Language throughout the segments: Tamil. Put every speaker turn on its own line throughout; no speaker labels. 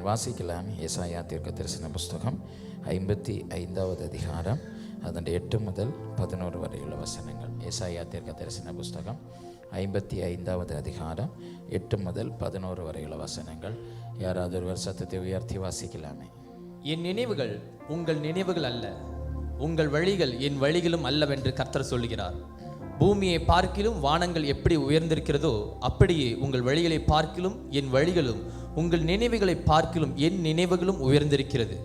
வாசிக்கலாம். ஏசாயா தீர்க்கதரிசன புஸ்தகம் 55வது அதிகாரம் அதன் 8 முதல் 11 வரையுள்ள வசனங்கள். ஏசாயா தீர்க்கதரிசன புஸ்தகம் 55வது அதிகாரம் 8 முதல் 11 வரையுள்ள வசனங்கள். யாராவது ஒருவர் சத்தத்தை உயர்த்தி வாசிக்கலாமே.
என் நினைவுகள் உங்கள் நினைவுகள் அல்ல, உங்கள் வழிகள் என் வழிகளும் அல்லவென்று கர்த்தர் சொல்லுகிறார். பூமியை பார்க்கிலும் வானங்கள் எப்படி உயர்ந்திருக்கிறதோ அப்படியே உங்கள் வழிகளை பார்க்கிலும் என் வழிகளும், உங்கள் நினைவுகளை பார்க்கிலும் என் நினைவுகளும் உயர்ந்திருக்கிறது.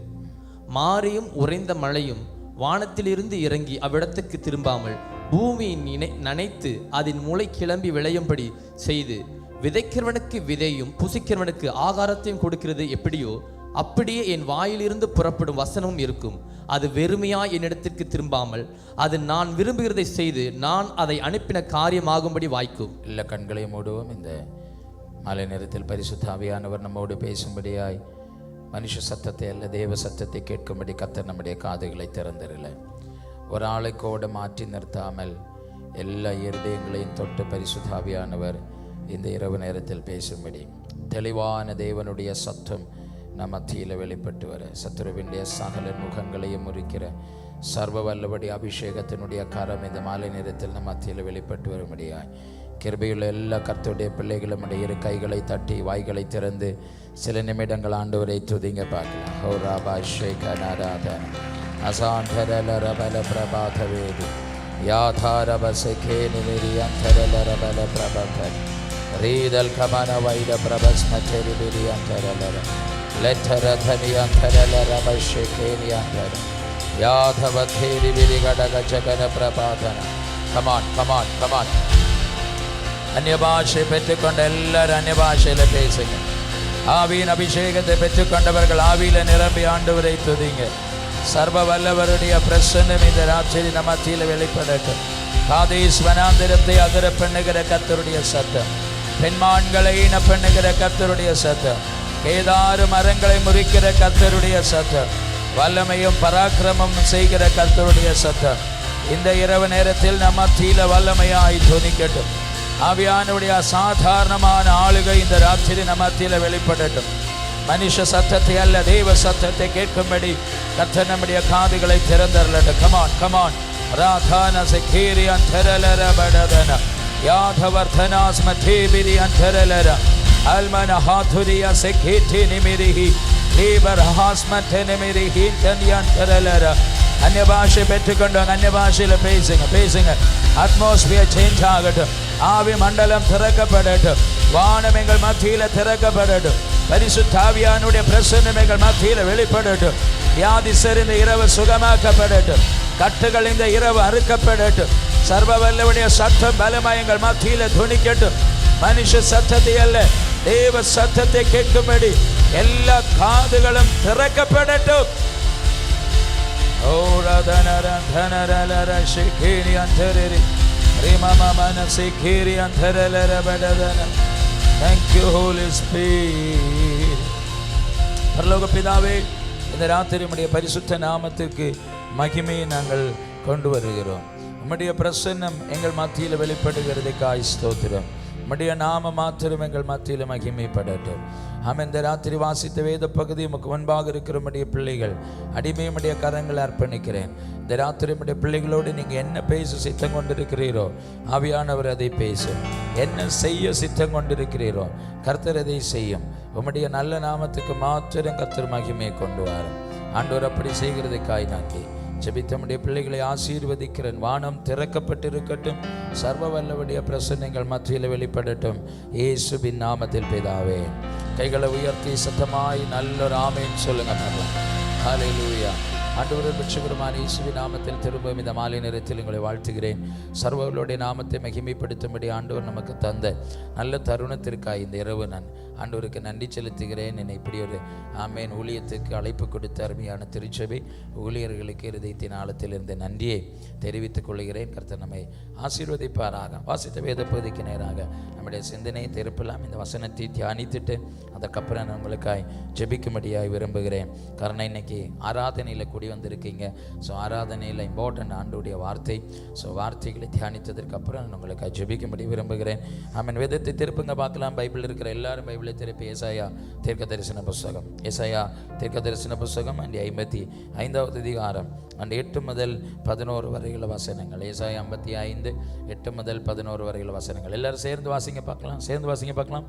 மாரியும் உறைந்த மழையும் வானத்திலிருந்து இறங்கி அவ்விடத்துக்கு திரும்பாமல் பூமியை நனைத்து அதன் முளை கிளம்பி விளையும்படி செய்து விதைக்கிறவனுக்கு விதையும் புசிக்கிறவனுக்கு ஆகாரத்தையும் கொடுக்கிறது எப்படியோ அப்படியே என் வாயிலிருந்து புறப்படும் வசனமும் இருக்கும். அது வெறுமையா என்னிடத்திற்கு திரும்பாமல் அது நான் விரும்புகிறதை செய்து நான் அதை அனுப்பின காரியமாகும்படி வாய்க்கும்.
எல்லா கண்களை மூடுவோம். இந்த மாலை நேரத்தில் பரிசுத்த ஆவியானவர் நம்மோடு பேசும்படியாய் மனுஷ சத்தத்தை அல்ல தேவ சத்தத்தை கேட்கும்படி கர்த்தர் நம்முடைய காதுகளை திறந்திரல. ஒரு ஆளை கூட மாற்றி நிறுத்தாமல் எல்லா இருதயங்களையும் தொட்டு பரிசுத்த ஆவியானவர் இந்த இரவு நேரத்தில் பேசும்படி தெளிவான தேவனுடைய சத்தம் நம் மத்தியில் வெளிப்பட்டு வர சத்துருவினுடைய சகல முகங்களையும் முறிக்கிற சர்வ வல்லபடி அபிஷேகத்தினுடைய கரம் இந்த மாலை நேரத்தில் நம் மத்தியில் வெளிப்பட்டு வரும்படியாய் கிருபையுள்ள எல்லா கர்த்தருடைய பிள்ளைகளும் இரு கைகளை தட்டி வாய்களை திறந்து சில நிமிடங்கள் ஆண்டவரை துதிங்க பார்க்கலாம். ஹோ ராபா ஷேகநாராதன அசாந்தரல ரபல பிரபாதவேதி யாதாரபசகே நிமிரி அந்தரல ரபல பிரபகன் ரீதல் கமன வைட பிரபஸ்மதரி பிரி அந்தரல லெட்டரதனி அந்தரல ரபஷேகேனி அந்தர யாதவதேரி பிரி கடக ஜகன பிரபாதன. Come on come on come on. அந்நியபாஷை பெற்றுக்கொண்ட எல்லாரும் அந்நியபாஷையில பேசுங்க. ஆவியின் அபிஷேகத்தை பெற்றுக்கொண்டவர்கள் ஆவியில நிரம்பி ஆண்டவரை துதிங்க. சர்வ வல்லவருடைய பிரசன்னம் இந்த ராத்திரி நம்ம மத்தியில வெளிப்படட்டும். காதேஸ் வனாந்திரத்தை அதிர பண்ணுகிற கர்த்தருடைய சத்தம், பெண்மான்களை இன பண்ணுகிற கர்த்தருடைய சத்தம், கேதாறு மரங்களை முறிக்கிற கர்த்தருடைய சத்தம், வல்லமையும் பராக்கிரமமும் செய்கிற கர்த்தருடைய சத்தம் இந்த இரவு நேரத்தில் நம்ம மத்தியில வல்லமையாய் துணிக்கட்டும். ஆவியானுடைய அசாதாரணமான ஆளுகை இந்த ராத்திரி நம்ம மத்தியில வெளிப்படட்டும். மனுஷ சத்தத்தை அல்ல தேவ சத்தத்தை கேட்கும்படி கர்த்தர் நம்முடைய காதுகளை திறந்தரலட்டும். Come on come on. ராதான சகீரி அந்தரலர படதன யாதவர்தனாஸ் மதேபிரி அந்தரலர அல்மன ஹாதுரியா சகீதி நிமிரிஹி லீபர் ஹாஸ்மte நிமிரிஹி தன்யந்தரலர. அந்நிய பாஷை பெற்றுக்கொண்டவங்க அந்நிய பாஷையில பேசுங்க பேசுங்க. அட்மாஸ்பியர் சேஞ்ச் ஆகட்டும். ஆவி மண்டலம் திறக்கப்படட்டும். வானம் எங்கள் மத்தியில திறக்கப்படட்டும். பரிசுத்த ஆவியானுடைய பிரசன்னம் எங்கள் மத்தியில வெளிப்படட்டும். வியாதிசர் இந்த இரவு சுகமாக்கப்படட்டும். கட்டுகள் இந்த இரவு அறுக்கப்படட்டும். சர்வ வல்லவருடைய சத்தம் பலமாய் எங்கள் மத்தியில துணிக்கட்டும். மனுஷ சத்தத்தை அல்ல தேவ சத்தத்தை கேட்கும்படி எல்லா காதுகளும் திறக்கப்படட்டும். பரலோக பிதாவே, இந்த ராத்திரி உம்முடைய பரிசுத்த நாமத்திற்கு மகிமையை நாங்கள் கொண்டு வருகிறோம். உம்முடைய பிரசன்னம் எங்கள் மத்தியில் வெளிப்படுகிறதுக்காய் ஸ்தோத்திரம். உம்முடைய நாம மாத்திரம் எங்கள் மத்தியில் மகிமைப்படட்டும். இந்த ராத்திரி வாசித்த வேத பகுதி உமக்கு முன்பாக இருக்கிற உம்முடைய பிள்ளைகள் அடிமையுடைய கரங்களை அர்ப்பணிக்கிறேன். இந்த ராத்திரி உம்முடைய பிள்ளைகளோடு நீங்கள் என்ன பேச சித்தம் கொண்டிருக்கிறீரோ ஆவியானவர் அதை பேசும். என்ன செய்ய சித்தம் கொண்டிருக்கிறீரோ கர்த்தர் அதை செய்யும். உம்முடைய நல்ல நாமத்துக்கு மாத்திரம் கர்த்தர் மகிமையை கொண்டு வரும். ஆண்டவர் அப்படி செய்கிறதுக்காய் நன்றி. ஜெபித்தமுடைய பிள்ளைகளை ஆசீர்வதிக்கிறேன். வானம் திறக்கப்பட்டிருக்கட்டும். சர்வ வல்லவருடைய பிரசன்னங்கள் மத்தியில் வெளிப்படட்டும். இயேசுவின் நாமத்தில் பிதாவே. கைகளை உயர்த்தி சத்தமாய் நல்ல ஆமென் சொல்லுங்க. ஹல்லேலூயா. ஆண்டவரே, ரட்சகருமான இயேசுவின் நாமத்தில் திரும்பவும் இந்த மாலை நேரத்தில் உங்களை வாழ்த்துகிறேன். சர்வர்களுடைய நாமத்தை மகிமைப்படுத்தும்படி ஆண்டவர் நமக்கு தந்த நல்ல தருணத்திற்காக இந்த இரவு நான் ஆண்டவருக்கு நன்றி செலுத்துகிறேன். என்னை இப்படி ஒரு ஆமேன் ஊழியத்துக்கு அழைப்பு கொடுத்த அருமையான திருச்சபை ஊழியர்களுக்கு இருதயத்தின் ஆழத்தில் இருந்த நன்றியை தெரிவித்துக் கொள்கிறேன். கர்த்தர் நம்மை ஆசீர்வதிப்பாராக. வாசித்த வேத பகுதிக்கு நேராக நம்முடைய சிந்தனையை திருப்பலாம். இந்த வசனத்தை தியானித்துட்டு அதுக்கப்புறம் நான் உங்களுக்காய் ஜெபிக்கும்படியாய் விரும்புகிறேன். காரணம் இன்னைக்கு ஆராதனையில் கூடி வந்திருக்கீங்க. ஸோ ஆராதனையில் இம்பார்ட்டன்ட் ஆண்டுடைய வார்த்தை. ஸோ வார்த்தைகளை தியானித்ததற்கு அப்புறம் நான் உங்களுக்காய் ஜெபிக்கும்படி விரும்புகிறேன். ஆமென். வேதத்தை திருப்புங்க பார்க்கலாம். பைபிள் இருக்கிற எல்லாரும் பைபிள் பைபிளை திருப்பி ஏசாயா தீர்க்க தரிசன புஸ்தகம், ஏசாயா தீர்க்க தரிசன புஸ்தகம் அண்ட் 55வது அதிகாரம் அண்ட் 8 முதல் 11 வரையுள்ள வசனங்கள். ஏசாயா 55 8 முதல் 11 வரையுள்ள வசனங்கள். எல்லாரும் சேர்ந்து வாசிங்க பார்க்கலாம். சேர்ந்து வாசிங்க பார்க்கலாம்.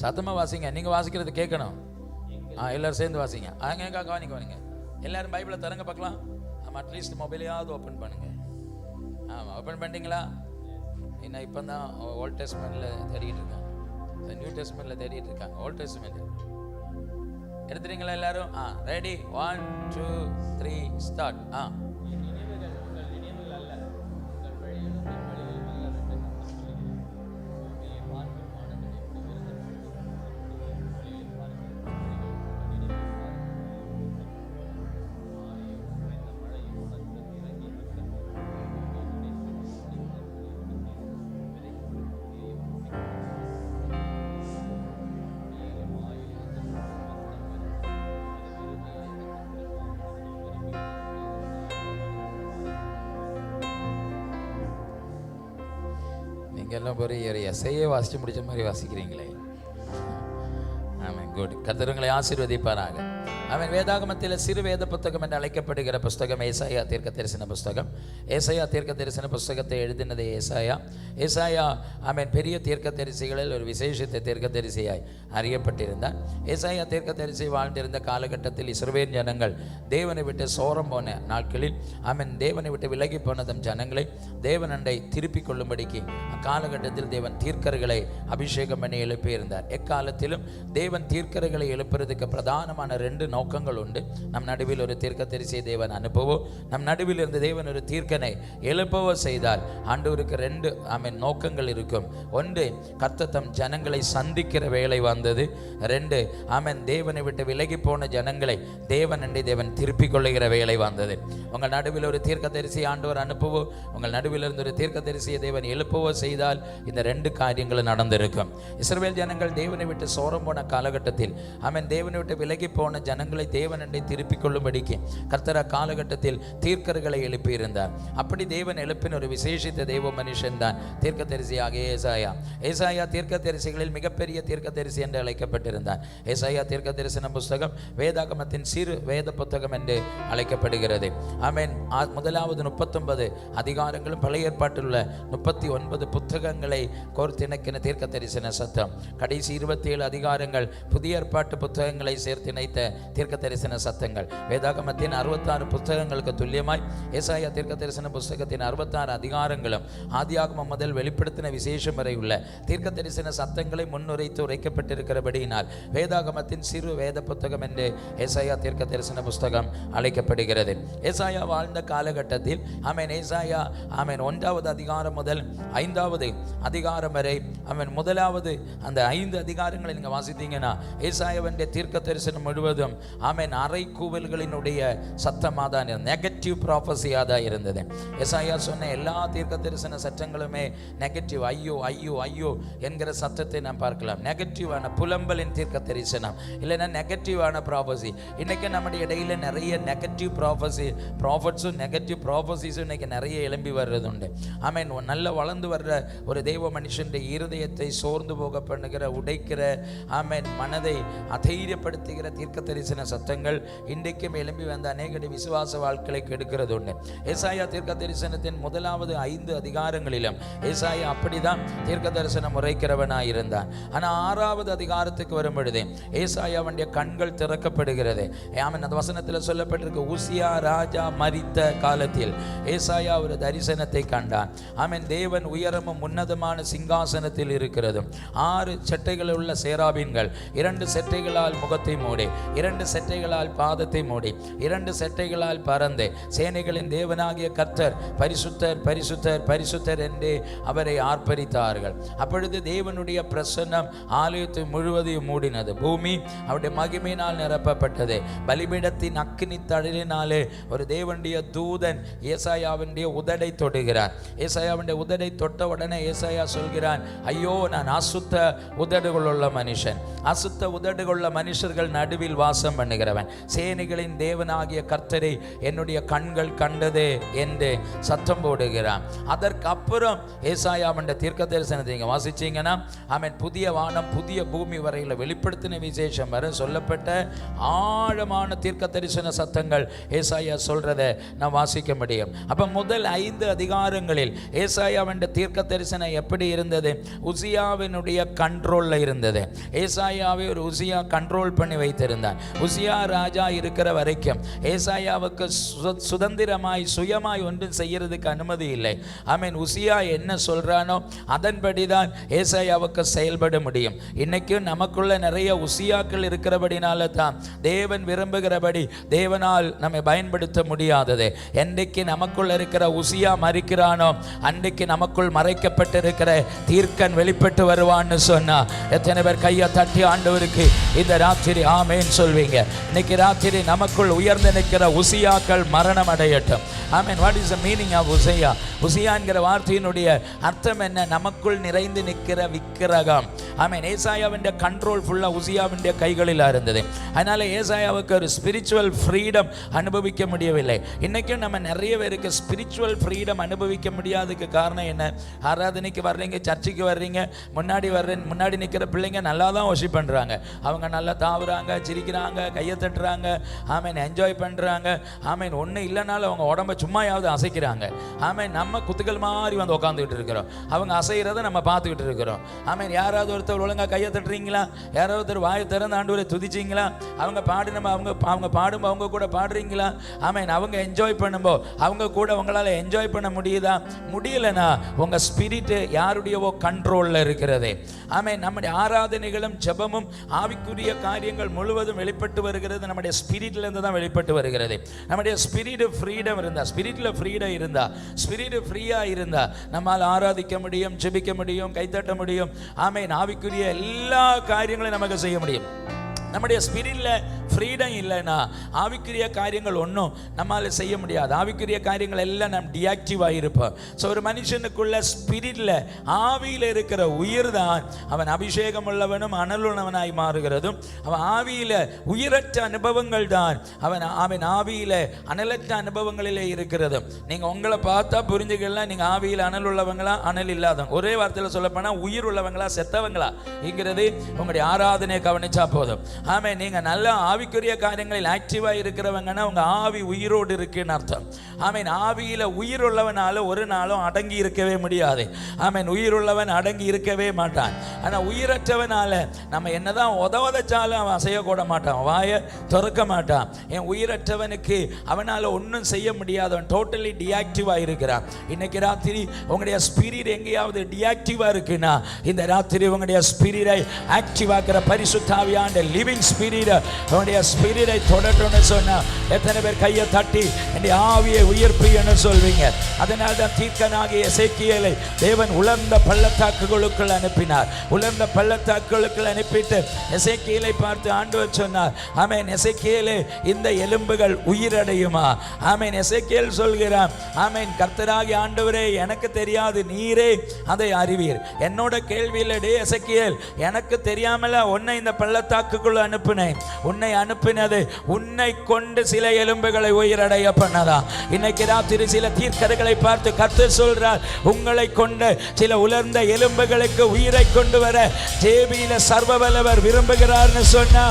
சத்தமாக வாசிங்க. நீங்கள் வாசிக்கிறது கேட்கணும். எல்லாரும் சேர்ந்து வாசிங்க. அங்கே கவனிங்க. எல்லாரும் பைபிளை தரங்க பார்க்கலாம். ஆமாம், அட்லீஸ்ட் மொபைலையாவது ஓப்பன் பண்ணுங்க. ஆமாம், ஓப்பன் பண்ணிட்டீங்களா? இன்னும் இப்போ தான் ஓல்ட் டெஸ்ட்மெண்ட்டில் தேடிட்டு இருக்காங்க, நியூ டெஸ்ட்மெண்ட்டில் தேடிட்டு இருக்காங்க. ஓல்ட் டெஸ்ட்மெண்ட் எடுத்துறீங்களா எல்லாரும்? Ready, 1 2 3 start. எல்லாம் ஒரு எஸ்ஐயே வாசித்து முடிச்ச மாதிரி வாசிக்கிறீங்களே. ஆமாம், குட். கர்த்தர் ஆசீர்வதிப்பாராக. அவன் வேதாகமத்தில் சிறு வேத புத்தகம் என்று அழைக்கப்படுகிற புஸ்தகம் ஏசாயா தீர்க்க தரிசன புஸ்தகம். ஏசாயா தீர்க்க தரிசன புஸ்தகத்தை எழுதினது ஏசாயா. ஏசாயா அவன் பெரிய தீர்க்க தரிசிகளில் ஒரு விசேஷத்தை தீர்க்க தரிசியாய் அறியப்பட்டிருந்தான். ஏசாயா தீர்க்க தரிசி வாழ்ந்திருந்த காலகட்டத்தில் இஸ்ரவேல் ஜனங்கள் தேவனை விட்டு சோரம் போன நாட்களில் அவன் தேவனை விட்டு விலகி போன தம் ஜனங்களை தேவனண்டை திருப்பிக் கொள்ளும்படிக்கு அக்காலகட்டத்தில் தேவன் தீர்க்கர்களை அபிஷேகம் பண்ணி எழுப்பியிருந்தார். எக்காலத்திலும் தேவன் தீர்க்கர்களை எழுப்புறதுக்கு பிரதானமான 2 நோக்கங்கள் உண்டு. நம் நடுவில் ஒரு தீர்க்க தரிசியை தேவன் அனுப்பவோ, நம் நடுவில் இருந்து தேவன் ஒரு தீர்க்கனை எழுப்பவோ செய்தால் ஆண்டவருக்கு 2 நோக்கங்கள் இருக்கும். ஒன்று, கர்த்தர் தம் ஜனங்களை சந்திக்கிற வேலை வந்தது. 2, தேவனை விட்டு விலகி போன ஜனங்களை தேவன் திருப்பிக் கொள்ளுகிற வேலை வந்தது. உங்கள் நடுவில் ஒரு தீர்க்க தரிசி ஆண்டவர் அனுப்பவோ, உங்கள் நடுவில் இருந்து ஒரு தீர்க்க தரிசியை தேவன் எழுப்பவோ செய்தால் இந்த 2 காரியங்களும் நடந்திருக்கும். இஸ்ரவேல் ஜனங்கள் தேவனை விட்டு சோரம் போன காலகட்டத்தில் தேவனை விட்டு விலகி போன ஜனங்களை தேவனண்டை திருப்பிக் கொள்ளும்படிக்கு கர்த்தர் காலகட்டத்தில் தீர்க்கர்களை எழுப்பியிருந்தார். அப்படி தேவன் எழுப்பின ஒரு விசேஷித்த தேவ மனுஷன் தான் தீர்க்க தரிசியாக ஏசாயா. ஏசாயா தீர்க்க தரிசிகளில் மிகப்பெரிய தீர்க்க தரிசி என்று அழைக்கப்பட்டிருந்தார். ஏசாயா தீர்க்க தரிசன புஸ்தகம் வேதாகமத்தின் சிறு வேத புத்தகம் என்று அழைக்கப்படுகிறது. ஆமென். முதலாவது 39 அதிகாரங்களும் பழைய ஏற்பாட்டில் உள்ள 39 புத்தகங்களை கோர்த்திணைக்கின தீர்க்க தரிசன சத்தம். கடைசி 27 அதிகாரங்கள் புதிய ஏற்பாட்டு புத்தகங்களை சேர்த்திணைத்த தீர்க்க தரிசன சத்தங்கள். வேதாகமத்தின் 66 புத்தகங்களுக்கு துல்லியமாய் ஏசாயா தீர்க்க தரிசன புஸ்தகத்தின் 66 அதிகாரங்களும் ஆதியாகமம் முதல் வெளிப்படுத்தின விசேஷம் வரை உள்ள தீர்க்க தரிசன சத்தங்களை முன்னுரைத்து உரைக்கப்பட்டிருக்கிறபடியினால் வேதாகமத்தின் சிறு வேத புத்தகம் என்று ஏசாயா தீர்க்க தரிசன புஸ்தகம் அழைக்கப்படுகிறது. ஏசாயா வாழ்ந்த காலகட்டத்தில் ஏசாயா 1வது அதிகாரம் முதல் 5வது அதிகாரம் வரை முதலாவது அந்த 5 அதிகாரங்களை நீங்க வாசித்தீங்கன்னா ஏசாயாவின் தீர்க்க தரிசனம் முழுவதும் அரை கூவல்களினுடைய சத்தமாக தான் இருந்தது. நெகட்டிவ் ப்ராஃபஸியாக தான் இருந்தது. ஏசாயா சொன்ன எல்லா தீர்க்க தரிசன சட்டங்களுமே நெகட்டிவ். ஐயோ ஐயோ ஐயோ என்கிற சத்தத்தை நாம் பார்க்கலாம். நெகட்டிவான புலம்பலின் தீர்க்க தரிசனம், இல்லைன்னா நெகட்டிவான ப்ராஃபஸி. இன்னைக்கு நம்முடைய இடையில நிறைய நெகட்டிவ் ப்ராஃபட்ஸும் நெகட்டிவ் ப்ராஃபஸிஸும் இன்னைக்கு நிறைய எழும்பி வர்றது உண்டு. நல்ல வளர்ந்து வர்ற ஒரு தெய்வ மனுஷனுடைய இருதயத்தை சோர்ந்து போக பண்ணுகிற, உடைக்கிற, மனதை அதைரியப்படுத்துகிற தீர்க்க தரிசன சத்தங்கள் இன்றைக்கும் எழும்பி வந்த அநேக விசுவாச வாழ்க்கையை கெடுக்கிறது உண்டு. ஏசாயா தீர்க்க தரிசனத்தின் முதலாவது 5 அதிகாரங்களிலும் ஏசாயா அப்படிதான் தீர்க்க தரிசனம் உரைக்கிறவனாய் இருந்தான். ஆனால் 6வது அதிகாரத்துக்கு வரும் பொழுது ஏசாயாவுடைய கண்கள் திறக்கப்படுகிறது. அந்த வசனத்தில் சொல்லப்பட்டிருக்கு, உசியா ராஜா மரித்த காலத்தில் ஏசாயா ஒரு தரிசனத்தை கண்டான். தேவன் உயரமும் உன்னதமான சிங்காசனத்தில் இருக்கிறதும் 6 செட்டைகள் உள்ள சேராபீன்கள் 2 செட்டைகளால் முகத்தை மூடி, 2 செட்டைகளால் பாதத்தை மூடி, 2 செட்டைகளால் பறந்து சேனைகளின் தேவனாகிய கர்த்தர் பரிசுத்தர் பரிசுத்தர் பரிசுத்தர் என்று அவரை ஆர்ப்பரித்தார்கள். அப்பொழுது தேவனுடைய பிரசன்னம் ஆலயத்தை முழுவதையும் மூடினது. பூமி அவருடைய மகிமையினால் நிரப்பப்பட்டது. பலிபீடத்தின் அக்கினி தழலினாலே ஒரு தேவனுடைய தூதன் ஏசாயாவுடைய உதடை தொடுகிறார். ஏசாயாவுடைய உதடை தொட்ட உடனே ஏசாயா சொல்கிறான், ஐயோ நான் அசுத்த உதடுகளுள்ள மனுஷன். அசுத்த உதடுகளுள்ள மனுஷர்கள் நடுவில் வாசம் வாசம் பண்ணுகிறவன். சேனைகளின் தேவனாகிய கர்த்தரை என்னுடைய கண்கள் கண்டதே என்று சத்தம் போடுகிறான். அதற்கு அப்புறம் ஏசாயாவின் தீர்க்க தரிசனத்தை நீங்க வாசிச்சீங்கன்னா ஆமென், புதிய வானம் புதிய பூமி வரையில் வெளிப்படுத்தின விசேஷம் வரை சொல்லப்பட்ட ஆழமான தீர்க்க தரிசன சத்தங்கள் ஏசாயா சொல்றதை நான் வாசிக்க முடியும். அப்ப முதல் 5 அதிகாரங்களில் ஏசாயாவின் தீர்க்க தரிசனம் எப்படி இருந்தது? உசியாவினுடைய கண்ட்ரோல்ல இருந்தது. ஏசாயாவை ஒரு உசியா கண்ட்ரோல் பண்ணி வைத்திருந்தான். உசியா ராஜா இருக்கிற வரைக்கும் ஏசாயாவுக்கு சுதந்திரமாய் சுயமாய் ஒன்றும் செய்யறதுக்கு அனுமதி இல்லை. ஆமென். உசியா என்ன சொல்றானோ அதன்படிதான் ஏசாயாவுக்கு செயல்பட முடியும். இன்னைக்கும் நமக்குள்ள நிறைய உசியாக்கள் இருக்கிறபடினால தான் தேவன் விரும்புகிறபடி தேவனால் நம்மை பயன்படுத்த முடியாதது. என்றைக்கு நமக்குள்ள இருக்கிற உசியா மறிக்கிறானோ அன்றைக்கு நமக்குள் மறைக்கப்பட்டிருக்கிற தீர்க்கன் வெளிப்பட்டு வருவான்னு சொன்னா எத்தனை பேர் கையை தட்டி ஆண்டவருக்கு இந்த ராத்திரி ஆமேன் சொல்வீங்க? இன்னைக்கு ராத்திரி நமக்குள் உயர்ந்து நிற்கிற உசியாக்கள் மரணம் அடையட்டும். ஆமேன். What is the meaning of Uzziah? உசியாங்கிற வார்த்தையினுடைய அர்த்தம் என்ன? நமக்குள் நிறைந்து நிற்கிற விக்கிரகம். ஆமேன். ஏசாயாவின் கண்ட்ரோல் ஃபுல்லா உசியாவின் கைகளில் இருந்தது. அதனால ஏசாயாவுக்கு ஒரு ஸ்பிரிச்சுவல் ஃப்ரீடம் அனுபவிக்க முடியவில்லை. இன்னைக்கும் நம்ம நிறைய பேருக்கு ஸ்பிரிச்சுவல் ஃப்ரீடம் அனுபவிக்க முடியாததுக்கு காரணம் என்ன? ஆராதனைக்கு வர்றீங்க, சர்ச்சுக்கு வர்றீங்க, முன்னாடி நிற்கிற பிள்ளைங்க நல்லா தான் வொர்ஷிப் பண்றாங்க. அவங்க நல்லா தாவுறாங்க, சிரிக்கிறாங்க, கையை தட்டுறாங்க, ஆமேன், என்ஜாய் பண்றாங்க. ஆமேன். ஒன்றும் இல்லைனாலும் அவங்க உடம்ப சும்மாயாவது அசைக்கிறாங்க. ஆமேன். நம்ம குத்துக்கள் மாதிரி வந்து உட்காந்துக்கிட்டு இருக்கிறோம். அவங்க அசைகிறத நம்ம பார்த்துக்கிட்டு இருக்கிறோம். ஆமேன். யாராவது ஒருத்தர் ஒழுங்கா கையை தட்டுறீங்களா? யாராவது ஒருத்தர் வாயை திறந்து ஆண்டவரை துதிச்சிங்களா? அவங்க பாடினோம், அவங்க பாடும் அவங்க கூட பாடுறீங்களா? ஆமேன். அவங்க என்ஜாய் பண்ணும்போ அவங்க கூட உங்களால் என்ஜாய் பண்ண முடியுதா? முடியலனா உங்க ஸ்பிரிட் யாருடையவோ கண்ட்ரோல்ல இருக்கிறது. ஆமேன். நம்முடைய ஆராதனைகளும் ஜெபமும் ஆவிக்குரிய காரியங்கள் முழுவதும் வெளிப்பட்டு வருகிறது. நம்முடைய ஸ்பிரிட்ல இருந்து தான் வெளிப்பட்டு வருகிறது. நம்முடைய ஸ்பிரிட் ஃப்ரீடம் இருந்தா, ஸ்பிரிட்ல ஃப்ரீடம் இருந்தா, ஸ்பிரிட் ஃப்ரீயா இருந்தா நம்மால் ஆராதிக்க முடியும், ஜெபிக்க முடியும், கைத்தட்ட முடியும். ஆமேன். ஆவிக்குரிய எல்லா காரியங்களையும் நமக்கு செய்ய முடியும். நம்முடைய ஸ்பிரிட்ல ஃப்ரீடம் இல்லைன்னா ஆவிக்குரிய காரியங்கள் ஒன்றும் நம்மால் செய்ய முடியாது. ஆவிக்குரிய காரியங்கள் எல்லாம் நம்ம டிஆக்டிவாக இருப்போம். ஸோ ஒரு மனுஷனுக்குள்ள ஸ்பிரிட்ல ஆவியில் இருக்கிற உயிர் தான் அவன் அபிஷேகம் உள்ளவனும் அனலுள்ளவனாய் மாறுகிறதும். அவன் ஆவியில் உயிரற்ற அனுபவங்கள் தான் அவன் ஆவியில் அனலற்ற அனுபவங்களிலே இருக்கிறதும். நீங்கள் உங்களை பார்த்தா புரிஞ்சுக்கலாம், நீங்கள் ஆவியில் அனல் உள்ளவங்களா அனல் இல்லாதவங்க. ஒரே வார்த்தையில் சொல்லப்போனால் உயிர் உள்ளவங்களா செத்தவங்களா இருக்கிறது உங்களுடைய ஆராதனையை கவனிச்சா போதும். ஆமே. நீங்க நல்ல ஆவிக்குரிய காரியங்களில் ஆக்டிவா இருக்கிறவங்கன்னா உங்க ஆவி உயிரோடு இருக்குன்னு அர்த்தம். ஆமேன். ஆவியில உயிர் உள்ளவனால ஒரு நாளும் அடங்கி இருக்கவே முடியாது. ஆமேன். உயிர் உள்ளவன் அடங்கி இருக்கவே மாட்டான். ஆனா உயிரற்றவனால நம்ம என்னதான் உதவச்சாலும் அவன் அசைய கூட மாட்டான், வாயை திறக்க மாட்டான். என் உயிரற்றவனுக்கு அவனால ஒன்றும் செய்ய முடியாதவன் டோட்டலி டிஆக்டிவா இருக்கிறான். இன்னைக்கு ராத்திரி உங்களுடைய ஸ்பிரிட் எங்கேயாவது டிஆக்டிவா இருக்குன்னா இந்த ராத்திரி உங்களுடைய ஸ்பிரிட்டை ஆக்டிவாக்குற பரிசுத்த ஆவியானவர் லிவிங் ஸ்பிரிட் உங்களுடைய ஸ்பிரிட்டை தொடரணும்னு சொன்னா எத்தனை பேர் கையை தட்டி என்னுடைய ஆவியை உயிர்ப்பின்னு சொல்வீங்க? அதனால தான் தீர்க்கனாகிய எசேக்கியேலை தேவன் உலர்ந்த பள்ளத்தாக்குகளுக்குள் அனுப்பினார். உலர்ந்த பள்ளத்தாக்குகளுக்குள் அனுப்பிட்டு எசேக்கியேலை பார்த்து ஆண்டவர் சொன்னார், ஆமென், எசேக்கியேலே இந்த எலும்புகள் உயிரடையுமா? ஆமென். எசேக்கியேல் சொல்கிறான், ஆமென், கர்த்தராகிய ஆண்டவரே எனக்கு தெரியாது, நீரே அதை அறிவீர். என்னோட கேள்வியில் டே எசேக்கியேல், எனக்கு தெரியாமல உன்னை இந்த பள்ளத்தாக்குக்குள்ள அனுப்பினேன். உன்னை அனுப்பினது உன்னை கொண்டு சில எலும்புகளை உயிரடைய பண்ணதா? இன்னைக்கு ராத்திரி சில தீர்க்கர்களை பார்த்து கர்த்தர் சொல்றார், உங்களை கொண்டு சில உலர்ந்த எலும்புகளுக்கு உயிரை கொண்டு வர ஜேபியில சர்வவல்லவர் விரும்புகிறார்னு சொன்னா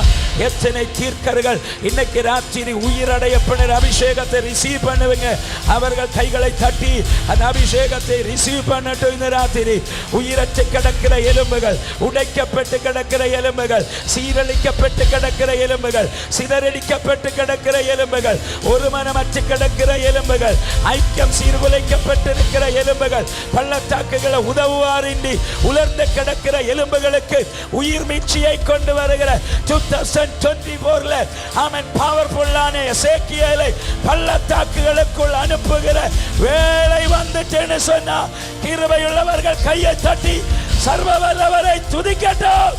எத்தனை தீர்க்கர்கள் இன்னைக்கு ராத்திரி உயிரடைய பண்ணுற அபிஷேகத்தை ரிசீவ் பண்ணுவீங்க? அவர்கள் கைகளை தட்டி அந்த அபிஷேகத்தை ரிசீவ் பண்ணட்டும். இந்த ராத்திரி உயிரற்று கிடக்கிற எலும்புகள், உடைக்கப்பட்டு கிடக்கிற எலும்புகள், சீரழிக்கப்பட்டு கிடக்கிற எலும்புகள், சிதறடிக்கப்பட்டு கிடக்கிற எலும்புகள், ஒரு மனமற்று கிடக்கிற எலும்புகள், ஐக்கியம் சீர்குலைக்கப்பட்டிருக்கிற எலும்புகள், பள்ளத்தாக்குகளை உதவுவாரின்றி உலர்ந்து கிடக்கிற எலும்புகளுக்கு உயிர் மீட்சியை கொண்டு வருகிற 2024ல ஆமென் பவர்ஃபுல்லான எசேக்கியேலை பள்ளத்தாக்குகளுக்குள் அனுப்புகிற வேளை வந்துட்டேன்னு சொன்னா கிருபையுள்ளவர்கள் கையை தட்டி சர்வவல்லவரை துதிக்கட்டும்.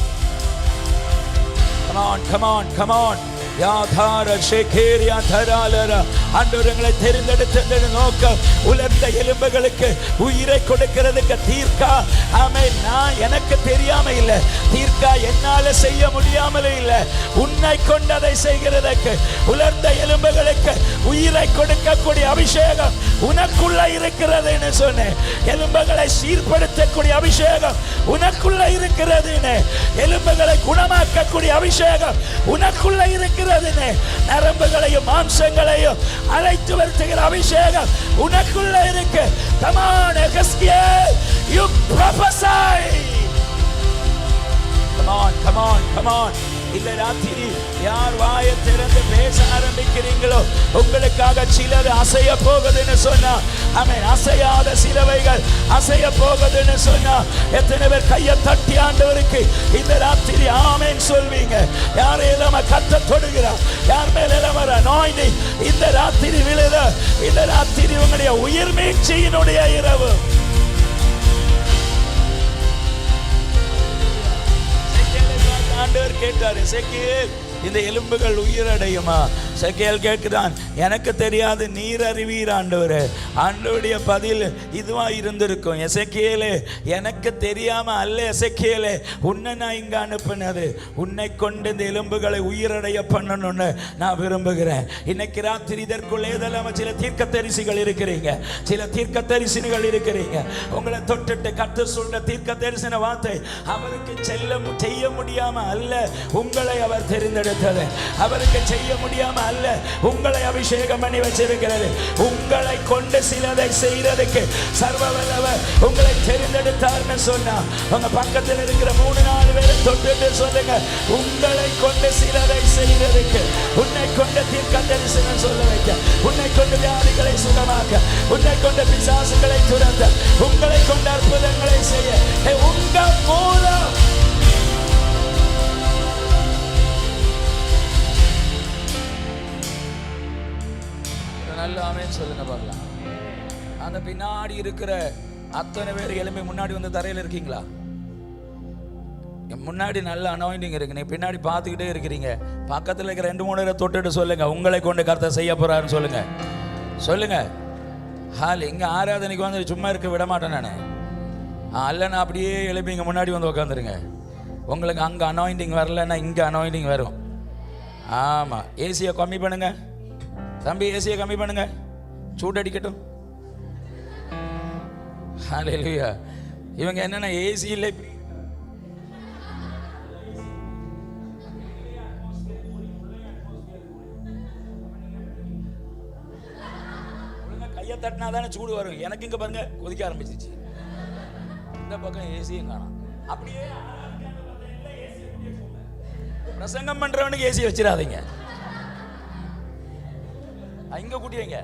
Come on, come on, come on. யாதார ஷேகேரியா தராலரா. ஆண்டவர்களை தெரிந்தெடுத்தது நோக்கம் உலர்ந்த எலும்புகளுக்கு உயிரை கொடுக்கிறதுக்கு. தீர்க்கா ஆமென், நான் எனக்கு தெரியாம இல்ல, தீர்க்கா என்னால செய்ய முடியாமலே இல்ல, உன்னை கொண்டதை செய்கிறதுக்கு. உலர்ந்த எலும்புகளுக்கு உயிரை கொடுக்கக்கூடிய அபிஷேகம் உனக்குள்ள இருக்கிறதுன்னு சொன்னேன். எலும்புகளை சீர்படுத்தக்கூடிய அபிஷேகம் உனக்குள்ள இருக்கிறதுன்னு, எலும்புகளை குணமாக்கக்கூடிய அபிஷேகம் உனக்குள்ள இருக்கிறதுன்னு, நரம்புகளையும் மாம்சங்களையும் அழைத்து வருத்துகிற அபிஷேகம் உனக்குள்ள இருக்கு. Come on, Ezekiel, you prophesy. Come on, come on, come on. இந்த ராத்திரி யார் வாயை திறந்து பேச ஆரம்பிக்கிறீங்களோ உங்களுக்காக சிலர் அசைய போகுதுன்னு சொன்னா, ஆமென், அசையாத சிலவைகள் அசைய போகுதுன்னு சொன்னா, எத்தனை பேர் கையை தட்டி ஆண்டவருக்கு இந்த ராத்திரி ஆமென் சொல்வீங்க? யார் இல்லாம கத்த தொடுகிறார், யார் மேல இல்லாம anointing இந்த ராத்திரி விழுத, இந்த ராத்திரி உங்களுடைய உயிர் மீட்சியினுடைய இரவு. ஆண்டவர் கேட்டார், எசேக்கியேல் இந்த எலும்புகள் உயிரடையுமா? எசேக்கியேல் கேட்கிறான், எனக்கு தெரியாது, நீர் அறிவீர் ஆண்டவரே. ஆண்டவருடைய பதில் இதுவா இருந்திருக்கும், எசேக்கியேலே எனக்கு தெரியாம அல்ல, எசேக்கியேலே உன்னை நான் இங்க அனுப்பினது உன்னை கொண்டு இந்த எலும்புகளை உயிரடைய பண்ணணும்னு நான் விரும்புகிறேன். இன்னைக்கு ராத்திரி இதற்குள்ளே இதெல்லாம் சில தீர்க்கதரிசிகள் இருக்கிறீங்க, சில தீர்க்கதரிசிகள் இருக்கிறீங்க. உங்களை தொட்டுட்டு கர்த்தர் சொல்ற தீர்க்க தரிசன வார்த்தை அவருக்கு செய்ய முடியாம அல்ல, உங்களை அவர் தெரிந்தெடுத்தது. அவருக்கு செய்ய முடியாம அல்ல, உங்களை அபிஷேகம் பண்ணி வச்சிருக்கிறது. உங்களை கொண்டு சிலதை செய்யறதுக்கு சர்வ வல்லவர் உங்களை தெரிந்தெடுத்தார்னு சொன்னா, உங்க பக்கத்தில் இருக்கிற 3-4 பேரை தொட்டுட்டு சொல்லுங்க, உங்களை கொண்டு சிலதை செய்யறதுக்கு, உன்னை கொண்டு தீர்க்க தரிசனம் சொல்ல வைக்க, உன்னை கொண்டு வியாதிகளை சுகமாக்க, உன்னை கொண்டு பிசாசுகளை துரத்த, உங்களை கொண்டு அற்புதங்களை செய்ய உங்க மூலம். நல்ல ஆமென் சொல்லுங்க பார்க்கலாம். அந்த பின்னாடி இருக்கிற அத்தனை பேர் எழும்பி முன்னாடி வந்து தரையில் இருக்கீங்களா? முன்னாடி நல்ல அனாயிண்டிங் இருக்கு, நீ பின்னாடி பார்த்துக்கிட்டே இருக்கிறீங்க. பக்கத்தில் இருக்கிற 2-3 பேரை தொட்டுட்டு சொல்லுங்க, உங்களை கொண்டு கர்த்தர் செய்ய போறாருன்னு சொல்லுங்க. சொல்லுங்க. ஹால் இங்க ஆராதனைக்கு வந்து சும்மா இருக்க விட மாட்டேன் நான். அல்லனா அப்படியே எழுப்பி இங்க முன்னாடி வந்து உட்காந்துருங்க. உங்களுக்கு அங்க அனாயிண்டிங் வரலன்னா இங்க அனாயிண்டிங் வரும். ஆமா, ஏசியை கம்மி பண்ணுங்க தம்பி, ஏசியை கம்மி பண்ணுங்க, சூடடிக்கட்டும். ஹல்லேலூயா. இவங்க என்னன்னா ஏசி இல்லை, கையை தட்டினா தானே சூடு வரும். எனக்கு இங்க பாருங்க கொதிக்க ஆரம்பிச்சிச்சு. இந்த பக்கம் ஏசியும் காணோம். அப்படியே பிரசங்கம் பண்றவனுக்கு ஏசி வச்சிடாதீங்க, இங்க கூட்டியங்க.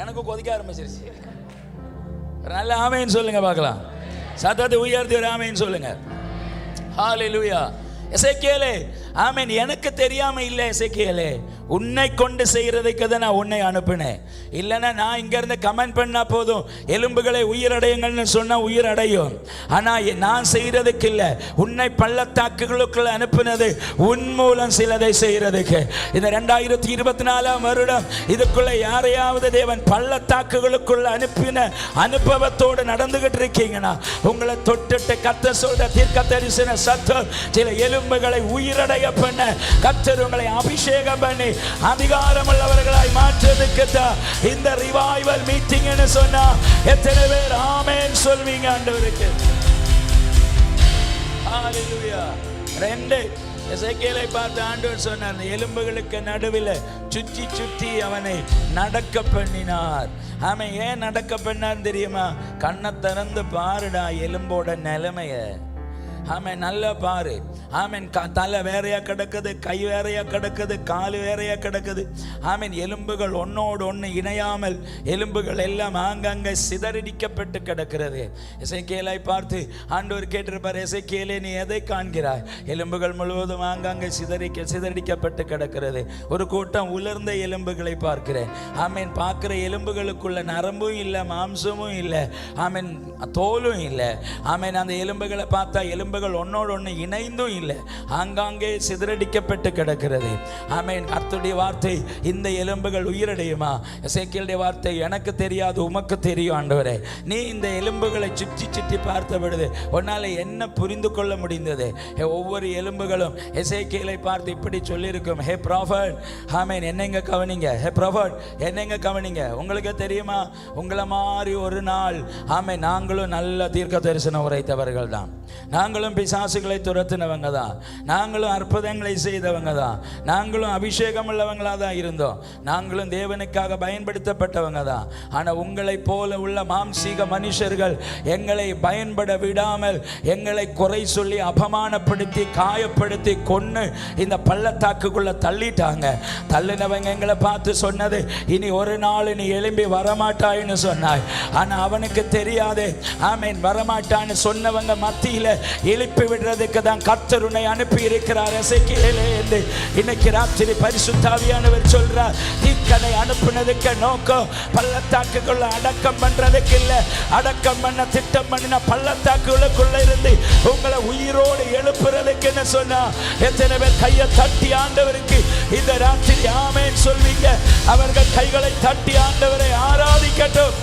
எனக்கு கொதிக்க ஆரம்பிச்சிருச்சு. நல்ல ஆமென் சொல்லுங்க பார்க்கலாம். சத்தத்தை உயர்த்தி ஒரு ஆமென் சொல்லுங்க. ஹல்லேலூயா. எசேக்கியேலே ஆமென், எனக்கு தெரியாம இல்லை எசேக்கியேலே, உன்னை கொண்டு செய்யறதுக்கு தான் நான் உன்னை அனுப்பினேன். இல்லைன்னா நான் இங்க இருந்து கமெண்ட் பண்ணா போதும், எலும்புகளை உயிரடையுங்கள்னு சொன்னா உயிரடையும். ஆனா நான் செய்யறதுக்கு இல்லை, உன்னை பள்ளத்தாக்குகளுக்குள்ள அனுப்பினது உன் மூலம் சிலதை செய்யறதுக்கு. இந்த 2024 வருடம் இதுக்குள்ள யாரையாவது தேவன் பள்ளத்தாக்குகளுக்குள்ள அனுப்பின அனுபவத்தோடு நடந்துகிட்டு இருக்கீங்கன்னா, உங்களை தொட்டுட்டு கர்த்தர் சொல்ற தீர்க்க தரிசன சத்தம் சில எலும்புகளை உயிரடைய பண்ண கர்த்தர் உங்களை அபிஷேகம் பண்ணி அதிகாரம் உள்ளவர்களாய் மாற்றுவதற்கு தான் இந்த ரிவைவல் மீட்டிங் என்று சொன்னா எத்தனை பேர் ஆமென் சொல்வீங்க ஆண்டவருக்கு? ஹல்லேலூயா. 2 எசேக்கியேலை பார்த்து ஆண்டவர் சொன்னார், அந்த எலும்புகளுக்கு நடுவில் சுற்றி சுற்றி அவனை நடக்க பண்ணினார். ஆமென். ஏன் நடக்க பண்ணார் தெரியுமா? கண்ணை திறந்து பாருடா எலும்போட நிலைமைய. ஆமென், நல்லா பாரு. ஆமென், தலை வேறையா கிடக்குது, கை வேறையா கிடக்குது, கால் வேறையா கிடக்குது. ஆமென், எலும்புகள் ஒன்னோடு ஒன்று இணையாமல் எலும்புகள் எல்லாம் ஆங்காங்கே சிதறடிக்கப்பட்டு கிடக்கிறது. எசேக்கியேலை பார்த்து ஆண்டவர் கேட்டிருப்பார், எசேக்கியேலே நீ எதை காண்கிறாய்? எலும்புகள் முழுவதும் ஆங்காங்கே சிதறடிக்கப்பட்டு கிடக்கிறது. ஒரு கூட்டம் உலர்ந்த எலும்புகளை பார்க்கிறேன். ஆமென், பார்க்கிற எலும்புகளுக்குள்ள நரம்பும் இல்லை, மாம்சமும் இல்லை, ஆமென், தோலும் இல்லை. ஆமென், அந்த எலும்புகளை பார்த்தா எலும்பு எலும்புகள் ஒன்னோடு ஒன்று இணைந்தும் இல்லை, ஆங்காங்கே சிதறடிக்கப்பட்டு கிடக்கிறது. ஆமென். கர்த்தருடைய வார்த்தை, இந்த எலும்புகள் உயிரடையுமா? எசேக்கியேலுடைய வார்த்தை, எனக்கு தெரியாது உமக்கு தெரியும் ஆண்டவரே. நீ இந்த எலும்புகளை சுற்றி சுற்றி பார்த்த பொழுது உன்னால் என்ன புரிந்து கொள்ள முடிந்தது? ஒவ்வொரு எலும்புகளும் எசேக்கியேலை பார்த்து இப்படி சொல்லியிருக்கும், ஹே ப்ராஃபட், ஆமென், என்னங்க கவனிங்க, ஹே ப்ராஃபட் என்னங்க கவனிங்க. உங்களுக்கு தெரியுமா, உங்களை மாதிரி ஒரு நாள் ஆமென் நாங்களும் நல்ல தீர்க்க தரிசனம் உரைத்தவர்கள் தான், நாங்களும் பிசாசுகளை துரத்தினவங்க தான், நாங்களும் அற்புதங்களை செய்தவங்க தான், நாங்களும் அபிஷேகம் உள்ளவங்களாக தான் இருந்தோம், நாங்களும் தேவனுக்காக பயன்படுத்தப்பட்டவங்க தான். ஆனால் உங்களை போல உள்ள மாம்சீக மனுஷர்கள் எங்களை பயன்பட விடாமல் எங்களை குறை சொல்லி அவமானப்படுத்தி காயப்படுத்தி கொன்னு இந்த பள்ளத்தாக்குக்குள்ள தள்ளிட்டாங்க. தள்ளினவங்க எங்களை பார்த்து சொன்னது, இனி ஒரு நாள் நீ எழும்பி வரமாட்டாயின்னு சொன்னாய். ஆனால் அவனுக்கு தெரியாது, ஆமென், வரமாட்டான்னு சொன்னவங்க மத்தியில் எழுப்பி விடுறதுக்கு தான் கர்த்தர் உன்னை அனுப்பி இருக்கிறார். எசேக்கியேலே என்று இன்னைக்கு ராத்திரி பரிசுத்த ஆவியானவர் சொல்றார், தீக்கனை அனுப்புனதுக்கு நோக்கம் பள்ளத்தாக்குக்குள்ள அடக்கம் பண்றதுக்கு இல்லை, அடக்கம் பண்ண திட்டம் பண்ணின பள்ளத்தாக்குகளுக்குள்ள இருந்து உங்களை உயிரோடு எழுப்புறதுக்குன்னு சொன்னா எத்தனை பேர் கையை தட்டி ஆண்டவருக்கு இந்த ராத்திரி ஆமென் சொல்வீங்க? அவர்கள் கைகளை தட்டி ஆண்டவரை ஆராதிக்கட்டும்.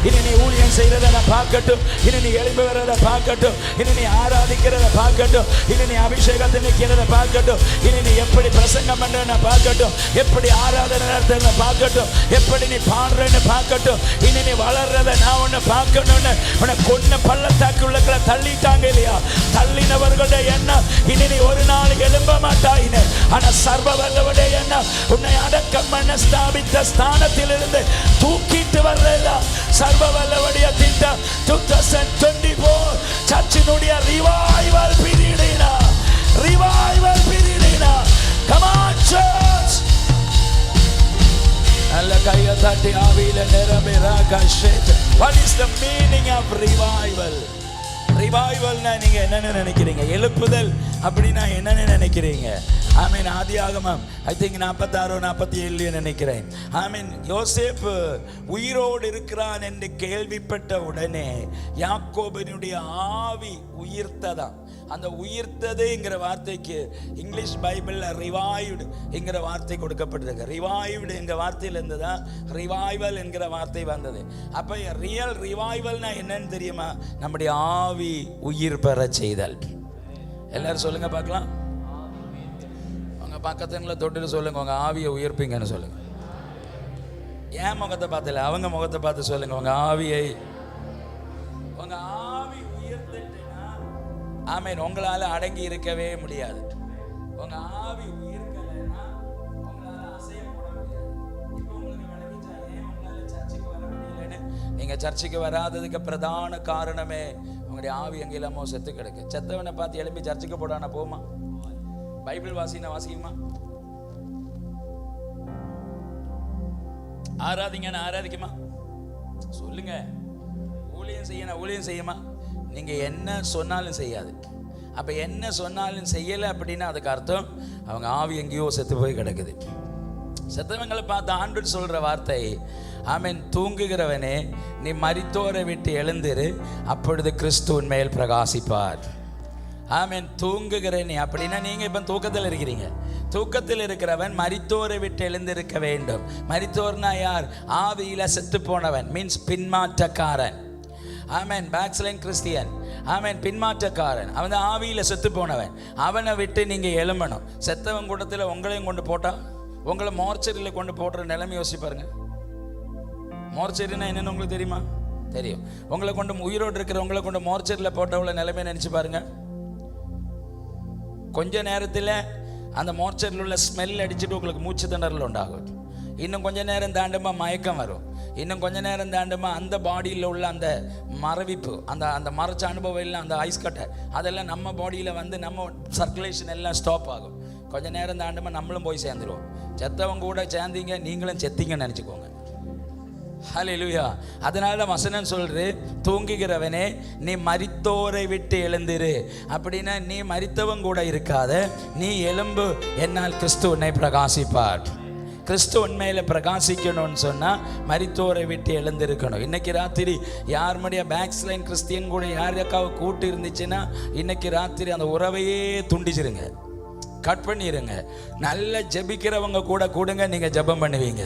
இனி நீ ஊழியம் செய்யறத பார்க்கட்டும், இனி நீ எழும்பி வர்றத பார்க்கட்டும், இனி நீ ஆராதிக்கிறத பார்க்கட்டும், இனி நீ அபிஷேகத்தை நிற்கிறத பார்க்கட்டும், இனி நீ எப்படி பிரசங்கம் பண்றன்னு பார்க்கட்டும், எப்படி ஆராதனை நடத்துறத பார்க்கட்டும், எப்படி நீ பாடுறன்னு பார்க்கட்டும், இனி நீ வளர்றத நான் ஒன்று பார்க்கணும்னு உன்னை கொன்ன பள்ளத்தாக்கு உள்ளக்களை தள்ளிட்டாங்க இல்லையா? தள்ளினவர்களுடைய எண்ணம் இனி நீ ஒரு நாள் எழும்ப மாட்டாயின்னு. ஆனா சர்வ வல்லவருடைய எண்ணம் உன்னை அடக்கம் பண்ண ஸ்தாபித்த ஸ்தானத்தில் இருந்து தூக்கிட்டு வர்றதா சர்வ வல்லவருடைய திட்டம். 2024 சர்ச்சினுடைய ரிவைவல் பீரியடினா, ரிவைவல் பீரியடினா. Come on church. அல்ல கையை தட்டி ஆவியில நிரம்பி ராகஷேட். What is the meaning of revival? ரிவைவல்னா நீங்க என்னன்னு நினைக்கிறீங்க? எழுப்புதல் அப்படின்னா என்னன்னு நினைக்கிறீங்க? ஆமீன். ஆதியாகமம் ஐ திங்க் 46 47 நினைக்கிறேன். ஆமீன். யோசேப்பு உயிரோடு இருக்கிறான் என்று கேள்விப்பட்ட உடனே யாக்கோபினுடைய ஆவி உயிர்த்ததான். அந்த உயிர்த்ததுங்கிற வார்த்தைக்கு இங்கிலீஷ் பைபிள்ல ரிவைவ்டு என்கிற வார்த்தை கொடுக்கப்பட்டிருக்கு. ரிவைவ்டு என்கிற வார்த்தையிலிருந்து தான் ரிவைவல் என்கிற வார்த்தை வந்தது. அப்ப ரியல் ரிவைவல்னா என்னன்னு தெரியுமா? நம்முடைய ஆவி உயிர் பெற செய்தல். எல்லாரும் சொல்லுங்க பார்க்கலாம். உங்க பக்கத்துல தொட்டு சொல்லுங்க, உங்க ஆவியை உயிர்ப்பீங்கன்னு சொல்லுங்க. ஏன் முகத்தை பார்த்தல, அவங்க முகத்தை பார்த்து சொல்லுங்க, உங்க ஆவியை, உங்க ஆவி உயிர்த்துட்டுனா ஆமென் உங்களால அடங்கி இருக்கவே முடியாது. உங்க ஆவி உயிர்க்கலைன்னா உங்களால அசைய போட முடியாது. இப்போ உங்களுக்கு விளங்கிச்சா ஏன் உங்களால சர்ச்சுக்கு வர முடியலன்னு? நீங்க சர்ச்சுக்கு வராததுக்கு பிரதான காரணமே உங்களுடைய ஆவி எங்க இல்லாமோ செத்து கிடக்கு. செத்தவனை பார்த்து எழுப்பி சர்ச்சுக்கு போடானா போமா? பைபிள் வாசினா வாசிக்குமா? ஆராதிங்கன்னா ஆராதிக்குமா? சொல்லுங்க. ஊழியம் செய்யணும், ஊழியம் செய்யுமா? நீங்க என்ன சொன்னாலும் செய்யாது. அப்ப என்ன சொன்னாலும் செய்யலை அப்படின்னா அதுக்கு அர்த்தம் அவங்க ஆவி எங்கேயோ செத்து போய் கிடக்குது. செத்தவங்களை பார்த்து ஆண்டவர் சொல்ற வார்த்தை, ஆமென், தூங்குகிறவனே நீ மரித்தோரை விட்டு எழுந்திரு, அப்பொழுது கிறிஸ்துவின் மேல் பிரகாசிப்பார். ஆமென். தூங்குகிறேன் அப்படின்னா நீங்க இப்ப தூக்கத்தில் இருக்கிறீங்க. தூக்கத்தில் இருக்கிறவன் மரித்தோரை விட்டு எழுந்திருக்க வேண்டும். மரித்தோர்னா யார்? ஆவியில செத்து போனவன், மீன்ஸ் பின்மாற்றக்காரன். ஆமென். பேக்ஸ்லைன் கிறிஸ்டியன். ஆமென். பின்மாற்றக்காரன். அவன் ஆவியில செத்து போனவன். அவனை விட்டு நீங்க எழும்பணும். செத்தவன் கூட்டத்தில் உங்களையும் கொண்டு போட்டா உங்களை மோர்ச்சரியில் கொண்டு போடுற நிலைமை யோசிச்சு பாருங்க. மோர்ச்சரினா என்னன்னு உங்களுக்கு தெரியுமா? தெரியும். உங்களை கொண்டு உயிரோடு இருக்கிற உங்களை கொண்டு மோர்ச்சரியில் போட்டவங்கள நிலைமை நினைச்சு பாருங்க. கொஞ்ச நேரத்தில் அந்த மோர்ச்சரில் உள்ள ஸ்மெல் அடிச்சுட்டு உங்களுக்கு மூச்சு திணறல் உண்டாகும். இன்னும் கொஞ்ச நேரம் தாண்டுமா மயக்கம் வரும். இன்னும் கொஞ்ச நேரம் தாண்டுமா அந்த பாடியில் உள்ள அந்த மரவிப்பு, அந்த அந்த மறைச்ச அனுபவம் இல்லை, அந்த ஐஸ் கட்டை அதெல்லாம் நம்ம பாடியில் வந்து நம்ம சர்க்குலேஷன் எல்லாம் ஸ்டாப் ஆகும். கொஞ்ச நேரம் தாண்டுமா நம்மளும் போய் சேர்ந்துருவோம். செத்தவங்க கூட சேர்ந்தீங்க, நீங்களும் செத்தீங்கன்னு நினச்சிக்கோங்க. ஹல்லேலூயா. அதனால வசனம் சொல்றது, தூங்குகிறவனே நீ மரித்தோரை விட்டு எழுந்திரு. அப்படின்னா நீ மரித்தவன் கூட இருக்காத, நீ எழும்பு, என்னால் கிறிஸ்து உன்னை பிரகாசிப்பார். கிறிஸ்து உண்மையில பிரகாசிக்கணும்னு சொன்னா மரித்தோரை விட்டு எழுந்திருக்கணும். இன்னைக்கு ராத்திரி யாருடைய பேக்ஸ்லைன் கிறிஸ்டியன் கூட யாருக்காவது கூட்டு இருந்துச்சுன்னா இன்னைக்கு ராத்திரி அந்த உறவையே துண்டிச்சிருங்க, கட் பண்ணிடுங்க. நல்ல ஜெபிக்கிறவங்க கூட கூடுங்க, நீங்க ஜெபம் பண்ணுவீங்க.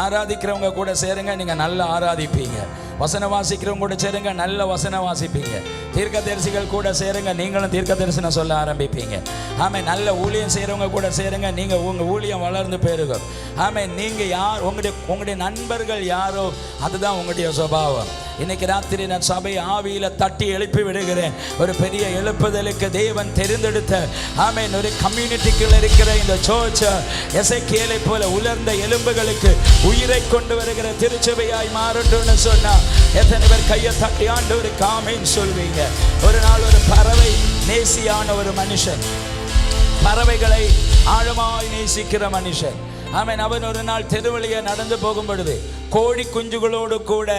ஆராதிக்கிறவங்க கூட சேருங்க, நீங்க நல்லா ஆராதிப்பீங்க. வசனம் வாசிக்கிறவங்க கூட சேருங்க, நல்ல வசனம் வாசிப்பீங்க. தீர்க்கதரிசிகள் கூட சேருங்க, நீங்களும் தீர்க்க தரிசனம் சொல்ல ஆரம்பிப்பீங்க. ஆமே, நல்ல ஊழியம் செய்கிறவங்க கூட சேருங்க, நீங்க உங்க ஊழியம் வளர்ந்து பெருகும். ஆமே, நீங்க யார், உங்களுடைய நண்பர்கள் யாரோ அதுதான் உங்களுடைய சுபாவம். இன்னைக்கு ராத்திரி நான் சபை ஆவியில தட்டி எழுப்பி விடுகிறேன். ஒரு பெரிய எழுப்புதலுக்கு தேவன் தெரிந்தெடுத்த ஆமென் ஒரு கம்யூனிட்டிக்குள்ள இருக்கிற இந்த சர்ச் எசேக்கியேலை போல உலர்ந்த எலும்புகளுக்கு உயிரை கொண்டு வருகிற திருச்சபையாய் மாறட்டும்னு சொன்னா எத்தனை பேர் கையை தட்டி ஆண்டவருக்கு ஆமென் சொல்வீங்க? ஒரு நாள் ஒரு பறவை நேசியான ஒரு மனுஷன், பறவைகளை ஆழமாய் நேசிக்கிற மனுஷன், ஆமென், அவன் ஒரு நாள் தெருவழியை நடந்து போகும் பொழுது கோழி குஞ்சுகளோடு கூட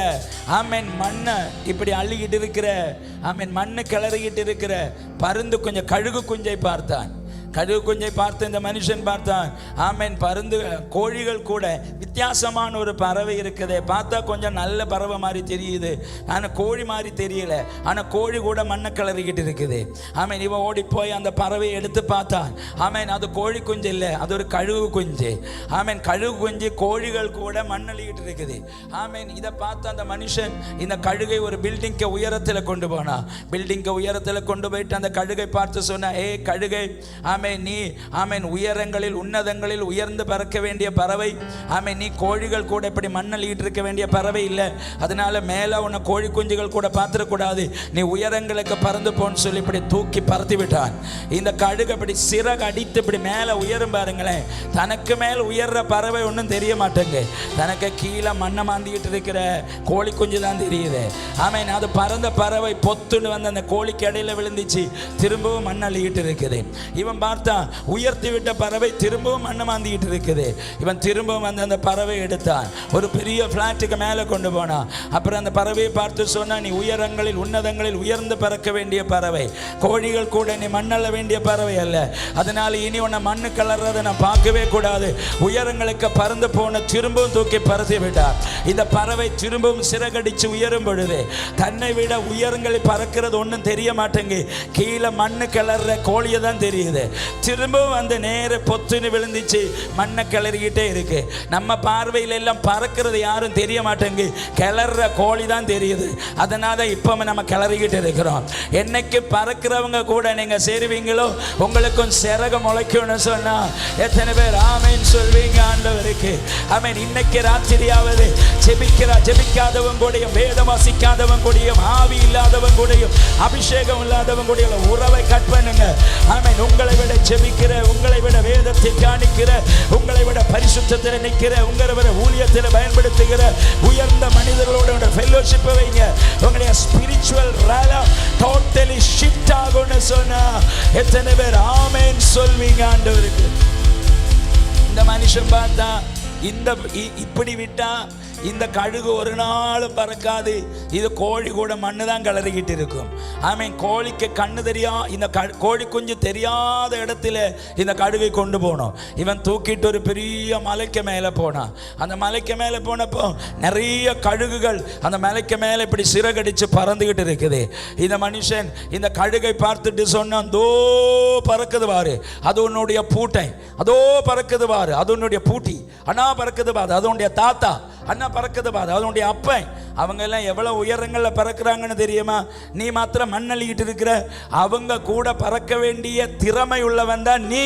ஆமென் மண்ணை இப்படி அள்ளிக்கிட்டு இருக்கிற, ஆமென் மண்ணு கிளறிக்கிட்டு இருக்கிற பருந்து கொஞ்சம் கழுகு குஞ்சை பார்த்தான். கழுகு குஞ்சை பார்த்து இந்த மனுஷன் பார்த்தான், ஆமென், பருந்து கோழிகள் கூட வித்தியாசமான ஒரு பறவை இருக்குதே, பார்த்தா கொஞ்சம் நல்ல பறவை மாதிரி தெரியுது, ஆனால் கோழி மாதிரி தெரியல, ஆனால் கோழி கூட மண்ணை கிளறிக்கிட்டு இருக்குது. ஆமென், இவன் ஓடி போய் அந்த பறவையை எடுத்து பார்த்தான். ஆமென், அது கோழி குஞ்சு இல்லை, அது ஒரு கழுகு குஞ்சு. ஆமென், கழுகு குஞ்சு கோழிகள் கூட மண்ணள்ளிக்கிட்டு இருக்குது. ஆமென், இதை பார்த்து அந்த மனுஷன் இந்த கழுகை ஒரு பில்டிங்க்கு உயரத்தில் கொண்டு போனான். பில்டிங்க்கு உயரத்தில் கொண்டு போயிட்டு அந்த கழுகை பார்த்து சொன்னா, ஏ கழுகை, ஆமென், நீ ஆமென் உயரங்களில் உன்னதங்களில் உயர்ந்து பறக்க வேண்டிய பறவை. ஆமென், நீ கோழிகள் கூட இப்படி மண்ணள்ளிட்டு இருக்க வேண்டிய பறவை இல்லை, அதனால மேலே உன்னை கோழி குஞ்சுகள் கூட பார்த்துடக்கூடாது, நீ உயரங்களுக்கு பறந்து போன்னு சொல்லி இப்படி தூக்கி பறத்தி விட்டான். இந்த கழுகு இப்படி சிறகு அடித்து இப்படி மேலே உயரும் பாருங்களேன். தனக்கு மேல் உயர்ற பறவை ஒன்றும் தெரிய மாட்டேங்க, தனக்கு கீழே மண்ணை மாந்திக்கிட்டு இருக்கிற கோழி குஞ்சு தான் தெரியுது. ஆமென், அது பறந்த பறவை பொத்துன்னு வந்து அந்த கோழிக்கு இடையில விழுந்துச்சு, திரும்பவும் மண்ணள்ளிக்கிட்டு இருக்குது. இவன் பார்த்தான், உயர்த்தி விட்ட பறவை திரும்பவும் மண்ணை மாந்திக்கிட்டு இருக்குது. இவன் திரும்பவும் வந்து அந்த பறவை எடுத்தான், ஒரு பெரிய பிளாட்டுக்கு மேலே கொண்டு போனான். அப்புறம் அந்த பறவையை பார்த்து சொன்னா, நீ உயரங்களில் உன்னதங்களில் உயர்ந்து பறக்க வேண்டிய பறவை, கோழிகள் கூட நீ மண்ணள்ள வேண்டிய பறவை அல்ல, அதனால இனி உன்னை மண்ணு கலர்றதை நான் பார்க்கவே கூடாது. உயரங்களுக்கு பறந்து போன திரும்பவும் தூக்கி பறந்து விட்டார். இந்த பறவை திரும்பவும் சிறகடிச்சு உயரும் பொழுது தன்னை விட உயரங்களில் பறக்கிறது ஒன்றும் தெரிய மாட்டேங்க, கீழே மண்ணு கிளற கோழியை தான் தெரியுது. திரும்பவும் அந்த நேர பொத்துன்னு விழுந்துச்சு, மண்ணை கிளறிக்கிட்டே இருக்கு. நம்ம பார்வையில எல்லாம் பறக்கிறது யாரும் தெரிய மாட்டேங்க, கிளற கோழி தான் தெரியுது. அதனால இப்போ நம்ம கிளறிக்கிட்டு இருக்கிறோம். என்னைக்கு பறக்கிறவங்க கூட நீங்க சேருவீங்களோ உங்களுக்கும் சிறகு முளைக்கும்னு சொன்னா எத்தனை பேர் ஆமென் சொல்வீங்க ஆண்டவருக்கு? ஆமென். இன்னைக்கு ராத்திரியாவது ஜெபிக்காதவங்க கூடயும் வேதம் வாசிக்காதவங்க கூடயும் ஆவி இல்லாதவங்க கூடயும் அபிஷேகம் இல்லாதவங்க கூடயும் உறவை கட் பண்ணுங்க. ஆமென். உங்களை விட ஜெபிக்கிற, உங்களை விட வேதத்தை தியானிக்கிற, உங்களை விட பரிசுத்தத்தில் நிற்கிற, உங்களை விட ஊழியத்தில் பயன்படுத்துகிற உயர்ந்த மனிதர்களோட ஃபெல்லோஷிப் வைங்க. உங்களுடைய ஸ்பிரிச்சுவல் ரேலம் டோட்டலி ஷிஃப்ட் ஆகும்னு சொன்னா எத்தனை பேர் ஆமென் சொல்வீங்க ஆண்டவருக்கு? இந்த மனுஷன் பார்த்தா இப்படி விட்டா இந்த கழுகு ஒரு நாளும் பறக்காது, இது கோழி கூட மண்ணு தான் கிளறிக்கிட்டு இருக்கும். ஆமீன். கோழிக்கு கண்ணு இந்த கோழி குஞ்சு தெரியாத இடத்துல இந்த கழுகை கொண்டு போனோம். இவன் தூக்கிட்டு ஒரு பெரிய மலைக்கு மேலே போனான். அந்த மலைக்கு மேலே போனப்போ நிறைய கழுகுகள் அந்த மலைக்கு மேலே இப்படி சிறகடிச்சு பறந்துகிட்டு இருக்குது. இந்த மனுஷன் இந்த கழுகை பார்த்துட்டு சொன்னான், தோ பறக்குது பாரு, அது உன்னுடைய பூட்டை, அதோ பறக்குது பாரு, அது உன்னுடைய பூட்டி, அண்ணா பறக்குது பாரு, அது உன்னுடைய தாத்தா, அண்ணா பறக்குது பாரு, அதனுடைய அப்பன். அவங்க எல்லாம் எவ்வளவு உயரங்களில் பறக்கிறாங்கன்னு தெரியுமா? நீ மாத்திரம் மண்ணள்ளிக்கிட்டு இருக்கிற. அவங்க கூட பறக்க வேண்டிய திறமை உள்ளவன் தான் நீ.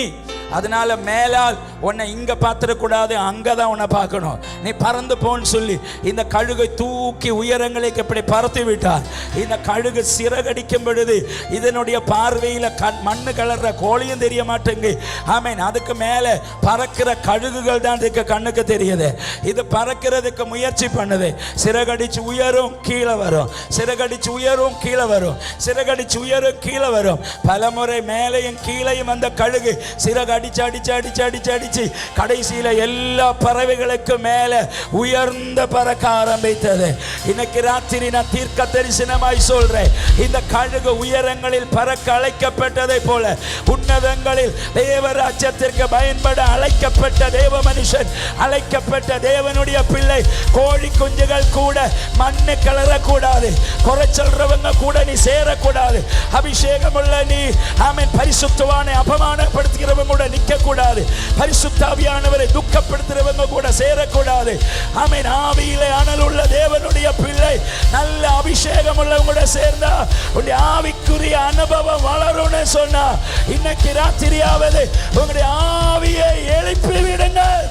அதனால மேலால் உன்னை இங்க பார்த்துடக்கூடாது, அங்கதான் உன்னை பார்க்கணும். நீ பறந்து போன்னு சொல்லி இந்த கழுகை தூக்கி உயரங்களுக்கு இப்படி பறத்து விட்டார். இந்த கழுகு சிறகடிக்கும் பொழுது இதனுடைய பார்வையில மண்ணு கலர்ற கோழியும் தெரிய மாட்டேங்கு. ஆமீன். அதுக்கு மேல பறக்கிற கழுகுகள் தான் இதுக்கு கண்ணுக்கு தெரியுது. இது பறக்கிறதுக்கு முயற்சி பண்ணுது. சிறகடிச்சு உயரும் கீழே வரும், சிறகடிச்சு உயரும் கீழே வரும், சிறகடிச்சு உயரும் கீழே வரும். பலமுறை மேலையும் கீழையும் அந்த கழுகு சிறகு அடிச்சு ஆரம்பிச்சு கடைசியில எல்லா பறவைகளுக்கும் மேல உயர்ந்த பறக்க ஆரம்பித்தது. இன்னைக்கு ராத்திரி நான் தீர்க்க தரிசனமாய் சொல்றேன், இந்த கழுகு உயரங்களில் பறக்க அழைக்கப்பட்டதை போல உன்னதங்களில் தேவராஜ்யத்திற்கு பயன்பட அழைக்கப்பட்ட தேவ மனுஷன், அழைக்கப்பட்ட தேவனுடைய பிள்ளை, கோழி குஞ்சுகள் கூட மண்ணு கலரக்கூடாது, குறை சொல்றவங்க கூட நீ சேரக்கூடாது, அபிஷேகம் உள்ள நீ ஆமென் பரிசுத்தவானை அவமானப்படுத்துகிறவங்க கூட நிக்க கூடாது, பரிசுத்தாவியானவரை துக்கப்படுத்துறவங்க கூட சேரக்கூடாது. ஆமென். ஆவியிலே அனல் உள்ள தேவனுடைய பிள்ளை, நல்ல அபிஷேகம் உள்ளவங்க கூட சேர்ந்தா உங்களுடைய ஆவிக்குரிய அனுபவம் வளரும்னு சொன்னா இன்னைக்கு ராத்திரியாவது உங்களுடைய ஆவியை எழுப்பி விடுங்கள்.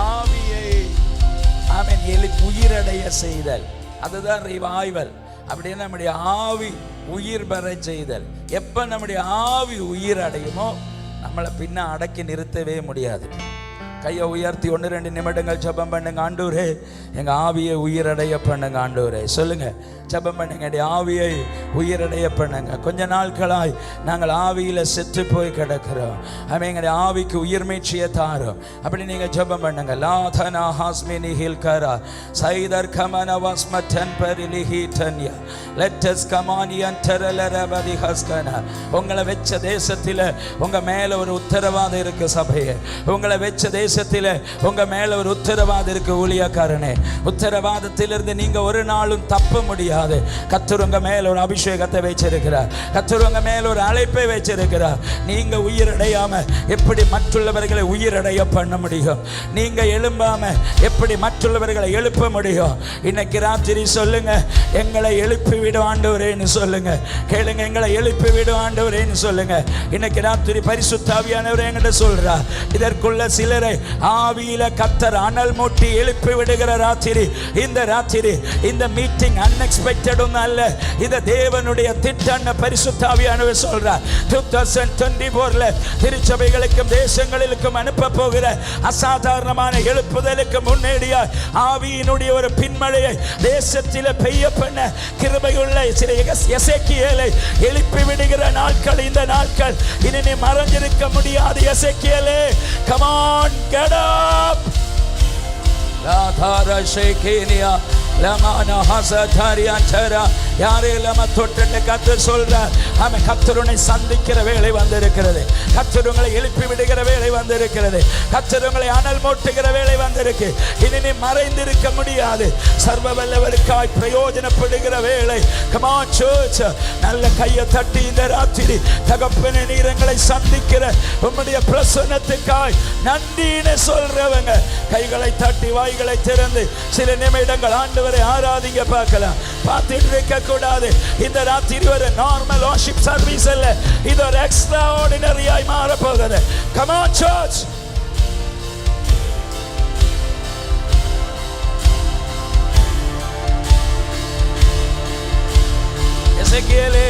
ஆவியை ஆமென் எழுப்பி உயிரடைய செய்தல், அதுதான் ரிவைவல். அப்படியே நம்முடைய ஆவி உயிர் பெற செய்தல். எப்ப நம்முடைய ஆவி உயிர் அடையுமோ நம்மளை பின்ன அடக்கி நிறுத்தவே முடியாது. கையை உயர்த்தி 1-2 நிமிடங்கள் ஜெபம் பண்ணுங்க. ஆண்டவரே எங்க ஆவியை உயிரடைய பண்ணுங்க. ஆண்டவரே சொல்லுங்க, ஜெபம் பண்ணுங்க, எங்களுடைய ஆவியை உயிரடைய பண்ணுங்க. கொஞ்ச நாட்களாய் நாங்கள் ஆவியில செத்து போய் கிடக்கிறோம். எங்களுடைய ஆவிக்கு உயிர் மீட்சியை தாரும். அப்படி நீங்க ஜெபம் பண்ணுங்க. லாதனா ஹாஸ்மினி ஹில்கரா சைதர் கமன வஸ்மதன் பரிலிஹிதன்யா லெட்டஸ் கமானியன் தரலரபதி ஹஸ்கனா. உங்களை வெச்ச தேசத்தில உங்க மேல ஒரு உத்தரவாதம் இருக்கு சபையே. உங்களை வெச்ச தேசத்தில உங்க மேல ஒரு உத்தரவாதம் இருக்கு ஊழியக்காரனே. உத்தரவாதத்திலிருந்து நீங்க ஒரு நாளும் தப்ப முடியாது. கர்த்தர் உங்க மேல ஒரு அபிஷேகத்தை வச்சிருக்கிறார். கர்த்தர் உங்க மேல ஒரு அழைப்பை வச்சிருக்கிறார். நீங்க உயிரடையாம எப்படி மற்றவர்களை உயிரடைய பண்ண முடியும்? நீங்க எழும்பாம எப்படி மற்றவர்களை எழுப்ப முடியும்? இன்னைக்கு ராத்திரி சொல்லுங்க, எங்களை எழுப்பி விடு ஆண்டவரேன்னு சொல்லுங்க. கேளுங்க, எங்களை எழுப்பி விடு ஆண்டவரேன்னு சொல்லுங்க. இன்னைக்கு ராத்திரி பரிசுத்த ஆவியானவர் என்கிட்ட சொல்றார், இதற்குள்ள சிலரை ஆவியில கர்த்தர் அனல் மூட்டி எழுப்பி விடுகிற ராத்திரி. இந்த ராத்திரி இந்த மீட்டிங் அன்எக்ஸ்பெக்டடும் அல்ல, இந்த தேவனுடைய திட்டம்னு பரிசுத்த ஆவியானவர் சொல்றார். 2024ல திருச்சபைகளுக்கும் தேசங்களுக்கும் அனுப்ப போகிற அசாதாரணமான எழுப்புதலுக்கு முன்னேடியா ஆவியினுடைய ஒரு பின்மழையை தேசத்தில பெய்ய பண்ண கிருபையுள்ள சில எசேக்கியேலை எழுப்பி விடுகிற நாட்கள் இந்த நாட்கள். இனி நீ மறைஞ்சிருக்க முடியாது எசேக்கியேலே. Come on, get up. La thara shekinia லமான ஹசதாரியாச்சரா யாரே லம தொட்டனை கர்த்தர் சொல்றார். ஆமென். கர்த்தர் உன்னை சந்திக்கிற வேளை வந்திருக்கிறது. கர்த்தர் உங்களை எழுப்பி விடுகிற வேளை வந்திருக்கிறது. கர்த்தர் உங்களை அனல் மூட்டுகிற வேளை வந்திருக்கு. இனி நீ மறைந்திருக்க முடியாது. சர்வ வல்லவருக்காய் பிரயோஜனப்படுகிற வேளை. Come on church, நல்ல கையை தட்டி இந்த ராத்திரி தகப்பனே நீர் எங்களை சந்திக்கிற உம்முடைய பிரசன்னத்துக்காய் நன்றின்னு சொல்றவங்க கைகளை தட்டி வாய்களை திறந்து சில நிமிடங்கள் ஆண்டவரை ஆராதிங்க பார்க்கலாம். பார்த்துட்டு இருக்க கூடாது. இந்த ராத்திரி ஒரு நார்மல் worship சர்வீஸ் அல்ல, இது ஒரு எக்ஸ்ட்ரா ஆர்டினரியாய் மாற போகுது. Come on church. எசேக்கியேலே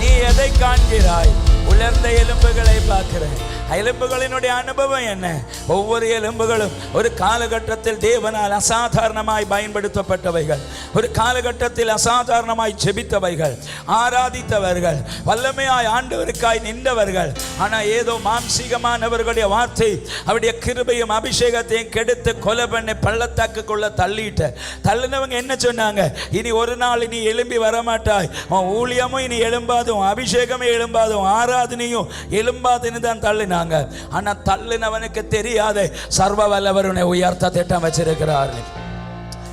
நீ எதை காண்கிறாய்? உலர்ந்த எலும்புகளை பார்க்கிறேன். எலும்புகளினுடைய அனுபவம் என்ன? ஒவ்வொரு எலும்புகளும் ஒரு காலகட்டத்தில் தேவனால் அசாதாரணமாய் பயன்படுத்தப்பட்டவைகள், ஒரு காலகட்டத்தில் அசாதாரணமாய் ஜெபித்தவைகள், ஆராதித்தவர்கள், வல்லமையாய் ஆண்டவருக்காய் நின்றவர்கள். ஆனால் ஏதோ மாம்சீகமானவர்களுடைய வார்த்தை அவருடைய கிருபையும் அபிஷேகத்தையும் கெடுத்து கொலை பண்ணி பள்ளத்தாக்குக்குள்ள தள்ளினவங்க என்ன சொன்னாங்க? இனி ஒரு நாள் இனி எழும்பி வரமாட்டாய், உன் ஊழியமும் இனி எழும்பாது, உன் அபிஷேகமே எழும்பாது, உன் ஆராதனையும் எழும்பாதுன்னு தான் தள்ளினாங்க. ஆனா தள்ளினவனுக்கு தெரியாத சர்வ வல்லவர் உன்னை உயர்த்த திட்டம் வச்சிருக்கிறார்.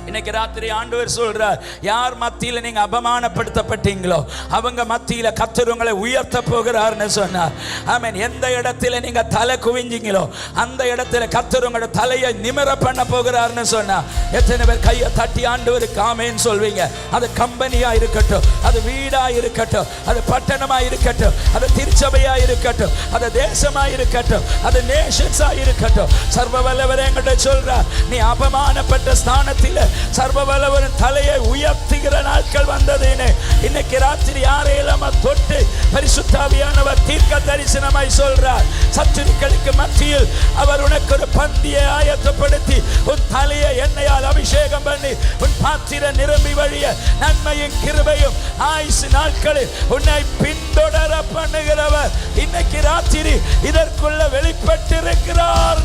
இன்னைக்கு ராத்திரி ஆண்டவர் சொல்றார், யார் மத்தியில நீங்க அபமானப்படுத்தப்பட்டீங்களோ அவங்க மத்தியில கர்த்தர் உங்களை உயர்த்த போகிறார்னு சொன்னார். ஆமென். எந்த இடத்துல நீங்க தலை குவிஞ்சீங்களோ அந்த இடத்துல கர்த்தர் உங்களோட தலையை நிமிர பண்ண போகிறார்னு சொன்னார். எத்தனை பேர் கையை தட்டி ஆண்டவருக்கு ஆமென் சொல்வீங்க? அது கம்பெனியா இருக்கட்டும், அது வீடா இருக்கட்டும், அது பட்டணமா இருக்கட்டும், அது திருச்சபையா இருக்கட்டும், அது தேசமா இருக்கட்டும், அது நேஷன்ஸா இருக்கட்டும், சர்வ வல்லவர் என்கிட்ட சொல்றார், நீ அபமானப்பட்ட ஸ்தானத்தில் சர்வ வல்லவரின் தலையை உயர்த்துகிற நாட்கள் வந்ததேனே. இன்னைக்கு ராத்திரி யாரையெல்லாம் தொட்டு பரிசுத்த ஆவியானவர் தீர்க்க தரிசனமாய் சொல்றார். சத்துருக்களுக்கு மத்தியில் அவர் உனக்கு ஒரு பந்தியை ஆயத்தப்படுத்தி உன் தலையை எண்ணெயால் அபிஷேகம் பண்ணி உன் பாத்திர நிரம்பி வழிய நன்மையும் கிருபையும் ஆயுசு நாட்களில் உன்னை பின்தொடர பண்ணுகிறவர் இன்னைக்கு ராத்திரி இதற்குள்ள வெளிப்பட்டிருக்கிறார்.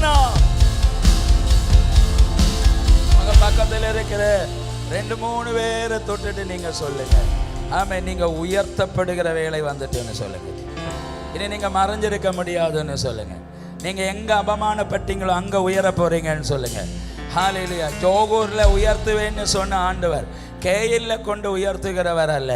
உங்க பக்கத்தில் இருக்கிற 2-3 பேரை தொட்டுட்டு நீங்க சொல்லுங்க, ஆமே நீங்க உயர்த்தப்படுகிற வேலை வந்துட்டுன்னு சொல்லுங்க. இனி நீங்க மறைஞ்சிருக்க முடியாதுன்னு சொல்லுங்க. நீங்க எங்க அவமானப்பட்டீங்களோ அங்க உயர போறீங்கன்னு சொல்லுங்க. ஹல்லேலூயா. ஜோகூர்ல உயர்த்துவேன்னு சொன்ன ஆண்டவர் கேயில்ல கொண்டு உயர்த்துகிறவர் அல்ல.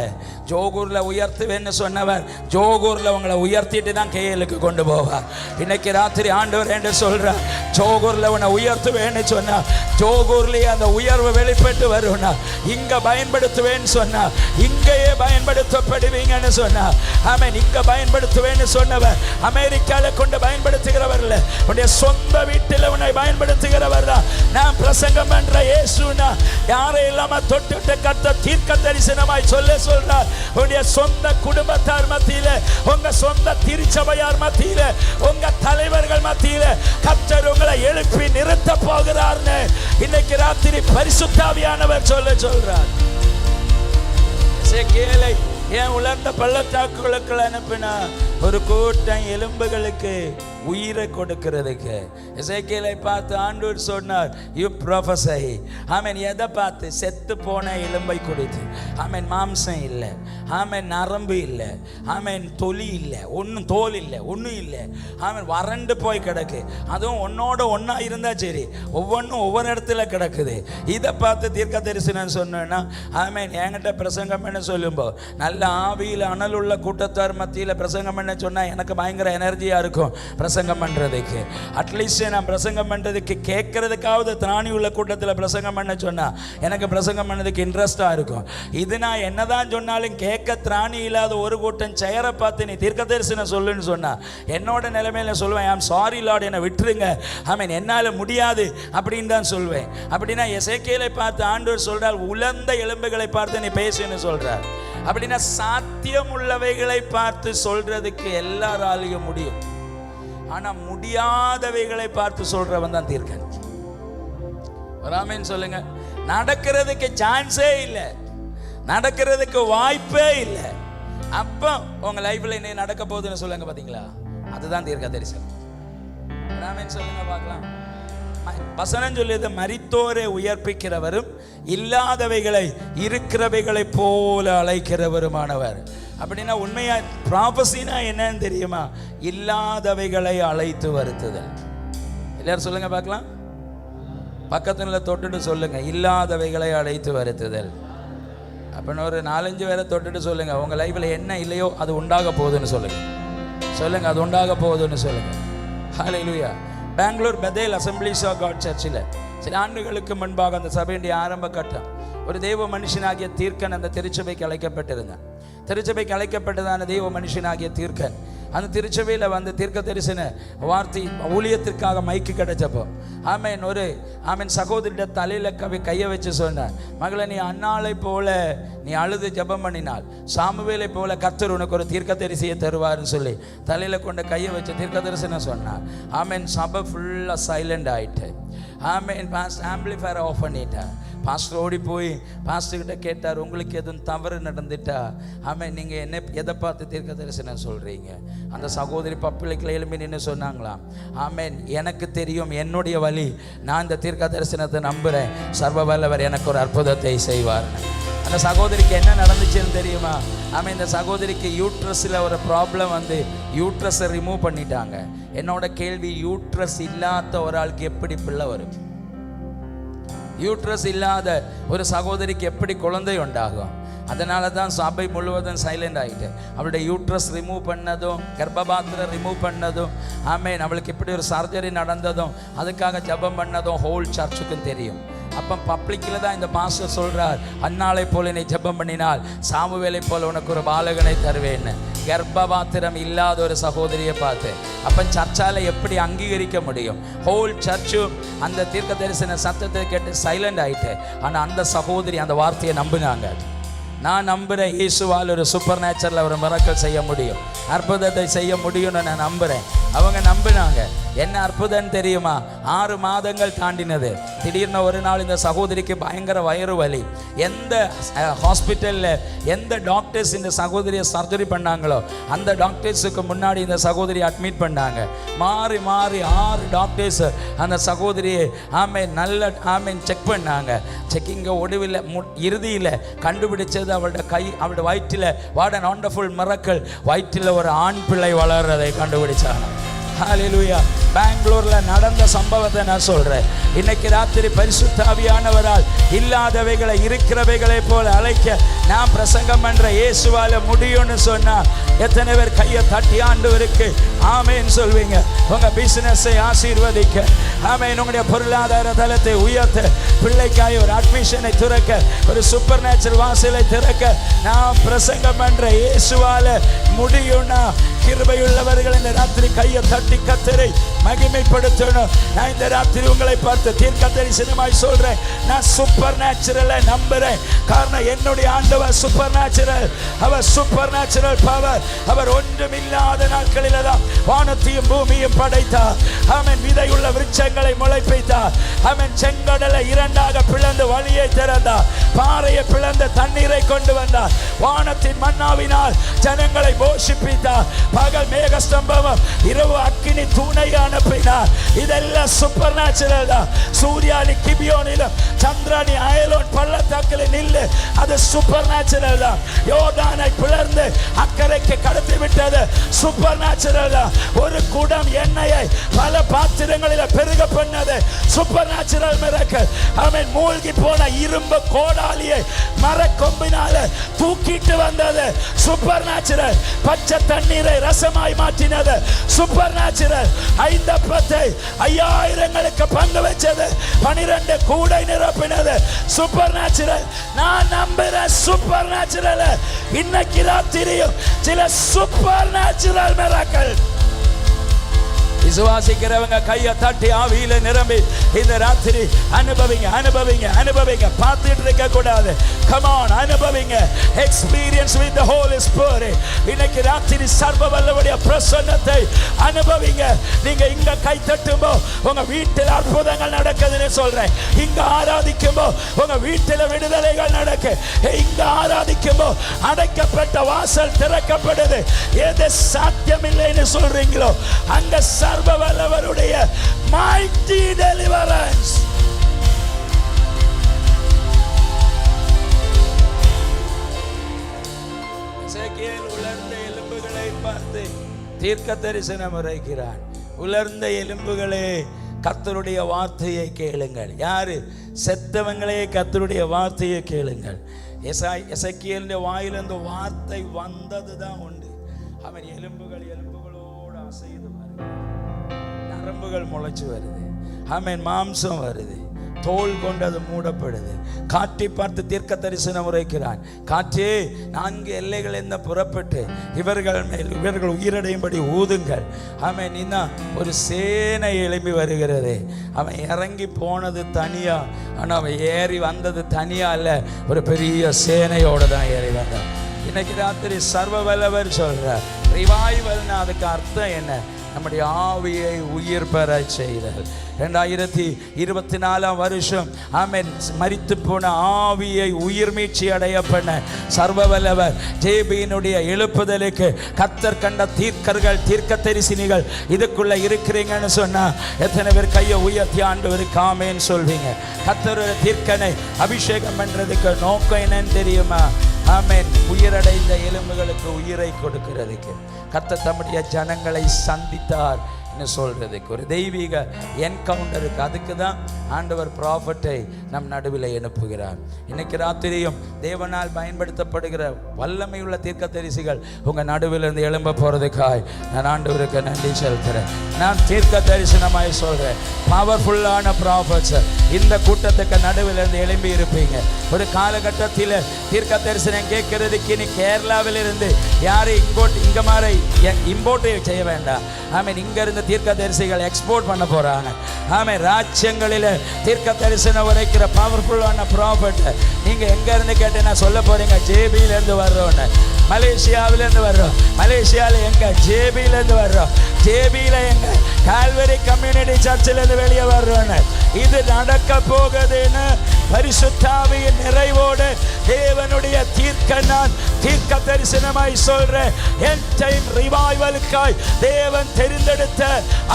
ஜோகூர்ல உயர்த்துவேன்னு சொன்னவர் ஜோகூர்ல உங்களை உயர்த்திட்டு தான் கேயிலுக்கு கொண்டு போவார். இன்னைக்கு ராத்திரி ஆண்டவர் என்று சொல்றார், ஜோகூர்ல உன்னை உயர்த்துவேன்னு சொன்னா ஜோகூர்லயே அந்த உயர்வு வெளிப்பட்டு வரும்னா, இங்க பயன்படுத்துவேன்னு சொன்னா இங்கேயே பயன்படுத்தப்படுவீங்கன்னு சொன்னா, ஆமென். இங்க பயன்படுத்துவேன்னு சொன்னவர் அமெரிக்கால கொண்டு பயன்படுத்துகிறவர் இல்ல, உன்னுடைய சொந்த வீட்டில் உன்னை பயன்படுத்துகிறவர் தான். நான் பிரசங்கம் பண்ற இயேசுனா யாரை இல்லாம தொட்டு கர்த்தர் தீர்க்க தரிசனமாய் சொல்றார். உன்னுடைய சொந்த குடும்பத்தார் மத்தியில, உங்க சொந்த திருச்சபையார் மத்தியில, உங்க தலைவர்கள் மத்தியில கர்த்தர் உங்களை எழுப்பி நிறுத்த போகிறார்னு இன்னைக்கு ராத்திரி பரிசுத்த ஆவியானவர் சொல்றார். எசேக்கியேலை ஏன் உலர்ந்த பள்ளத்தாக்குகளுக்கு அனுப்பினா? ஒரு கூட்டம் எலும்புகளுக்கு உயிரை கொடுக்கிறதுக்கு. எசேக்கியேலை பார்த்து ஆண்டவர் சொன்னார், யூ ப்ரொஃபஸை. ஆமென். எதை பார்த்து? செத்து போன எலும்பை கொடுத்து. ஆமென். மாம்சம் இல்லை, ஆமென். நரம்பு இல்லை, ஆமென். தொலி இல்லை, ஒன்றும் தோல் இல்லை, ஒன்றும் இல்லை. ஆமென். வறண்டு போய் கிடக்கு. அதுவும் ஒன்னோட ஒன்றா இருந்தால் சரி, ஒவ்வொன்றும் ஒவ்வொரு இடத்துல கிடக்குது. இதை பார்த்து தீர்க்க தரிசனம் சொன்னேன்னா, ஆமென், என்கிட்ட பிரசங்கம் பண்ண சொல்லும்போ நல்ல ஆவியில் அனல் உள்ள கூட்டத்தார் மத்தியில் பிரசங்கம் பண்ண சொன்னால் எனக்கு பயங்கர எனர்ஜியாக இருக்கும் பிரசங்கம் பண்ணுறதுக்கு. அட்லீஸ்ட் நான் பிரசங்கம் பண்ணுறதுக்கு கேட்கறதுக்காவது திராணி உள்ள கூட்டத்தில் பிரசங்கம் பண்ண சொன்னால் எனக்கு பிரசங்கம் பண்ணதுக்கு இன்ட்ரெஸ்டாக இருக்கும். இது நான் என்னதான் சொன்னாலும் கேட்க திராணி இல்லாத ஒரு கூட்டம் செயரை பார்த்து நீ தீர்க்க தரிசனம் சொல்லுன்னு சொன்னால் என்னோட நிலைமையில சொல்லுவேன், ஐம் சாரி லார்ட், என்னை விட்டுருங்க, ஆமென், என்னால் முடியாது அப்படின்னு தான் சொல்வேன். அப்படின்னா எசேக்கியேலை பார்த்து ஆண்டவர் சொல்றார், உலர்ந்த எலும்புகளை பார்த்து நீ பேசுன்னு சொல்றார். அப்படின்னா சாத்தியம் உள்ளவைகளை பார்த்து சொல்றதுக்கு எல்லாராலையும் முடியும், ஆனா முடியாதவைகளை பார்த்து சொல்றவன் தான் தீர்க்கன். ஆமென் சொல்லுங்க. நடக்கிறதுக்கு சான்ஸே இல்லை, நடக்கிறதுக்கு வாய்ப்பே இல்லை. அப்போ உங்க லைஃப்ல என்ன நடக்க போகுதுன்னு சொல்லுங்க, பாத்தீங்களா? அதுதான் தீர்க்க தரிசனம். ஆமென் சொல்லுங்க பார்க்கலாம். வசனம் சொல்லியது, மரித்தோரை உயர்ப்பிக்கிறவரும் இல்லாதவைகளை இருக்கிறவைகளை போல அழைக்கிறவருமானவர். அப்படின்னா உண்மையா ப்ராபசினா என்னன்னு தெரியுமா? இல்லாதவைகளை அழைத்து வருத்துதல். எல்லாரும் சொல்லுங்க பார்க்கலாம். பக்கத்துல தொட்டுட்டு சொல்லுங்க, இல்லாதவைகளை அழைத்து வருத்துதல். அப்படின்னு ஒரு 4-5 பேரை தொட்டுட்டு சொல்லுங்க, உங்க லைஃப்ல என்ன இல்லையோ அது உண்டாக போகுதுன்னு சொல்லுங்க. சொல்லுங்க, அது உண்டாக போகுதுன்னு சொல்லுங்க. ஹல்லேலூயா. பெங்களூர் பெதேல் அசம்பிளிஸ் ஆஃப் காட் சர்ச்சில் சில ஆண்டுகளுக்கு முன்பாக அந்த சபையுடைய ஆரம்ப கட்டம் ஒரு தெய்வ மனுஷனாகிய தீர்க்கன் அந்த திருச்சபைக்கு அழைக்கப்பட்டிருந்தான். திருச்சபைக்கு அழைக்கப்பட்டதான தெய்வ மனுஷனாகிய தீர்க்கன் அந்த திருச்சபையில் வந்து தீர்க்க தரிசன வார்த்தை ஊழியத்திற்காக மைக்கு கிடைச்சப்போ ஆமென் சகோதரிட தலையில் கையை வச்சு சொன்னார், மகளை நீ அன்னாளை போல நீ அழுது ஜெபம் பண்ணினால் சாமுவேலை போல கர்த்தர் உனக்கு ஒரு தீர்க்க தரிசியை தருவார்னு சொல்லி தலையில் கொண்டு கையை வச்சு தீர்க்க தரிசனம் சொன்னார். ஆமென். சபை ஃபுல்லாக சைலண்ட் ஆகிட்டு. ஆமென். ஆம்பிளிஃபயரை ஆஃப் பண்ணிட்டேன். பாஸ்டர் ஓடி போய் பாஸ்டர்கிட்ட கேட்டார், உங்களுக்கு எதுவும் தவறு நடந்துட்டா ஆமென் நீங்கள் என்ன எதை பார்த்து தீர்க்க தரிசனம் சொல்கிறீங்க? அந்த சகோதரி பப்பிள்ளைகளை எழுப்பி நின்று சொன்னாங்களாம், ஆமென், எனக்கு தெரியும் என்னுடைய வழி, நான் இந்த தீர்க்க தரிசனத்தை நம்புகிறேன், சர்வ வல்லவர் எனக்கு ஒரு அற்புதத்தை செய்வார். அந்த சகோதரிக்கு என்ன நடந்துச்சுன்னு தெரியுமா? ஆமென். இந்த சகோதரிக்கு யூட்ரஸில் ஒரு ப்ராப்ளம் வந்து யூட்ரஸை ரிமூவ் பண்ணிட்டாங்க. என்னோட கேள்வி, யூட்ரஸ் இல்லாத ஒரு ஆளுக்கு எப்படி பிள்ளை வரும்? யூட்ரஸ் இல்லாத ஒரு சகோதரிக்கு எப்படி குழந்தை உண்டாகும்? அதனால தான் சபை முழுவதும் சைலண்ட் ஆகிட்டு அவளுடைய யூட்ரஸ் ரிமூவ் பண்ணதும் கர்ப்பபாத்திரம் ரிமூவ் பண்ணதும் ஆமென் அவளுக்கு இப்படி ஒரு சர்ஜரி நடந்ததும் அதுக்காக ஜெபம் பண்ணதும் ஹோல் சர்ச்சுக்கும் தெரியும். அப்போ பப்ளிக்கில் தான் இந்த பாஸ்டர் சொல்கிறார், அன்னாளை போல நீ ஜெபம் பண்ணினால் சாமுவேலை போல உனக்கு ஒரு பாலகனை தருவேன்னு. கர்ப்பபாத்திரம் இல்லாத ஒரு சகோதரியை பார்த்து அப்போ சர்ச்சால் எப்படி அங்கீகரிக்க முடியும்? ஹோல் சர்ச்சும் அந்த தீர்க்க தரிசன சத்தத்தை கேட்டு சைலண்ட் ஆகிட்டு. ஆனால் அந்த சகோதரி அந்த வார்த்தையை நம்பினாங்க. நான் நம்புகிறேன், இயேசுவால் ஒரு சூப்பர் நேச்சுரல் ஒரு மிராக்கிள் செய்ய முடியும், அற்புதத்தை செய்ய முடியும்னு நான் நம்புகிறேன். அவங்க நம்பினாங்க. என்ன அற்புதம் தெரியுமா? 6 மாதங்கள் தாண்டினது. திடீர்னு ஒரு நாள் இந்த சகோதரிக்கு பயங்கர வயிறு வலி. எந்த ஹாஸ்பிட்டலில் எந்த டாக்டர்ஸ் இந்த சகோதரியை சர்ஜரி பண்ணாங்களோ அந்த டாக்டர்ஸுக்கு முன்னாடி இந்த சகோதரியை அட்மிட் பண்ணாங்க. மாறி மாறி 6 டாக்டர்ஸ் அந்த சகோதரியை செக் பண்ணாங்க. செக்கிங்க ஒடுவில் இறுதியில் கண்டுபிடிச்சது அவளுடைய வயிற்றில் வாட் அன் வண்டர்ஃபுல் மிரக்கிள், வயிற்றில் ஒரு ஆண் பிள்ளை வளர்றதை கண்டுபிடிச்சாங்க. ஹல்லேலூயா. பெங்களூர்ல நடந்த சம்பவத்தை நான் சொல்றேன். இன்னைக்கு ராத்திரி பரிசுத்த ஆவியானவரால் இல்லாதவைகளை இருக்கிறவைகளை போல அழைக்க நான் பிரசங்கம் பண்ற இயேசுவால முடியும்னு சொன்னா எத்தனை பேர் கையை தட்டி ஆண்டவருக்கு ஆமென் சொல்வீங்க? உங்க பிசினஸை ஆசீர்வதிக்க, ஆமென், உங்களுடைய பொருளாதார தளத்தை உயர்த்த, பிள்ளைக்காய் ஒரு அட்மிஷனை திறக்க, ஒரு சூப்பர் நேச்சுரல் வாசலை திறக்க நான் பிரசங்கம் பண்ற இயேசுவால முடியும்னா கிருபையுள்ளவர்கள் இந்த ராத்திரி கையை தட்டி கர்த்தரை மகிமைப்படுத்தணும். நான் இந்த ராத்திரி உங்களை பார்த்து தீர்க்க தரிசனமாய் சொல்றேன், நான் சூப்பர் நேச்சுரலை நம்புறேன். காரணம் என்னுடைய ஆண்டவர் சூப்பர் நேச்சுரல். அவர் சூப்பர் நேச்சுரல் பவர். அவர் ஒன்றுமில்லாத நாட்களில் தான் வானத்தையும் பூமியும் படைத்தார். ஆமென். விதையுள்ள விருட்சங்களை முளைப்பித்தார். ஆமென். செங்கடலை 2ஆக பிளந்து வழியை திறந்தார். பாறையை பிளந்து தண்ணீரை கொண்டு வந்தார். வானத்தின் மன்னாவினால் ஜனங்களை போஷிப்பித்தார். பகல் மேகஸ்தம்பம், இரவு அக்கினி தூணை அனுப்பினார். இதெல்லாம் சூப்பர் நேச்சுரல் தான். சூர்யானி கிபியோனிலும் சந்திரானி அயலோன் பள்ளத்தாக்கில் நில்லு, அது சூப்பர் நேச்சுரல் தான். யோர்தானை பிளர்ந்து அக்கறைக்கு கடத்தி விட்டது சூப்பர் நேச்சுரல் தான். ஒரு குடம் எண்ணெயை பல பாத்திரங்களில் பெருக பண்ணது சூப்பர் நேச்சுரல் மிரக்கல். ஆமென். மூழ்கி போன இரும்பு கோடாலியை மரக்கொம்பினால தூக்கிட்டு வந்தது சூப்பர் நேச்சுரல். பச்சை தண்ணீரை ரசமாய் மாற்றினது சூப்பர் நேச்சுரல். 5 அப்பத்தை 5000ங்களுக்கு பங்கு வச்சது 12 கூடை நிரப்பினது சூப்பர் நேச்சுரல். நான் நம்புற சூப்பர் நேச்சுரல். இன்னைக்கு ராத்திரியும் சில சூப்பர் நேச்சுரல் மிராக்கிள் விசுவாசிக்கிறவங்க கையை தட்டி ஆவியில நிரம்பி இந்த ராத்திரி அனுபவிங்க, அனுபவிங்க, அனுபவிங்க. பார்த்துட்டு இருக்க கூடாது. Come on, அனுபவிங்க. Experience with the Holy Spirit. இன்னைக்கு ராத்திரி சர்வ வல்லவருடைய பிரசன்னத்தை அனுபவிங்க. நீங்க இங்க கை தட்டும்போ உங்க வீட்டில் அற்புதங்கள் நடக்குதுன்னு சொல்றேன். இங்க ஆராதிக்கும்போ உங்க வீட்டில் விடுதலைகள் நடக்கு. இங்க ஆராதிக்கும்போ அடைக்கப்பட்ட வாசல் திறக்கப்படுது. எது சாத்தியமில்லைன்னு சொல்றீங்களோ அங்க சர்வ வல்லவருடைய mighty deliverance. எசேக்கியேல் உலர்ந்த எலும்புகளை பார்த்து தீர்க்க தரிசனம் உரைக்கிறான். உலர்ந்த எலும்புகளே கர்த்தருடைய வார்த்தையை கேளுங்கள். யாரு? செத்தவங்களே கர்த்தருடைய வார்த்தையை கேளுங்கள். எசேக்கியேலுடைய வாயிலிருந்து வார்த்தை வந்ததுதான் உண்டு. அவன் எலும்புகள் எலும்புகளோடு அசைது வருது, நரம்புகள் முளைச்சு வருது, ஆமென், மாம்சம் வருது, தோல் கொண்டு அது மூடப்படுது. காற்றை பார்த்து தீர்க்க தரிசனம் உரைக்கிறான். காற்றே 4 எல்லைகள் என்ன புறப்பட்டு இவர்கள் உயிரடையும்படி ஊதுங்கள். ஆமென். இன்னும் ஒரு சேனை எழும்பி வருகிறது. அவன் இறங்கி போனது தனியா, ஆனால் அவன் ஏறி வந்தது தனியா அல்ல, ஒரு பெரிய சேனையோடு தான் ஏறி வந்தான். இன்னைக்கு ராத்திரி சர்வ வல்லவர் சொல்றார் ரிவைவல்னா அதுக்கு அர்த்தம் என்ன? நம்முடைய ஆவியை உயிர் பெற செய்தல். 2024 வருஷம் ஆமென் மரித்து போன ஆவியை உயிர் மீட்சி அடைய பண்ண சர்வ வல்லவர் ஜேபியினுடைய எழுப்புதலுக்கு கர்த்தர் கண்ட தீர்க்கர்கள் தீர்க்க தரிசனிகள் இதுக்குள்ள இருக்கிறீங்கன்னு சொன்னா எத்தனை பேர் கையை உயர்த்தி ஆண்டவருக்கு ஆமென் சொல்வீங்க? கர்த்தருடைய தீர்க்கனை அபிஷேகம் பண்றதுக்கு நோக்கம் என்னன்னு தெரியுமா? ஆமென். உயிரடைந்த எலும்புகளுக்கு உயிரை கொடுக்கிறதுக்கு கர்த்தர் தம்முடைய ஜனங்களை சந்தித்தார் சொல்றதுக்கு ஒரு தெய்வீக என்கவுண்டருக்கு அதுக்கு தான் ஆண்டவர் ப்ராஃபட்டை நம் நடுவில் அனுப்புகிறார். இன்னைக்கு ராத்திரியும் தேவனால் பயன்படுத்தப்படுகிற வல்லமையுள்ள தீர்க்கதரிசிகள் உங்க நடுவில் இருந்து எழும்ப போறதுக்காய் நான் ஆண்டவருக்கு நன்றி செலுத்துறேன். நான் தீர்க்க தரிசனமாய் சொல்றேன், பவர்ஃபுல்லான ப்ராஃபட்ஸ் இந்த கூட்டத்துக்கு நடுவில் இருந்து எழும்பி இருப்பீங்க. ஒரு காலகட்டத்தில் தீர்க்க தரிசனம் கேட்கறதுக்கு நீ கேரளாவில் இருந்து யாரும் இங்க மாதிரி இம்போர்ட் செய்ய வேண்டாம். ஆமென். இங்க இருந்து தீர்க்க தரிசிகள் எக்ஸ்போர்ட் பண்ண போறாங்க. ஆமென். ராஜ்யங்களில் தீர்க்க தரிசனம் உரைக்கிற பவர்ஃபுல்லான ப்ராஃபட் நீங்க எங்க இருந்து கேட்டீங்கன்னா சொல்ல போறீங்க ஜேபியில இருந்து வர்றோன்னு, மலேசியாவில இருந்து வர்றோம். மலேசியாவில் எங்க? ஜேபியில இருந்து வர்றோம். ஜேபியில எங்க கால்வரி கம்யூனிட்டி சர்ச்சில் இருந்து வெளியே வர்றோன்னு இது நடக்க போகுதுன்னு பரிசுத்தாவியின் நிறைவோடு தேவனுடைய நான் தீர்க்க தரிசனமாய் சொல்றேன். என் டைம் ரிவைவலுக்காய் தேவன் தெரிந்தெடுத்த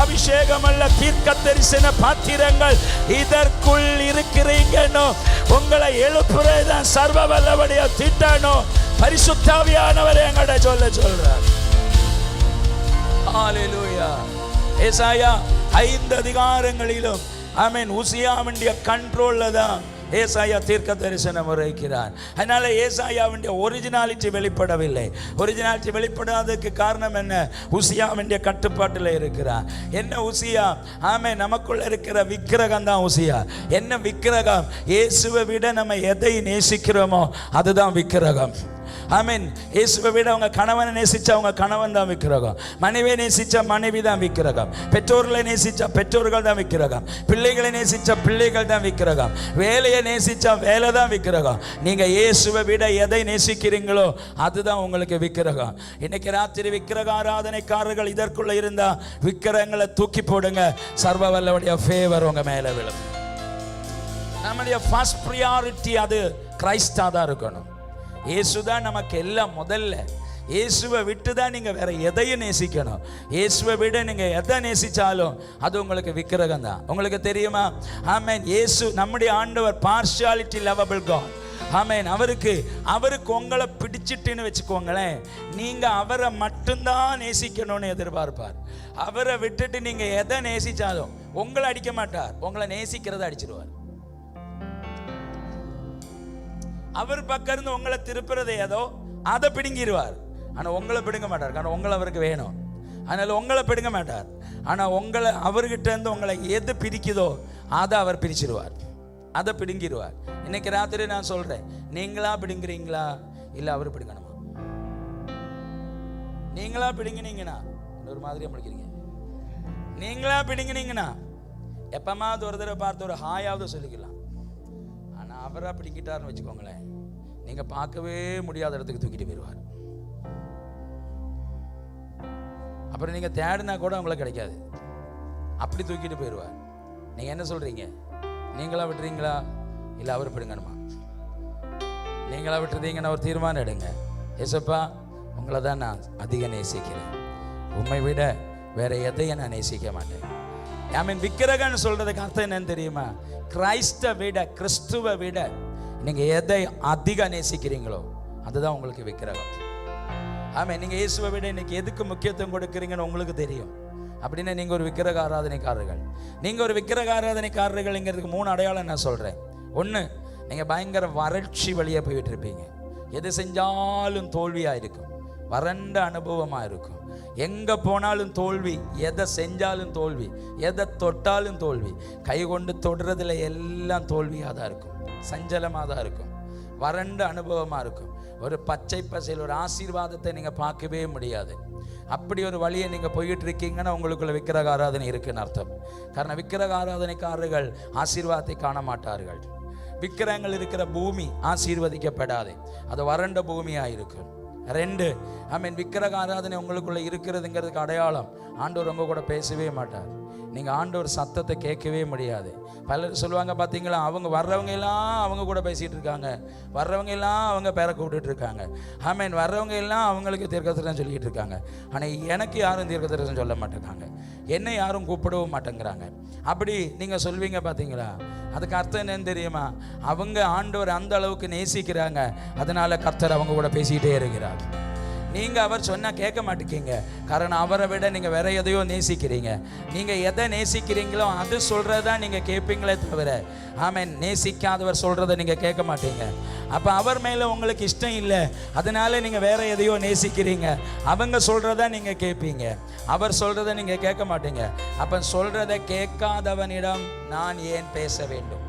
அபிஷேகம் அல்ல தீர்க்க தரிசன பாத்திரங்கள் இதற்குள் இருக்கிறீங்கன்னு உங்களை எழுப்புறதுதான் சர்வ வல்லவருடைய திட்டணும். பரிசுத்தாவியானவர் எங்கட சொல்றார். ஹalleluya. ஏசாயா 5 அதிகாரங்களிலும் ஆமென் உசியாவுடைய கண்ட்ரோல்ல தான் ஏசாயா தீர்க்க தரிசனம் உரைக்கிறார். அதனால ஏசாயாவுடைய ஒரிஜினாலிட்டி வெளிப்படவில்லை. ஒரிஜினாலிட்டி வெளிப்படாததுக்கு காரணம் என்ன? உசியாவுடைய கட்டுப்பாட்டில் இருக்கிறார். என்ன உசியா? ஆமென் நமக்குள்ள இருக்கிற விக்கிரகம் தான் உசியா. என்ன விக்கிரகம்? இயேசுவை விட நம்ம எதை நேசிக்கிறோமோ அதுதான் விக்கிரகம். ஆமென். இயேசுவை விட அவங்க கணவனை நேசிச்சா அவங்க கணவன் தான் விக்கிரகம். மனைவியை நேசிச்சா மனைவி தான் விக்கிரகம். பெற்றோர்களை நேசிச்சா பெற்றோர்கள் தான் விக்கிரகம். பிள்ளைகளை நேசிச்சா பிள்ளைகள் தான் விக்கிரகம். வேலையை நேசிச்சா வேலை தான் விக்கிரகம். நீங்க இயேசுவை விட எதை நேசிக்கிறீங்களோ அதுதான் உங்களுக்கு விக்கிரகம். இன்னைக்கு ராத்திரி விக்கிரக ஆராதனைக்காரர்கள் இதற்குள்ள இருந்தா விக்கிரகங்களை தூக்கி போடுங்க. சர்வ வல்லவருடைய ஃபேவர் உங்க மேல விழும். நம்முடைய ஃபர்ஸ்ட் பிரியாரிட்டி அது கிறிஸ்தா தான் இருக்கணும். இயேசுதான் நமக்கு எல்லாம். முதல்ல இயேசுவை விட்டு தான் நீங்கள் வேற எதையும் நேசிக்கணும். இயேசுவை விட நீங்கள் எதை நேசித்தாலும் அது உங்களுக்கு விக்கிரகம் தான். உங்களுக்கு தெரியுமா? ஆமென். இயேசு நம்முடைய ஆண்டவர் பார்ஷியாலிட்டி லவபிள் காட். ஆமென். அவருக்கு உங்களை பிடிச்சிட்டுன்னு வச்சுக்கோங்களேன், நீங்கள் அவரை மட்டும்தான் நேசிக்கணும்னு எதிர்பார்ப்பார். அவரை விட்டுட்டு நீங்கள் எதை நேசித்தாலும் உங்களை அடிக்க மாட்டார், உங்களை நேசிக்கிறத அடிச்சிருவார். அவர் பக்கம் இருந்து உங்களை திருப்புறது ஏதோ அதை பிடுங்கிடுவார். ஆனால் உங்களை பிடுங்க மாட்டார். காரணம் உங்களை அவருக்கு வேணும். அதனால உங்களை பிடுங்க மாட்டார். ஆனால் உங்களை அவர்கிட்ட இருந்து உங்களை எது பிடிக்குதோ அதை அவர் பிரிச்சிருவார், அதை பிடுங்கிடுவார். இன்னைக்கு ராத்திரி நான் சொல்றேன், நீங்களா பிடுங்குறீங்களா இல்லை அவர் பிடுங்கணுமா? நீங்களா பிடுங்கினீங்கன்னா ஒரு மாதிரியா முடிக்கிறீங்க. நீங்களா பிடுங்கினீங்கன்னா எப்பமாவது ஒரு தடவை பார்த்து ஒரு ஹாயாவது சொல்லிக்கலாம். ஆனால் அவரா பிடிக்கிட்டாருன்னு வச்சுக்கோங்களேன், நீங்க பார்க்கவே முடியாத இடத்துக்கு தூக்கிட்டு போயிடுவார். அப்புறம் நீங்க தேடினா கூட உங்களுக்கு கிடைக்காது, அப்படி தூக்கிட்டு போயிடுவார். நீங்க என்ன சொல்றீங்க? நீங்களா விட்டுறீங்களா இல்லை அவர் பிடுங்கணுமா? நீங்களா விட்டுறீங்கன்னா ஒரு தீர்மானம் எடுங்க. ஏசப்பா, உங்களை தான் நான் அதிக நேசிக்கிறேன், உண்மை விட வேற எதையும் நான் நேசிக்க மாட்டேன். ஆமென். விக்கிரகன்னு சொல்றதுக்கு அர்த்தம் என்னன்னு தெரியுமா? கிறிஸ்துவை விட, கிறிஸ்துவை விட நீங்க எதை அதிக நேசிக்கிறீங்களோ அதுதான் உங்களுக்கு விக்கிரகம். ஆமென். நீங்க இயேசுவை விட இன்னைக்கு எதுக்கு முக்கியத்துவம் கொடுக்குறீங்கன்னு உங்களுக்கு தெரியும். அப்படின்னா நீங்க ஒரு விக்கிரக ஆராதனைக்காரர்கள். நீங்க ஒரு விக்கிரக ஆராதனைக்காரர்கள்ங்கிறதுக்கு 3 அடையாளம் நான் சொல்றேன். 1, நீங்க பயங்கர வறட்சி வழியா போயிட்டு இருப்பீங்க. எது செஞ்சாலும் தோல்வியா இருக்கும், வறண்ட அனுபவமா இருக்கும். எங்க போனாலும் தோல்வி, எதை செஞ்சாலும் தோல்வி, எதை தொட்டாலும் தோல்வி. கை கொண்டு தொடுறதுல எல்லாம் தோல்வியாக தான் இருக்கும், சஞ்சலமாக தான் இருக்கும், வறண்ட அனுபவமாக இருக்கும். ஒரு பச்சை பசையில் ஒரு ஆசீர்வாதத்தை நீங்கள் பார்க்கவே முடியாது. அப்படி ஒரு வழியை நீங்கள் போயிட்டு இருக்கீங்கன்னா உங்களுக்குள்ள விக்கிரக ஆராதனை இருக்குன்னு அர்த்தம். காரணம் விக்கிரக ஆராதனைக்காரர்கள் ஆசீர்வாதத்தை காண மாட்டார்கள். விக்கிரகங்கள் இருக்கிற பூமி ஆசீர்வதிக்கப்படாது, அது வறண்ட பூமியாக இருக்கும். 2, ஆமென். விக்கிரக ஆராதனை உங்களுக்குள்ள இருக்கிறதுங்கிறதுக்கு அடையாளம், ஆண்டவர் உங்க கூட பேசவே மாட்டார். நீங்க ஆண்டவர் சத்தத்தை கேட்கவே முடியாது. பலர் சொல்லுவாங்க பார்த்தீங்களா, அவங்க வர்றவங்க எல்லாம் அவங்க கூட பேசிட்டு இருக்காங்க, வர்றவங்க எல்லாம் அவங்க பேரை கூப்பிட்டு இருக்காங்க. ஆமென். வர்றவங்க எல்லாம் அவங்களுக்கு தீர்க்கதரிசனம் சொல்லிட்டு இருக்காங்க. ஆனால் எனக்கு யாரும் தீர்க்கதரிசனம் சொல்ல மாட்டேங்கிறாங்க, என்னை யாரும் கூப்பிடவும் மாட்டேங்கிறாங்க. அப்படி நீங்க சொல்வீங்க பார்த்தீங்களா, அதுக்கு அர்த்தம் என்னன்னு தெரியுமா? அவங்க ஆண்டவர் அந்த அளவுக்கு நேசிக்கிறாங்க, அதனால கர்த்தர் அவங்க கூட பேசிக்கிட்டே இருக்கிறார். நீங்க அவர் சொன்னா கேட்க மாட்டேங்க, காரணம் அவரை விட நீங்க வேற எதையோ நேசிக்கிறீங்க. நீங்க எதை நேசிக்கிறீங்களோ அது சொல்றதா நீங்க கேட்பீங்களே தவிர, ஆமென், நேசிக்காதவர் சொல்றதை நீங்க கேட்க மாட்டீங்க. அப்ப அவர் மேல உங்களுக்கு இஷ்டம் இல்லை, அதனால நீங்க வேற எதையோ நேசிக்கிறீங்க. அவங்க சொல்றதா நீங்க கேட்பீங்க, அவர் சொல்றதை நீங்க கேட்க மாட்டீங்க. அப்ப சொல்றதை கேட்காதவனிடம் நான் ஏன் பேச வேண்டும்?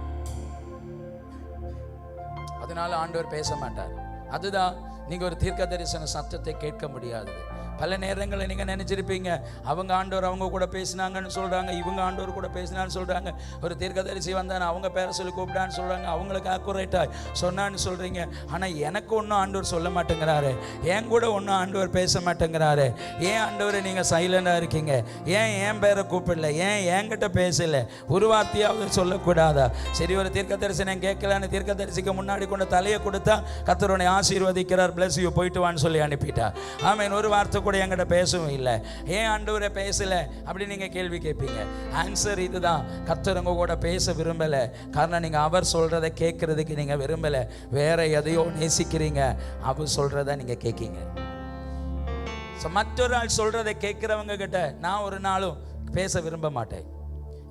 அதனால ஆண்டவர் பேச மாட்டார். அதுதான் நீங்க ஒரு தீர்க்க தரிசன சத்தத்தை கேட்க முடியாதது. பல நேரங்களில் நீங்கள் நினச்சிருப்பீங்க, அவங்க ஆண்டவர் அவங்க கூட பேசினாங்கன்னு சொல்கிறாங்க, இவங்க ஆண்டவர் கூட பேசினான்னு சொல்கிறாங்க, ஒரு தீர்க்கதரிசி வந்தானே அவங்க பேரை சொல்லி கூப்பிட்டான்னு சொல்கிறாங்க, அவங்களுக்கு அக்குரேட்டாக சொன்னான்னு சொல்கிறீங்க. ஆனால் எனக்கு ஒன்றும் ஆண்டவர் சொல்ல மாட்டேங்கிறாரு, என் கூட ஒன்றும் ஆண்டவர் பேச மாட்டேங்கிறாரு. ஏன் ஆண்டவர் நீங்கள் சைலண்டாக இருக்கீங்க? ஏன் என் பேரை கூப்பிடல? ஏன் என்கிட்ட பேசலை? ஒரு வார்த்தையாவது சொல்லக்கூடாதா? சரி, ஒரு தீர்க்கதரிசி நான் கேட்கலான்னு தீர்க்கதரிசிக்கு முன்னாடி கொண்டு தலையை கொடுத்தா கர்த்தர் ஆசீர்வதிக்கிறார், பிளஸ் யூ, போயிட்டு வான்னு சொல்லி அனுப்பிட்டார். ஆமேன். ஒரு வார்த்தை கூட என்கிட்ட பேசவும் இல்லை. ஏன் ஆண்டவரை பேசலை அப்படி நீங்கள் கேள்வி கேட்பீங்க. ஆன்சர் இதுதான், கர்த்தர் உங்க கூட பேச விரும்பலை. காரணம், நீங்கள் அவர் சொல்கிறத கேட்கறதுக்கு நீங்கள் விரும்பலை, வேற எதையோ நேசிக்கிறீங்க, அவர் சொல்கிறத நீங்கள் கேட்கீங்க. ஸோ மற்றொரு ஆள் சொல்கிறத கேட்குறவங்க கிட்ட நான் ஒரு நாளும் பேச விரும்ப மாட்டேன்.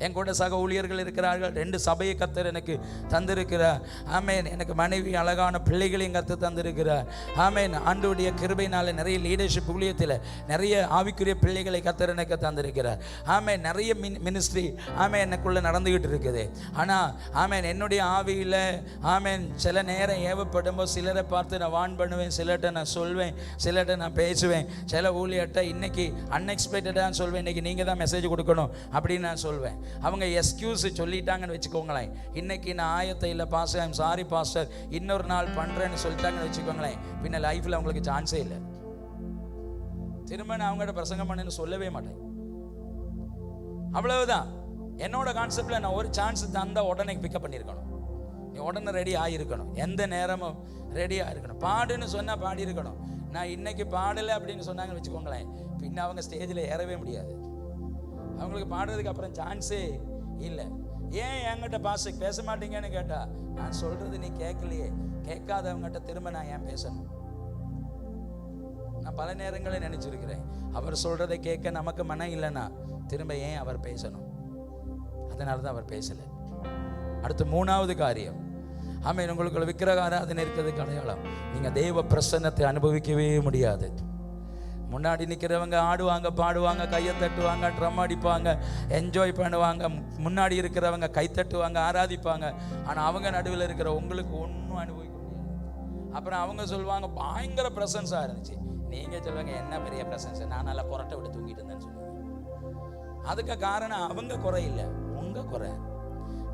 என் கூட சக ஊழியர்கள் இருக்கிறார்கள். 2 சபையை கர்த்தர் எனக்கு தந்திருக்கிறார். ஆமேன். எனக்கு மனைவி, அழகான பிள்ளைகளையும் கர்த்தர் தந்திருக்கிறார். ஆமேன். ஆண்டவருடைய கிருபையினால நிறைய லீடர்ஷிப் ஊழியத்தில் நிறைய ஆவிக்குரிய பிள்ளைகளை கர்த்தர் எனக்கு தந்திருக்கிறார். ஆமேன். நிறைய மினிஸ்ட்ரி ஆமேன் எனக்குள்ளே நடந்துக்கிட்டு இருக்குது. ஆனால் ஆமேன் என்னுடைய ஆவியில் ஆமேன் சில நேரம் ஏவப்படும்போது சிலரை பார்த்து நான் வான் பண்ணுவேன், சிலர்கிட்ட நான் சொல்வேன், சிலர்கிட்ட நான் பேசுவேன். சில ஊழியர்கிட்ட இன்னைக்கு அன்எக்ஸ்பெக்டடாக சொல்வேன், இன்னைக்கு நீங்கள் தான் மெசேஜ் கொடுக்கணும் அப்படின்னு நான் சொல்வேன். அவங்க எக்ஸ்கியூஸ் சொல்லிட்டாங்கன்னு வச்சுக்கோங்களேன், இன்னைக்கு நான் ஆயத்தை இல்லை பாஸ்டர், ஐம் சாரி பாஸ்டர், இன்னொரு நாள் பண்ணுறேன்னு சொல்லிட்டாங்கன்னு வச்சுக்கோங்களேன், பின்ன லைஃப்பில் அவங்களுக்கு சான்ஸே இல்லை. திரும்ப நான் அவங்கள்ட்ட பிரசங்கம் பண்ணுன்னு சொல்லவே மாட்டேன். அவ்வளவுதான். என்னோட கான்செப்டில் நான் ஒரு சான்ஸ் தந்தா உடனே பிக்கப் பண்ணியிருக்கணும், நீ உடனே ரெடி ஆகியிருக்கணும், எந்த நேரமும் ரெடியாக இருக்கணும். பாடுன்னு சொன்னால் பாடி இருக்கணும். நான் இன்னைக்கு பாடலை அப்படின்னு சொன்னாங்கன்னு வச்சுக்கோங்களேன், பின்ன அவங்க ஸ்டேஜில் ஏறவே முடியாது. அவங்களுக்கு பாடுறதுக்கு அப்புறம் சான்ஸே இல்லை. ஏன் என்கிட்ட பேச மாட்டீங்கன்னு கேட்டா, நான் சொல்றது நீ கேட்கலையே, கேட்காதவங்ககிட்ட திரும்ப நான் ஏன் பேசணும்? நான் பல நேரங்களில் நினைச்சிருக்கிறேன், அவர் சொல்றதை கேட்க நமக்கு மனம் இல்லைன்னா திரும்ப ஏன் அவர் பேசணும்? அதனால தான் அவர் பேசலை. அடுத்து 3வது காரியம், ஆமேன், உங்களுக்குள்ள விக்கிரக ஆராதனை இருக்கிறதுக்கு அடையாளம், நீங்க தேவ பிரசன்னத்தை அனுபவிக்கவே முடியாது. முன்னாடி நிற்கிறவங்க ஆடுவாங்க, பாடுவாங்க, கையை தட்டுவாங்க, ட்ரம் அடிப்பாங்க, என்ஜாய் பண்ணுவாங்க. முன்னாடி இருக்கிறவங்க கை தட்டுவாங்க, ஆராதிப்பாங்க. ஆனால் அவங்க நடுவில் இருக்கிற உங்களுக்கு ஒன்றும் அனுபவிக்க முடியாது. அப்புறம் அவங்க சொல்லுவாங்க பயங்கர பிரசன்ஸாக இருந்துச்சு, நீங்கள் சொல்லுவாங்க என்ன பெரிய பிரசன்ஸ், நான் நல்லா குரட்டை விட்டு தூங்கிட்டு இருந்தேன்னு சொல்லுவாங்க. அதுக்கு காரணம் அவங்க குறை இல்லை, உங்கள் குறை.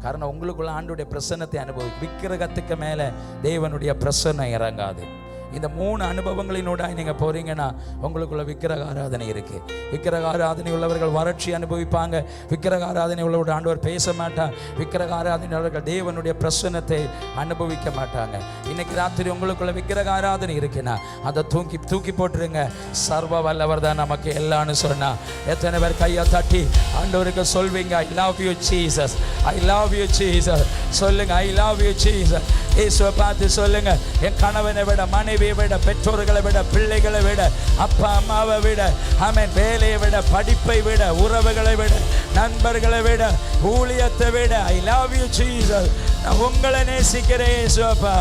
காரணம், உங்களுக்குள்ள ஆண்டுடைய பிரசன்னத்தை விக்கிரகத்துக்கு மேலே தேவனுடைய பிரசன்னம் இறங்காது. இந்த 3 அனுபவங்களினோட நீங்கள் போறீங்கன்னா உங்களுக்குள்ள விக்கிரக ஆராதனை இருக்கு. விக்கிரக ஆராதனை உள்ளவர்கள் வறட்சி அனுபவிப்பாங்க. விக்கிரக ஆராதனை உள்ளவர்கள் ஆண்டவர் பேச மாட்டாங்க. விக்கிரக ஆராதனை உள்ளவர்கள் தேவனுடைய பிரசன்னத்தை அனுபவிக்க மாட்டாங்க. இன்னைக்கு ராத்திரி உங்களுக்குள்ள விக்கிரக ஆராதனை இருக்குன்னா அதை தூக்கி போட்டுருங்க. சர்வ வல்லவர் தான் நமக்கு எல்லாம்னு சொன்னா எத்தனை பேர் கையை தட்டி ஆண்டவருக்கு சொல்வீங்க, I love you Jesus, I love you Jesus சொல்லுங்க, ஐ லவ் யூ ஜீசஸ். இயேசுவை பார்த்து சொல்லுங்க, என் கணவனை விட, மனைவியை விட, பெற்றோர்களை விட, பிள்ளைகளை விட, அப்பா அம்மாவை விட, ஆமென், வேலையை விட, படிப்பை விட, உறவுகளை விட, நண்பர்களை விட, ஊழியத்தை விட, ஐ லவ் யூ ஜீசஸ், நான் உங்களை நேசிக்கிறேன் இயேசுப்பா,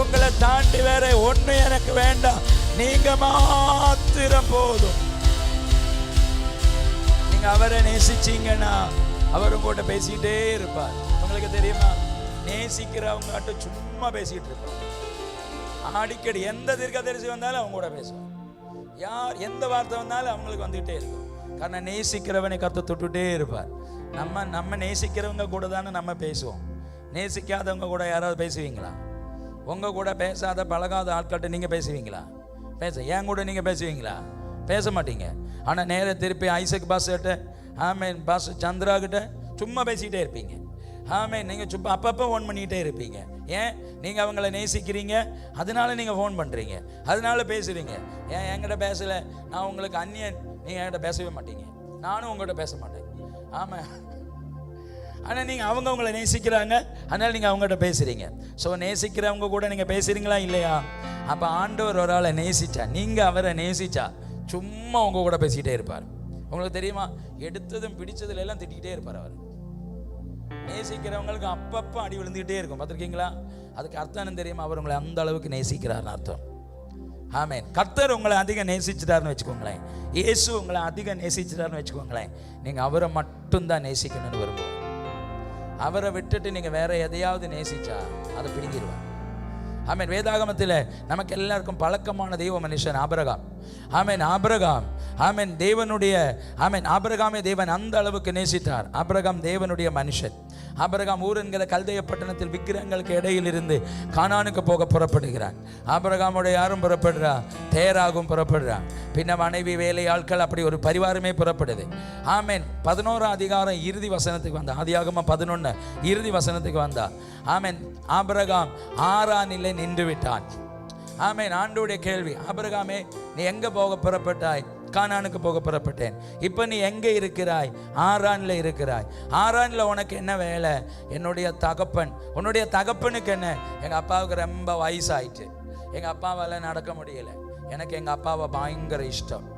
உங்களை தாண்டி வேற ஒண்ணு எனக்கு வேண்டாம், நீங்க மாத்திரம் போதும். நீங்க அவரை நேசிச்சீங்கன்னா அவர் உங்கள்கிட்ட பேசிக்கிட்டே இருப்பார். உங்களுக்கு தெரியுமா, நேசிக்கிறவங்க சும்மா பேசிட்டு இருப்பாங்க. அடிக்கடி எந்த தீர்க்கதரிசி வந்தாலும் அவங்க கூட பேசுவாங்க. யார் எந்த வார்த்தை வந்தாலும் அவங்களுக்கு வந்துகிட்டே இருக்கும். காரணம், நேசிக்கிறவனை கர்த்தர் தொட்டுட்டே இருப்பார். நம்ம நேசிக்கிறவங்க கூட தானே நம்ம பேசுவோம். நேசிக்காதவங்க கூட யாராவது பேசுவீங்களா? உங்க கூட பேசாத பழகாத ஆட்கள்கிட்ட நீங்க பேசுவீங்களா? என் கூட நீங்க பேசுவீங்களா? பேச மாட்டீங்க. ஆனால் நேர திருப்பி ஐசக் பாஸ்கிட்ட, ஆமேன், பாஸ் சந்திரா கிட்ட சும்மா பேசிக்கிட்டே இருப்பீங்க. ஆமேன், நீங்கள் சும்மா அப்பப்போ ஃபோன் பண்ணிக்கிட்டே இருப்பீங்க. ஏன்? நீங்கள் அவங்கள நேசிக்கிறீங்க, அதனால நீங்கள் ஃபோன் பண்ணுறீங்க, அதனால பேசுகிறீங்க. ஏன் என்கிட்ட பேசலை? நான் உங்களுக்கு அந்நியன், நீங்கள் என்கிட்ட பேசவே மாட்டீங்க, நானும் உங்கள்கிட்ட பேச மாட்டேன். ஆமாம். ஆனால் நீங்கள் அவங்க உங்களை நேசிக்கிறாங்க, அதனால் நீங்கள் அவங்ககிட்ட பேசுகிறீங்க. ஸோ நேசிக்கிறவங்க கூட நீங்கள் பேசுகிறீங்களா இல்லையா? அப்போ ஆண்டவர் ஒரு ஆளை நேசிச்சா, நீங்கள் அவரை நேசிச்சா சும்மா உங்க கூட பேசிக்கிட்டே இருப்பார். உங்களுக்கு தெரியுமா, எடுத்ததும் பிடிச்சதுல எல்லாம் திட்டிக்கிட்டே இருப்பார் அவர். நேசிக்கிறவங்களுக்கு அப்பப்போ அடி விழுந்துக்கிட்டே இருக்கும். பார்த்துருக்கீங்களா? அதுக்கு அர்த்தம் என்ன தெரியுமா? அவர் உங்களை அந்த அளவுக்கு நேசிக்கிறார்னு அர்த்தம். ஆமென். கர்த்தர் உங்களை அதிகம் நேசிச்சிட்டாருன்னு வச்சுக்கோங்களேன், இயேசு உங்களை அதிகம் நேசிச்சிட்டாருன்னு வச்சுக்கோங்களேன், நீங்கள் அவரை மட்டும்தான் நேசிக்கணும்னு விரும்புவோம். அவரை விட்டுட்டு நீங்கள் வேற எதையாவது நேசிச்சா அதை பிடிங்கிடுவார். ஆமென். வேதாகமத்தில் நமக்கு எல்லாருக்கும் பழக்கமான தெய்வ மனுஷன் ஆபிரகாம். ஆமென். ஆபிரகாம் ஆமென் தேவனுடைய ஆபிரகாமை தேவன் அந்த அளவுக்கு நேசித்தார். ஆபிரகாம் தேவனுடைய மனுஷன். ஆபிரகாம் ஊர் என்கிற கல்தேய பட்டணத்தில் விக்கிரகங்களுக்கு இடையில் இருந்து கானானுக்கு போக புறப்படுகிறான். ஆபிரகாமுடைய யாரும் புறப்படுறா, தேராகும் புறப்படுறான். பின்ன மனைவி, வேலை ஆட்கள், அப்படி ஒரு பரிவாரமே புறப்படுது. ஆமென். 11 அதிகாரம் இறுதி வசனத்துக்கு வந்தா, ஆதியாகமம் 11 இறுதி வசனத்துக்கு வந்தா, ஆமென், ஆபிரகாம் ஆரானிலே நின்று விட்டான். ஆமென். ஆண்டவருடைய கேள்வி, ஆபிரகாமே நீ எங்க போக புறப்பட்டாய்? கானானுக்கு போக புறப்பட்டேன். இப்போ நீ எங்கே இருக்கிறாய்? ஆரான்ல இருக்கிறாய். ஆரான்ல உனக்கு என்ன வேலை? என்னுடைய தகப்பன், உன்னுடைய தகப்பனுக்கு என்ன? எங்கள் அப்பாவுக்கு ரொம்ப வயசாயிட்டு, எங்கள் அப்பாவால் நடக்க முடியல. எனக்கு எங்கள் அப்பாவை பயங்கர இஷ்டம்.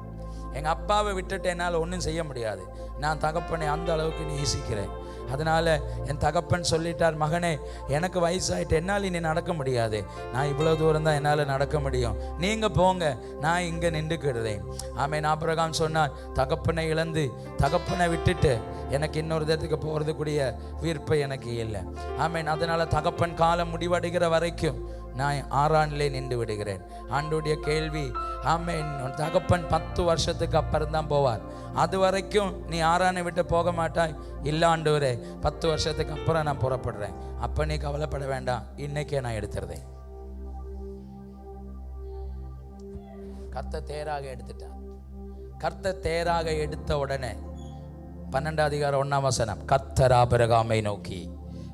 எங்கள் அப்பாவை விட்டுட்டு என்னால் ஒன்றும் செய்ய முடியாது. நான் தகப்பனை அந்த அளவுக்கு நேசிக்கிறேன். அதனால் என் தகப்பன் சொல்லிட்டார், மகனே எனக்கு வயசாயிட்டு, என்னால் இனி நடக்க முடியாது. நான் இவ்வளோ தூரம் தான் என்னால் நடக்க முடியும், நீங்கள் போங்க, நான் இங்கே நின்றுக்கிடுறேன். ஆமென். ஆபிரகாம் சொன்னான், தகப்பனை இழந்து தகப்பனை விட்டுட்டு எனக்கு இன்னொரு இடத்துக்கு போகிறதுக்குரிய விருப்பம் எனக்கு இல்லை. ஆமென். அதனால் தகப்பன் காலம் முடிவடைகிற வரைக்கும் நான் ஆரானிலே நின்று விடுகிறேன். ஆண்டோடைய கேள்வி, ஆமென், உன் தகப்பன் 10 வருஷத்துக்கு அப்புறம் தான் போவார், அது வரைக்கும் நீ ஆரானை விட்டு போக மாட்டாய்? இல்லை ஆண்டவரே, 10 வருஷத்துக்கு அப்புறம் நான் புறப்படுறேன். அப்போ நீ கவலைப்பட வேண்டாம், இன்னைக்கே நான் எடுத்துறேன். கர்த்தர் தேராக எடுத்துட்டார். கர்த்தர் தேராக எடுத்த உடனே 12 அதிகாரம் 1 வசனம், கர்த்தர் ஆபிரகாமை நோக்கி,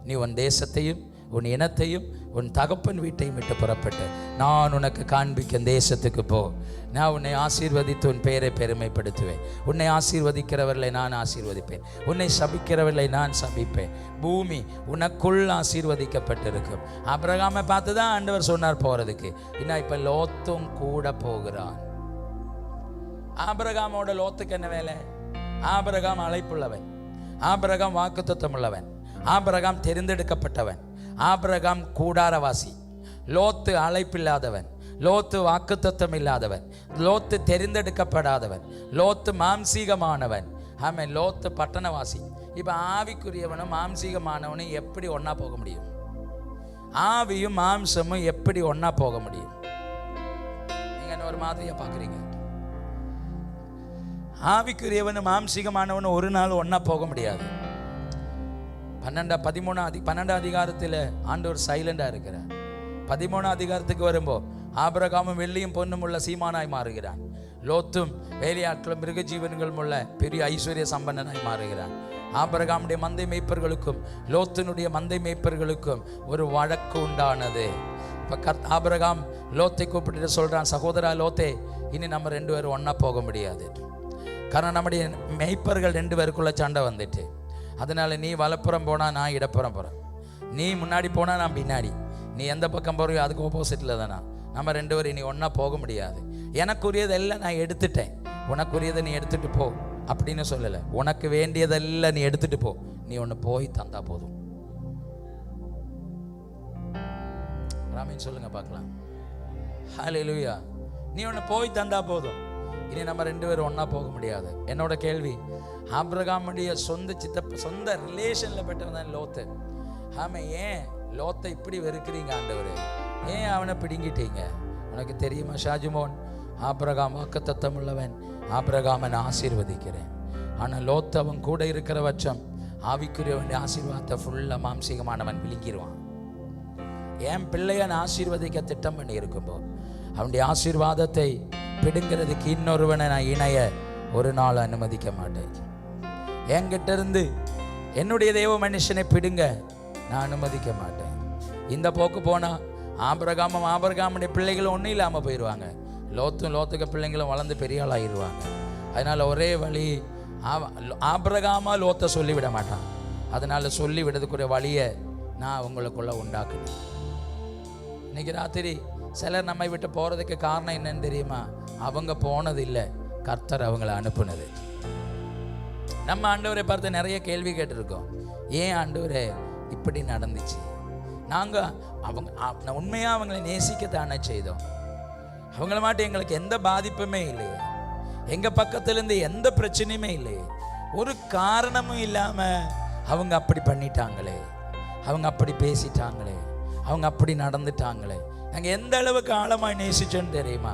நீ உன் தேசத்தையும் உன் இனத்தையும் உன் தகப்பன் வீட்டையும் விட்டு புறப்பட்டு நான் உனக்கு காண்பிக்கும் தேசத்துக்கு போ. நான் உன்னை ஆசீர்வதித்து உன் பெயரை பெருமைப்படுத்துவேன். உன்னை ஆசீர்வதிக்கிறவர்களை நான் ஆசீர்வதிப்பேன், உன்னை சபிக்கிறவர்களை நான் சபிப்பேன். பூமி உனக்குள் ஆசீர்வதிக்கப்பட்டிருக்கும். ஆபிரகாமை பார்த்து தான் ஆண்டவர் சொன்னார் போகிறதுக்கு. இன்னும் இப்போ லோத்தும் கூட போகிறான். ஆபிரகாமோட லோத்துக்கு என்ன வேலை? ஆபிரகாம் அழைப்புள்ளவன், ஆபிரகாம் வாக்குத்தத்தம் உள்ளவன், ஆபிரகாம் தெரிந்தெடுக்கப்பட்டவன், ஆபிரகாம் கூடாரவாசி. லோத்து அழைப்பில்லாதவன், லோத்து வாக்குத்தத்தம் இல்லாதவன், லோத்து தெரிந்தெடுக்கப்படாதவன், லோத்து மாம்சீகமானவன். ஆமென். லோத்து பட்டணவாசி. இப்போ ஆவிக்குரியவனும் மாம்சீகமானவனும் எப்படி ஒன்றா போக முடியும்? ஆவியும் மாம்சமும் எப்படி ஒன்றா போக முடியும்? நீங்கள் ஒரு மாதிரியாக பார்க்குறீங்க. ஆவிக்குரியவனும் மாம்சீகமானவனும் ஒரு நாள் ஒன்றா போக முடியாது. 12 அதிகாரத்தில் ஆண்டவர் சைலண்டாக இருக்கிறார். 13 அதிகாரத்துக்கு வரும்போது ஆபிரகாமும் வெள்ளியும் பொன்னும் உள்ள சீமானாய் மாறுகிறான். லோத்தும் வேலையாட்களும் மிருக ஜீவன்களும் உள்ள பெரிய ஐஸ்வர்ய சம்பன்னனாய் மாறுகிறான். ஆபிரகாமுடைய மந்தை மேய்ப்பர்களுக்கும் லோத்தினுடைய மந்தை மேய்ப்பர்களுக்கும் ஒரு வழக்கு உண்டானது. இப்போ ஆபிரகாம் லோத்தை கூப்பிட்டு சொல்கிறான், சகோதரா லோத்தே, இனி நம்ம 2 பேரும் ஒன்றா போக முடியாது. காரணம் நம்முடைய மேய்ப்பர்கள் 2 பேருக்குள்ள சண்டை வந்துட்டு. அதனால் நீ வலப்புறம் போனால் நான் இடப்புறம் போகிறேன், நீ முன்னாடி போனால் நான் பின்னாடி, நீ எந்த பக்கம் போறியோ அதுக்கு ஆப்போசிட்டில் தானா. நம்ம 2 பேரும் இனி ஒன்றா போக முடியாது. எனக்குரியதெல்லாம் நான் எடுத்துட்டேன், உனக்குரியதை நீ எடுத்துகிட்டு போ அப்படின்னு சொல்லலை. உனக்கு வேண்டியதெல்லாம் நீ எடுத்துகிட்டு போ, நீ ஒன்று போய் தந்தா போதும். ராமீன் சொல்லுங்க பார்க்கலாம். ஹல்லேலூயா. நீ ஒன்று போய் தந்தா போதும், இனி நம்ம 2 பேரும் ஒன்றா போக முடியாது. என்னோட கேள்வி, ஆபிரகாமுடைய சொந்த ரிலேஷனில் பெற்றவன் தான் லோத்து. ஆமாம், ஏன் லோத்தை இப்படி வெறுக்கிறீங்க ஆண்டவர்? ஏன் அவனை பிடுங்கிட்டீங்க? உனக்கு தெரியுமா ஷாஜுமோன், ஆபிரகாம் வாக்குத்தத்தம் உள்ளவன், ஆபிரகாமை நான் ஆசீர்வதிக்கிறேன். ஆனால் லோத்து அவன் கூட இருக்கிற பட்சம் ஆவிக்குரியவன் ஆசீர்வாதத்தை ஃபுல்லாக மாம்சீகமானவன் விழுங்கிடுவான். என் பிள்ளையை நான் ஆசீர்வதிக்க திட்டம் பண்ணி இருக்கும்போது அவனுடைய ஆசீர்வாதத்தை பிடுங்கிறதுக்கு இன்னொருவனை நான் இணைய ஒரு நாள் அனுமதிக்க மாட்டேன். என்கிட்ட இருந்து என்னுடைய தெய்வ மனுஷனை பிடுங்க நான் அனுமதிக்க மாட்டேன். இந்த போக்கு போனால் ஆபிரகாமுடைய பிள்ளைகளும் ஒன்றும் இல்லாமல் போயிடுவாங்க. லோத்துக்கு பிள்ளைங்களும் வளர்ந்து பெரிய ஆளாகிடுவாங்க. அதனால் ஒரே வழி, ஆபிரகாமா லோத்தை சொல்லிவிட மாட்டான். அதனால் சொல்லிவிடுறதுக்குரிய வழியை நான் உங்களுக்குள்ள உண்டாக்குனேன். இன்னைக்கு ராத்திரி சிலர் நம்மை விட்டு போகிறதுக்கு காரணம் என்னன்னு தெரியுமா? அவங்க போனது இல்லை, கர்த்தர் அவங்கள அனுப்புனது. நம்ம ஆண்டவரை பார்த்து நிறைய கேள்வி கேட்டிருக்கோம். ஏன் ஆண்டவரே இப்படி நடந்துச்சு? நாங்கள் உண்மையாக அவங்களை நேசிக்கத்தானே செய்தோம். அவங்கள மாட்டு எங்களுக்கு எந்த பாதிப்புமே இல்லையே, எங்கள் பக்கத்துலேருந்து எந்த பிரச்சனையுமே இல்லையே, ஒரு காரணமும் இல்லாமல் அவங்க அப்படி பண்ணிட்டாங்களே, அவங்க அப்படி பேசிட்டாங்களே, அவங்க அப்படி நடந்துட்டாங்களே, நாங்கள் எந்த அளவுக்கு ஆழமாய் நேசிச்சோன்னு தெரியுமா?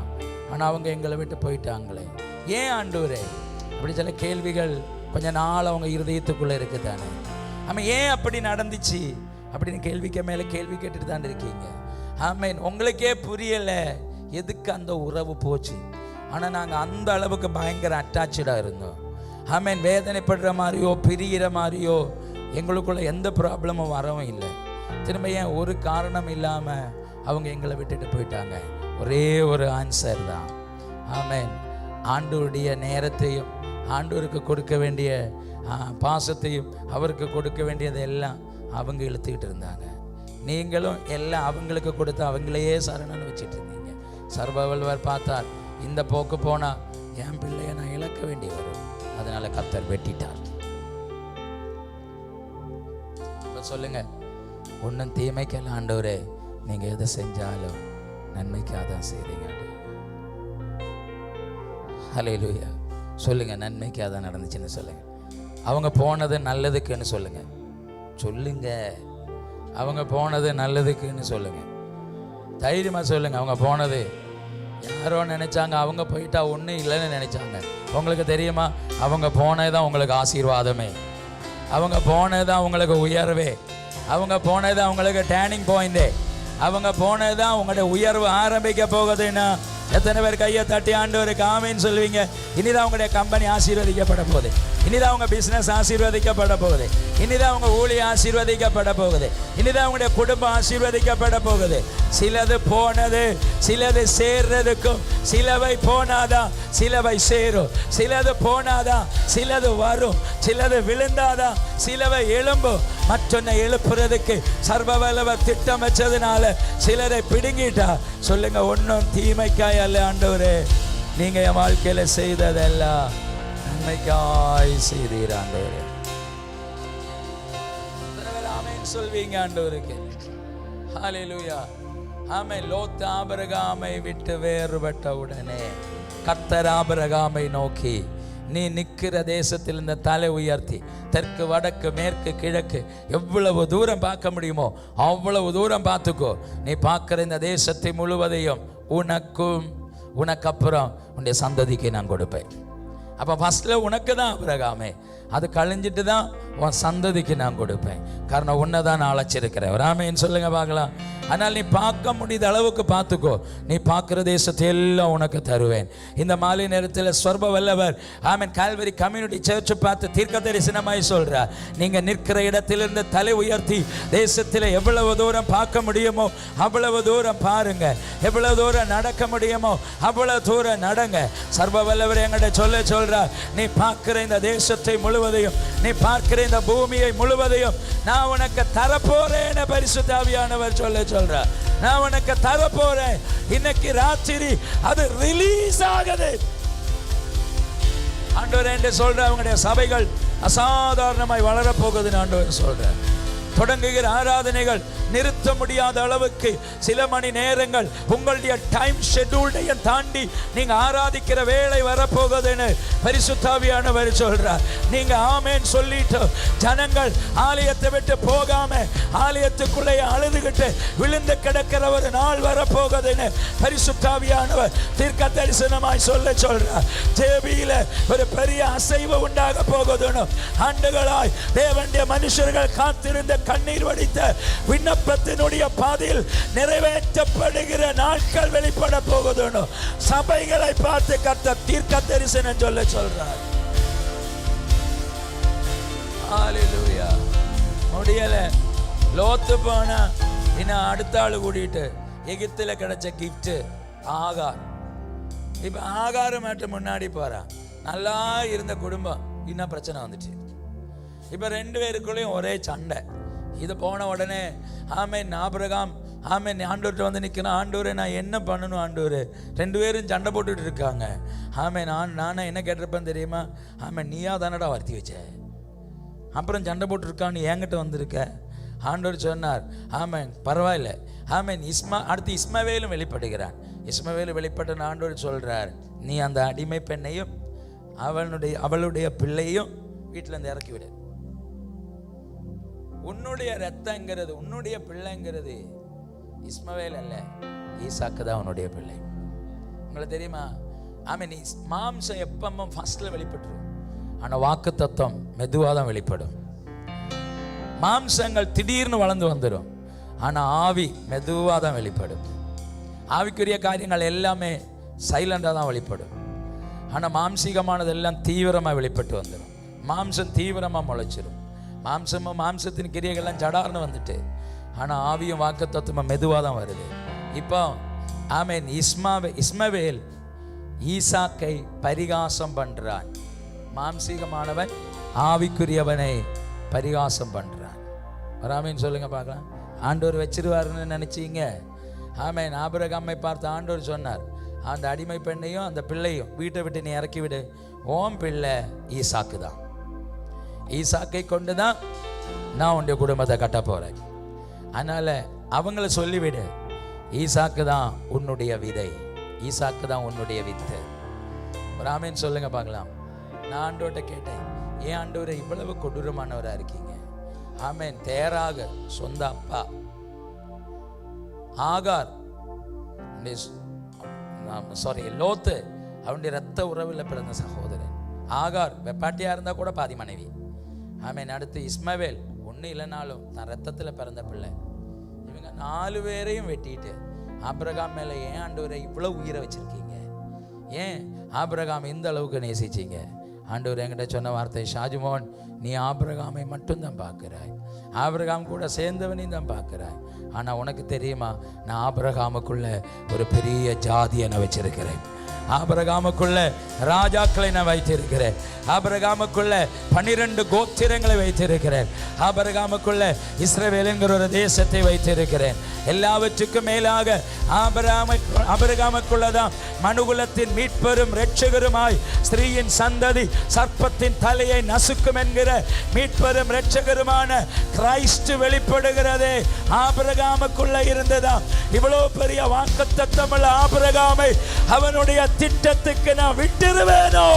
ஆனால் அவங்க எங்களை விட்டு போயிட்டாங்களே, ஏன் ஆண்டவரே? அப்படி சில கேள்விகள் கொஞ்ச நாள் அவங்க இருதயத்துக்குள்ளே இருக்குதானே. ஆமாம், ஏன் அப்படி நடந்துச்சு அப்படின்னு கேள்விக்கு மேலே கேள்வி கேட்டுட்டு தான் இருக்கீங்க. ஆமேன். உங்களுக்கே புரியலை எதுக்கு அந்த உறவு போச்சு. ஆனால் நாங்கள் அந்த அளவுக்கு பயங்கர அட்டாச்சாக இருந்தோம். ஆமேன். வேதனைப்படுற மாதிரியோ பிரிகிற மாதிரியோ எங்களுக்குள்ள எந்த ப்ராப்ளமும் வரவும் இல்லை. திரும்ப ஏன் ஒரு காரணம் இல்லாமல் அவங்க எங்களை விட்டுட்டு போயிட்டாங்க? ஒரே ஒரு ஆன்சர் தான். ஆமேன். ஆண்டவருடைய நேரத்தையும் ஆண்டவருக்கு கொடுக்க வேண்டிய பாசத்தையும் அவருக்கு கொடுக்க வேண்டியதை எல்லாம் அவங்க இழுத்துக்கிட்டு இருந்தாங்க. நீங்களும் எல்லாம் அவங்களுக்கு கொடுத்து அவங்களையே சரணன்னு வச்சுட்டு இருந்தீங்க. சர்வவல்லவர் பார்த்தார், இந்த போக்கு போனால் என் பிள்ளையை நான் இழக்க வேண்டி வரும். அதனால கர்த்தர் வெட்டிட்டார். இப்போ சொல்லுங்க, ஒன்றும் தீமைக்கெல்லாம் ஆண்டவரே, நீங்கள் எதை செஞ்சாலும் நன்மைக்காக தான் செய்கிறீங்க. ஹல்லேலூயா. சொல்லுங்க, நன்மைக்காக தான் நடந்துச்சுன்னு சொல்லுங்க. அவங்க போனது நல்லதுக்குன்னு சொல்லுங்க. சொல்லுங்க, அவங்க போனது நல்லதுக்குன்னு சொல்லுங்க. தைரியமாக சொல்லுங்க. அவங்க போனது யாரோ நினைச்சாங்க, அவங்க போயிட்டா ஒன்றும் இல்லைன்னு நினைச்சாங்க. உங்களுக்கு தெரியுமா, அவங்க போனதுதான் உங்களுக்கு ஆசீர்வாதமே. அவங்க போனதுதான் உங்களுக்கு உயர்வே. அவங்க போனதுதான் உங்களுக்கு டேர்னிங் பாயிண்டே. அவங்க போனதுதான் உங்களுடைய உயர்வு ஆரம்பிக்க போகுதுன்னா எத்தனை பேர் கையை தட்டி ஆண்டவருக்கு ஆமேன்னு சொல்லுவீங்க? இனிதான் உங்களுடைய கம்பெனி ஆசீர்வதிக்கப்பட போகுது. இனிதான் உங்க பிசினஸ் ஆசீர்வதிக்கப்பட போகுது. இனிதான் உங்க ஊழிய ஆசீர்வதிக்கப்பட போகுது. இனிதான் உங்களுடைய குடும்பம் ஆசீர்வதிக்கப்பட போகுது. சிலது போனது, சிலது சேர்றதுக்கும். சிலவை போனாதான் சிலவை சேரும். சிலது போனாதான் சிலது வரும். சிலது விழுந்தாதான் சிலவை எழும்பும். மற்றொன்னை எழுப்புறதுக்கு சர்வவல்லவர் திட்டம் வச்சதுனால சிலரை பிடுங்கிட்டா. சொல்லுங்க, ஒன்றும் தீமைக்காய் அல்ல ஆண்டவரே, நீங்க என் வாழ்க்கையில செய்ததெல்லாம் நன்மைக்காய் செய்தீர் ஆண்டவரே. ஆமென் சொல்வீங்க ஆண்டவருக்கு. ஹல்லேலூயா. ஆமென். லோத் ஆபிரகாமை விட்டு வேறுபட்ட உடனே கர்த்தர் ஆபிரகாமை நோக்கி, நீ நிற்கிற தேசத்தில் இந்த தலை உயர்த்தி தெற்கு வடக்கு மேற்கு கிழக்கு எவ்வளவு தூரம் பார்க்க முடியுமோ அவ்வளவு தூரம் பார்த்துக்கோ. நீ பார்க்குற இந்த தேசத்தை முழுவதையும் உனக்கும் உனக்கப்புறம் உன்னுடைய சந்ததிக்கு நான் கொடுப்பேன். அப்போ ஃபஸ்ட்டில் உனக்கு தான் ஆபிரகாமே, அது கழிஞ்சிட்டு தான் உன் சந்ததிக்கு நான் கொடுப்பேன். காரணம் உன்னை தான் நான் அழைச்சிருக்கிறேன். ராமேன்னு சொல்லுங்க பார்க்கலாம். ஆனால் நீ பார்க்க முடியாத அளவுக்கு பார்த்துக்கோ. நீ பார்க்குற தேசத்தை எல்லாம் உனக்கு தருவேன். இந்த மாலை நேரத்தில் சர்வ வல்லவர் ஆமென் கால்வரி கம்யூனிட்டி சர்ச்சை பார்த்து தீர்க்க தரிசனமாய் சொல்கிறார், நீங்கள் நிற்கிற இடத்திலிருந்து தலை உயர்த்தி தேசத்தில் எவ்வளவு தூரம் பார்க்க முடியுமோ அவ்வளவு தூரம் பாருங்க. எவ்வளவு தூரம் நடக்க முடியுமோ அவ்வளவு தூரம் நடங்க. சர்வ வல்லவர் என்கிட்ட சொல்றார், நீ பார்க்கிற இந்த தேசத்தை முழுவதையும், நீ பார்க்கிற இந்த பூமியை முழுவதையும் நான் உனக்கு தரப்போறேன். பரிசுத்த ஆவியானவர் சொல்றார், நான் உனக்கு தரப்போறேன். இன்னைக்கு ராத்திரி அது ரிலீஸ் ஆகுது. ஆண்டவர் என்று சொல்ற அவங்களுடைய சபைகள் அசாதாரணமாய் வளரப்போகுதுன்னு ஆண்டவர் சொல்ற. தொடங்குகிற ஆராதனைகள் நிறுத்த முடியாத அளவுக்கு சில மணி நேரங்கள் உங்களுடைய டைம் ஷெட்யூல்டையும் தாண்டி நீங்க ஆராதிக்கிற வேளை வரப்போகுதுன்னு பரிசுத்த ஆவியானவர் சொல்றார். நீங்க ஆமேன் சொல்லிட்டு ஜனங்கள் ஆலயத்தை விட்டு போகாம ஆலயத்துக்குள்ளே அழுதுகிட்டு விழுந்து கிடக்கிற ஒரு நாள் வரப்போகுதுன்னு பரிசுத்த ஆவியானவர் தீர்க்க தரிசனமாய் சொல்றார். தேவியில ஒரு பெரிய அசைவு உண்டாக போகுதுன்னு ஆண்டுகளாய் தேவனுடைய மனுஷர்கள் காத்திருந்த கண்ணீர் வடித்த விண்ணப்பத்தினுடைய பாதையில் நிறைவேற்றப்படுகிற நாட்கள் வெளிப்பட போகுதுன்னு சபைகளை பார்த்து கர்த்தர் தீர்க்க தரிசனம் சொல்றார். ஹல்லேலூயா. முடியல, லோத்து போனா இன்னும் அடுத்த ஆளு கூட்டிட்டு எகிப்துல கிடைச்ச கிஃப்ட் ஆகார். இப்ப ஆகார மட்டும் முன்னாடி போறான். நல்லா இருந்த குடும்பம் இன்னும் பிரச்சனை வந்துச்சு. இப்ப 2 பேருக்குள்ளேயும் ஒரே சண்டை. இது போன உடனே ஆமென் ஆபிரகாம் ஆமென் ஆண்டவர்கிட்ட வந்து நிற்கணும். ஆண்டவரே நான் என்ன பண்ணணும் ஆண்டவரே? 2 பேரும் சண்டை போட்டுட்டு இருக்காங்க. ஆமென் நானே என்ன கேட்டிருப்பேன் தெரியுமா? ஆமென் நீயா தானடா வருத்தி வச்ச, அப்புறம் சண்டை போட்டுருக்கான்னு என்கிட்ட வந்திருக்க. ஆண்டவர் சொன்னார், ஆமென் பரவாயில்ல. ஆமென் அடுத்து இஸ்மவேலும் வெளிப்படுகிறான். இஸ்மவேலும் வெளிப்பட்ட ஆண்டவர் சொல்றார், நீ அந்த அடிமை பெண்ணையும் அவளுடைய பிள்ளையும் வீட்டில் இருந்து இறக்கி விடு. உன்னுடைய ரத்தங்கிறது, உன்னுடைய பிள்ளைங்கிறது இஸ்மவேல் அல்ல, ஈசாக்கு தான் உன்னுடைய பிள்ளை. உங்களுக்கு தெரியுமா? ஆமென். மாம்சம் எப்பவும் ஃபர்ஸ்ட்ல வெளிப்பட்டுரும், ஆனால் வாக்கு தத்துவம் மெதுவாக தான் வெளிப்படும். மாம்சங்கள் திடீர்னு வளர்ந்து வந்துடும், ஆனால் ஆவி மெதுவாக தான் வெளிப்படும். ஆவிக்குரிய காரியங்கள் எல்லாமே சைலண்டாக தான் வெளிப்படும், ஆனால் மாம்சீகமானது எல்லாம் தீவிரமாக வெளிப்பட்டு வந்துடும். மாம்சம் தீவிரமாக முளைச்சிடும். மாம்சத்தின் கிரியைகள்லாம் ஜடார்னு வந்துட்டு, ஆனால் ஆவியும் வாக்கு தத்துவம் மெதுவாக தான் வருது. இப்போ ஆமென். இஸ்மவேல் ஈசாக்கை பரிகாசம் பண்றான். மாம்சீகமானவன் ஆவிக்குரியவனை பரிகாசம் பண்றான். ஆமென் சொல்லுங்க பார்க்கலாம். ஆண்டவர் வச்சிருவாருன்னு நினைச்சீங்க? ஆமென். ஆபிரகாமை பார்த்து ஆண்டவர் சொன்னார், அந்த அடிமை பெண்ணையும் அந்த பிள்ளையும் வீட்டை விட்டு நீ இறக்கி விடு, ஓம் பிள்ளை ஈசாக்கு தான், ஈசாக்கை கொண்டு தான் நான் உன்னுடைய குடும்பத்தை கட்ட போறேன். அதனால அவங்கள சொல்லிவிடு, ஈசாக்கு தான் உன்னுடைய விதை, ஈசாக்கு தான் உன்னுடைய வித்து. ஒரு ஆமேன் சொல்லுங்க பார்க்கலாம். நான் ஆண்டவர்கிட்ட கேட்டேன், ஏன் ஆண்டவரை இவ்வளவு கொடூரமானவராக இருக்கீங்க? ஆமேன். தேராக சொந்த அப்பா ஆகார், லோத்து அவனுடைய ரத்த உறவில் பிறந்த சகோதரன். ஆகார் வெப்பாட்டியா இருந்தா கூட பாதி மனைவி. ஆமேன். அடுத்து இஸ்மவேல் ஒன்றும் இல்லைனாலும் நான் ரத்தத்தில் பிறந்த பிள்ளை. இவங்க 4 பேரையும் வெட்டிட்டு ஆபிரகாம் மேலே ஏன் ஆண்டவரை இவ்வளவு உயிரை வச்சிருக்கீங்க? ஏன் ஆபிரகாம் இந்த அளவுக்கு நேசிச்சிங்க? ஆண்டவர் என்கிட்ட சொன்ன வார்த்தை, ஷாஜுமோன் நீ ஆபிரகாமை மட்டும்தான் பார்க்கிறாய், ஆபிரகாம் கூட சேர்ந்தவனையும் தான் பார்க்கிறாய். ஆனால் உனக்கு தெரியுமா, நான் ஆபிரகாமுக்குள்ள ஒரு பெரிய ஜாதியை நான் வச்சிருக்கிறேன். ஆபிரகாமுக்குள்ள ராஜாக்களை நான் வைத்திருக்கிறேன். ஆபிரகாமுக்குள்ள 12 கோத்திரங்களை வைத்திருக்கிறேன். ஆபிரகாமுக்குள்ள இஸ்ரவேல் என்கிற ஒரு தேசத்தை வைத்திருக்கிறேன். எல்லாவற்றுக்கும் மேலாக ஆபிரகாமுக்குள்ளதான் மனுகுலத்தின் மீட்பெரும் இரட்சகருமாய் ஸ்திரீயின் சந்ததி சர்ப்பத்தின் தலையை நசுக்கும் என்கிற மீட்பெரும் இரட்சகருமான கிறிஸ்து வெளிப்படுகிறதே ஆபிரகாமுக்குள்ள இருந்ததா. இவ்வளவு பெரிய வாக்குத்தத்தமுள்ள ஆபிரகாமை அவனுடைய திட்டத்துக்கு நான் விட்டுருவேனோ?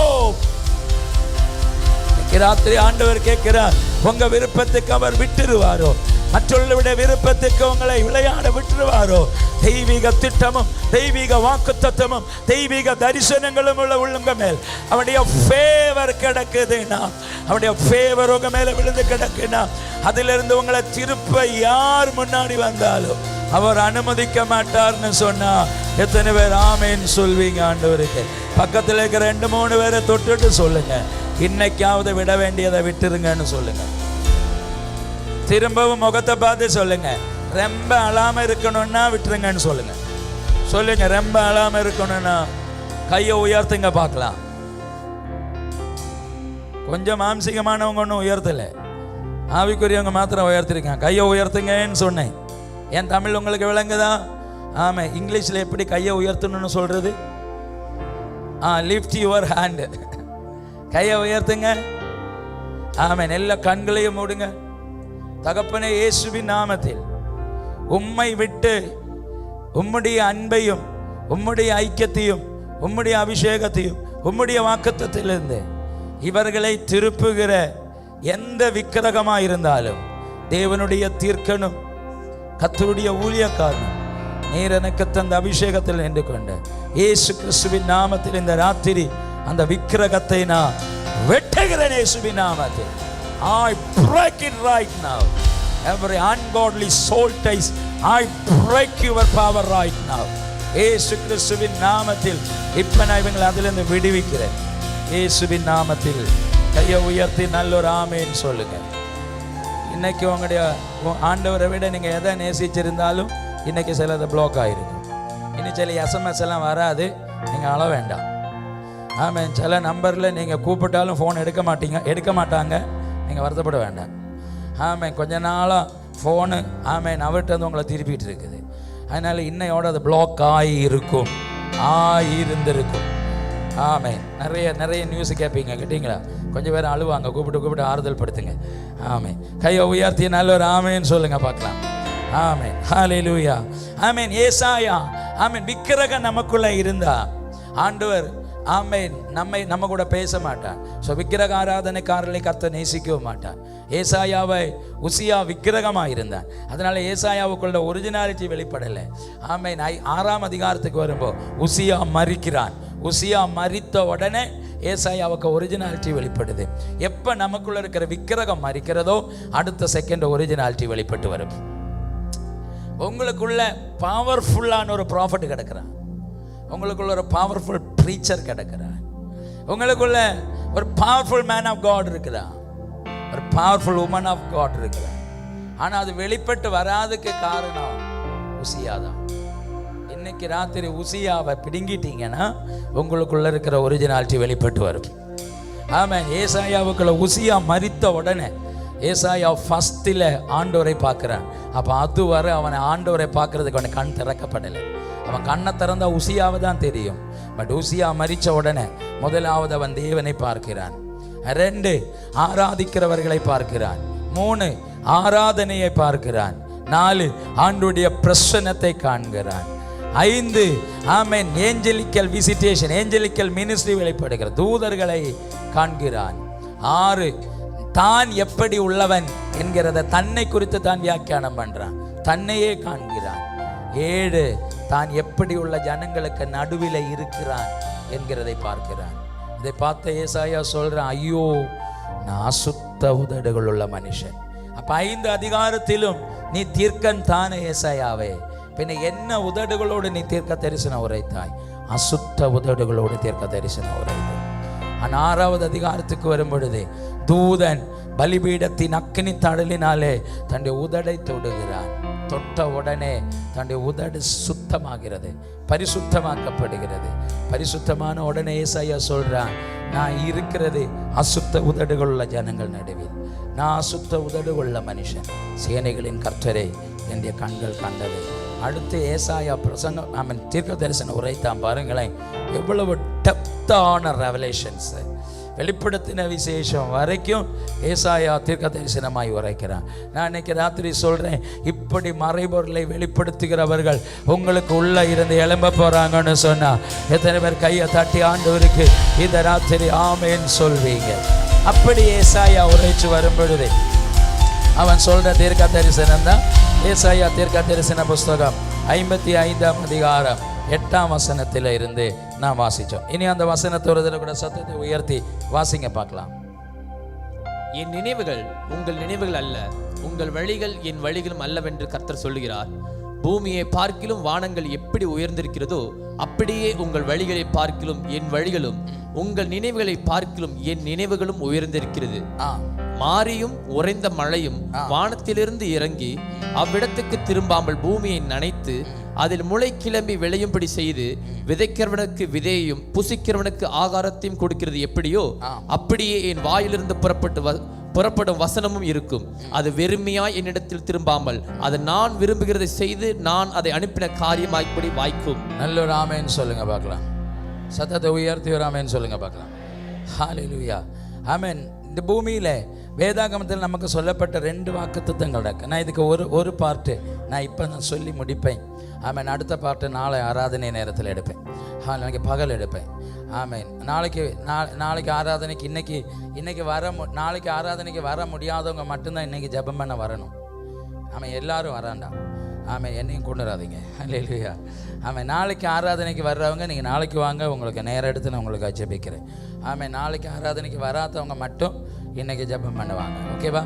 ராத்திரி ஆண்டவர் கேட்கிறார், உங்க விருப்பத்துக்கு அவர் விட்டுருவாரோ? மற்றவர்களுடைய விருப்பத்துக்கு உங்களை விளையாட விட்டுருவாரோ? தெய்வீக திட்டமும் தெய்வீக வாக்குத்தத்தமும் தெய்வீக தரிசனங்களும் உள்ள உள்ளங்க மேல் அவனுடைய ஃபேவர் கிடக்குதுன்னா, அவனுடைய ஃபேவர் உங்க மேல விழுந்து கிடக்குன்னா, அதிலிருந்து உங்களை திருப்ப யார் முன்னாடி வந்தாலும் அவர் அனுமதிக்க மாட்டார்னு சொன்னா எத்தனை பேர் ஆமேன்னு சொல்வீங்க? ஆண்டவருக்கு பக்கத்தில் இருக்கிற 2-3 பேரை தொட்டுட்டு சொல்லுங்க, இன்னைக்காவது விட வேண்டியதை விட்டுருங்கன்னு சொல்லுங்க. திரும்பவும் முகத்தை பார்த்து சொல்லுங்க, ரொம்ப அழாம இருக்கணும்னா விட்டுருங்கன்னு சொல்லுங்க. சொல்லுங்க, ரொம்ப அழாம இருக்கணும்னா கையை உயர்த்துங்க பார்க்கலாம். கொஞ்சம் மாம்சிகமானவங்க ஒன்றும் உயர்த்தலை, ஆவிக்குரியவங்க மாத்திரம் உயர்த்திருக்காங்க. கையை உயர்த்துங்கன்னு சொன்னேன். என் தமிழ் உங்களுக்கு விளங்குதா? ஆமாம். இங்கிலீஷில் எப்படி கையை உயர்த்தணும்னு சொல்றது? Lift your hand. கையை உயர்த்துங்க. ஆமென். எல்லா கண்களையும் மூடுங்க. தகப்பனே, இயேசுவின் நாமத்தில் உம்மை விட்டு உம்முடைய அன்பையும் உம்முடைய ஐக்கியத்தையும் உம்முடைய அபிஷேகத்தையும் உம்முடைய வாக்குத்தத்திலிருந்து இவர்களை திருப்புகிற எந்த விக்கிரகமாக இருந்தாலும் தேவனுடைய தீர்க்கனும் கர்த்தருடைய ஊழியக்காரனும் நீர் எனக்கு தந்த அபிஷேகத்தில் நின்று கொண்டு இயேசு கிறிஸ்துவின் நாமத்தில் இந்த ராத்திரி அந்த விக்கிரகத்தை நான் வெட்டுகிறேன். இயேசுவின் நாமத்தில் I break it right now. Every ungodly soul ties, I break your power right now. இயேசு கிறிஸ்துவின் நாமத்தில் இப்ப நான் இவங்களை அதிலிருந்து விடுவிக்கிறேன். இயேசுவின் நாமத்தில் கையை உயர்த்தி நல்லொரு ஆமேன்னு சொல்லுங்க. இன்னைக்கு உங்களுடைய ஆண்டவரை விட நீங்க எதை நேசிச்சிருந்தாலும் இன்னைக்கு சிலது பிளாக் ஆயிருக்கும். இன்னும் சில SMS எல்லாம் வராது, நீங்க அழ வேண்டாம். ஆமேன். சில நம்பரில் நீங்கள் கூப்பிட்டாலும் ஃபோன் எடுக்க மாட்டாங்க, நீங்கள் வருத்தப்பட வேண்டாம். ஆமேன். கொஞ்ச நாளாக ஃபோனு ஆமேன் அவர்கிட்ட வந்து உங்களை திருப்பிட்டு இருக்குது. அதனால் இன்னையோட அது பிளாக் ஆகியிருக்கும், இருந்திருக்கும். ஆமேன். நிறைய நியூஸ் கேட்டீங்களா? கொஞ்சம் பேர் அழுவாங்க, கூப்பிட்டு ஆறுதல் படுத்துங்க. ஆமேன். கையை உயர்த்தி நல்ல ஒரு ஆமேன்னு சொல்லுங்க பார்க்கலாம். ஆமேன். ஹல்லேலூயா. ஆமேன். ஏசாயா ஆமேன். விக்கிரகம் நமக்குள்ள இருந்தா ஆண்டவர் ஆமென் நம்ம கூட பேச மாட்டான். ஸோ விக்கிரக ஆராதனைக்காரர்களை கர்த்தர் நேசிக்கவும் மாட்டான். ஏசாயாவை உசியா விக்கிரகமாக இருந்தான், அதனால ஏசாயாவுக்குள்ள ஒரிஜினாலிட்டி வெளிப்படலை. ஆமென். 6ஆம் அதிகாரத்துக்கு வரும்போது உசியா மரிக்கிறான். உசியா மரித்த உடனே ஏசாயாவுக்கு ஒரிஜினாலிட்டி வெளிப்படுது. எப்போ நமக்குள்ள இருக்கிற விக்கிரகம் மரிக்கிறதோ அடுத்த செகண்ட் ஒரிஜினாலிட்டி வெளிப்பட்டு வரும். உங்களுக்குள்ள பவர்ஃபுல்லான ஒரு ப்ராஃபட் கிடக்கிறான், உங்களுக்குள்ள ஒரு பவர்ஃபுல் ப்ரீச்சர் கிடக்கிறான், உங்களுக்குள்ள ஒரு பவர்ஃபுல் மேன் ஆஃப் காட் இருக்கிறான், ஒரு பவர்ஃபுல் உமன் ஆஃப் காட் இருக்கிறான். ஆனால் அது வெளிப்பட்டு வராதுக்கு காரணம் உசியா தான். இன்னைக்கு ராத்திரி உசியாவை பிடுங்கிட்டீங்கன்னா உங்களுக்குள்ள இருக்கிற ஒரிஜினாலிட்டி வெளிப்பட்டு வரும். ஆமாம். ஏசாயாவுக்குள்ள உசியா மரித்த உடனே ஏசாயா ஃபஸ்ட்டில் ஆண்டவரை பார்க்குறான். அப்போ அதுவரை அவனை ஆண்டவரை பார்க்கறதுக்கு அவனை கண் திறக்கப்படலை. அவன் கண்ணை திறந்தா உசியாவை தான் தெரியும். பட் உசியா மரித்த உடனே முதலாவது அவன் தேவனை பார்க்கிறான். 2 ஆராதிக்கிறவர்களை பார்க்கிறான். 3 ஆராதனையை பார்க்கிறான். 4 ஆண்டுடைய பிரசன்னத்தை காண்கிறான். 5 ஆமென் ஏஞ்சலிக்கல் விசிட்டேஷன், ஏஞ்சலிக்கல் மினிஸ்ட்ரி வெளிப்படுகிற தூதர்களை காண்கிறான். 6 தான் எப்படி உள்ளவன் என்கிறத தன்னை குறித்து தான் வியாக்கியானம் பண்றான், தன்னையே காண்கிறான். 7 தான் எப்படி உள்ள ஜனங்களுக்கு நடுவில் இருக்கிறான் என்கிறதை பார்க்கிறான். இதை பார்த்த ஏசாயா சொல்றான், ஐயோ நான் அசுத்த உதடுகள் உள்ள மனுஷன். அப்ப 5 அதிகாரத்திலும் நீ தீர்க்கன் தானே ஏசாயாவே, பின்ன என்ன உதடுகளோடு நீ தீர்க்க தரிசனம் உரைத்தாய்? அசுத்த உதடுகளோடு தீர்க்க தரிசனம் உரைத்தாய். 6ஆவது அதிகாரத்துக்கு வரும் பொழுது தூதன் பலிபீடத்தின் அக்கினி தடலினாலே தன்னுடைய உதடை தொடுகிறான். தொட்ட உடனே தன்னுடைய உதடு சுத்தமாகிறது, பரிசுத்தமாக்கப்படுகிறது. பரிசுத்தமான உடனே ஏசாயா சொல்றான், நான் இருக்கிறது அசுத்த உதடுகள் உள்ள ஜனங்கள் நடுவில், நான் அசுத்த உதடுள்ள மனுஷன், சேனைகளின் கர்த்தரை என்னுடைய கண்கள் கண்டது. அடுத்து ஏசாயா பிரசங்கம் தீர்க்க தரிசனம் உரைத்தான். பாருங்களேன் எவ்வளவு டெப்தான ரெவலேஷன்ஸ், வெளிப்படுத்தின விசேஷம் வரைக்கும் ஏசாயா தீர்க்க தரிசனமாய் உரைக்கிறான். நான் இன்னைக்கு ராத்திரி சொல்றேன், இப்படி மறைபொருளை வெளிப்படுத்துகிறவர்கள் உங்களுக்கு உள்ள இருந்து எழும்ப போறாங்கன்னு சொன்னா எத்தனை பேர் கையை தட்டி ஆண்டவருக்கு இந்த ராத்திரி ஆமேன்னு சொல்வீங்க? அப்படி ஏசாயா உரைச்சு வரும் பொழுது அவன் சொல்ற தீர்க்க தரிசனம் தான் ஏசாயா தீர்க்க தரிசன புஸ்தகம் 55ஆம் அதிகாரம் 8ஆம் வசனத்தில் இருந்து நான் வாசிச்சோம். இனி அந்த வசனத்தை ஒரு தடவை கூட சத்தத்தை உயர்த்தி வாசிங்க பார்க்கலாம்.
என் நினைவுகள் உங்கள் நினைவுகள் அல்ல, உங்கள் வழிகள் என் வழிகளும் அல்லவென்று கர்த்தர் சொல்லுகிறார். பூமியை பார்க்கிலும் வானங்கள் எப்படி உயர்ந்திருக்கிறதோ அப்படியே உங்கள் வழிகளை பார்க்கிலும் என் வழிகளும், உங்கள் நினைவுகளை பார்க்கிலும் என் நினைவுகளும் உயர்ந்திருக்கிறது. மாரியும் உறைந்த மழையும் வானத்திலிருந்து இறங்கி அவ்விடத்துக்கு திரும்பாமல் பூமியை நனைத்து அதில் முளை கிளம்பி விளையும்படி செய்து விதைக்கிறவனுக்கு விதையையும் புசிக்கிறவனுக்கு ஆகாரத்தையும் கொடுக்கிறது எப்படியோ அப்படியே என் வாயிலிருந்து புறப்படும் வசனமும் இருக்கும். அது வெறுமையாய் என்னிடத்தில் திரும்பாமல் அது நான் விரும்புகிறதை செய்து நான் அதை அனுப்பின காரியமாய்ப்படி வாய்க்கும்.
நல்ல ஒரு ஆமேன்னு சொல்லுங்க பார்க்கலாம். சத்தத்தை உயர்த்தி ஒரு ஆமேன்னு சொல்லுங்க பார்க்கலாம். ஹல்லேலூயா. ஆமென். இந்த பூமியில வேதாகமத்தில் நமக்கு சொல்லப்பட்ட 2 வாக்குத்தத்தங்கள் இருக்கு. நான் இதுக்கு ஒரு பார்ட்டு நான் இப்போ நான் சொல்லி முடிப்பேன். ஆமேன். அடுத்த பார்ட்டு நாளை ஆராதனை நேரத்தில் எடுப்பேன். நாளைக்கு பகல் எடுப்பேன். ஆமேன். நாளைக்கு ஆராதனைக்கு நாளைக்கு ஆராதனைக்கு வர முடியாதவங்க மட்டும்தான் இன்னைக்கு ஜெபம் பண்ண வரணும். ஆமாம், எல்லாரும் வராண்டா. ஆமாம், என்னையும் கொண்டு வராதீங்க. அல்லேலூயா. ஆமாம், நாளைக்கு ஆராதனைக்கு வர்றவங்க நீங்கள் நாளைக்கு வாங்க, உங்களுக்கு நேரம் எடுத்து நான் உங்களுக்கு ஜெபிக்கிறேன். ஆமாம், நாளைக்கு ஆராதனைக்கு வராதவங்க மட்டும் இன்றைக்கி ஜெபம் பண்ணுவாங்க. ஓகேவா?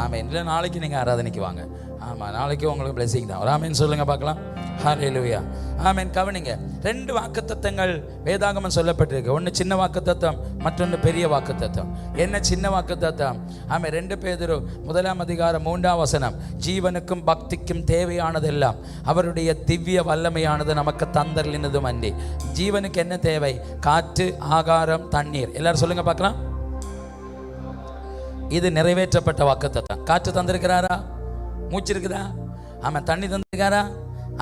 ஆமாம், இல்லை நாளைக்கு நீங்கள் ஆராதனைக்கு வாங்க. ஆமாம், நாளைக்கு உங்களுக்கு பிளெஸிங் தான். ஒரு ஆமேன்னு சொல்லுங்கள் பார்க்கலாம். ஹல்லேலூயா. ஆமேன். கவனிங்க, 2 வாக்குத்தத்தங்கள் வேதாகமம் சொல்லப்பட்டிருக்கு. ஒன்று சின்ன வாக்குத்தத்தம், மற்றொன்று பெரிய வாக்குத்தத்தம். என்ன சின்ன வாக்குத்தத்தம்? ஆமாம், 2 பேதுரு 1ஆம் அதிகாரம் 3ஆம் வசனம், ஜீவனுக்கும் பக்திக்கும் தேவையானதெல்லாம் அவருடைய திவ்ய வல்லமையானது நமக்கு தந்தர்லினதும் அன்றி. ஜீவனுக்கு என்ன தேவை? காற்று, ஆகாரம், தண்ணீர். எல்லாரும் சொல்லுங்க பார்க்கலாம். இது நிறைவேற்றப்பட்ட வாக்குத்தத்தம். காற்று தந்திருக்கிறாரா? மூச்சு இருக்குதா? ஆமாம். தண்ணி தந்திருக்காரா?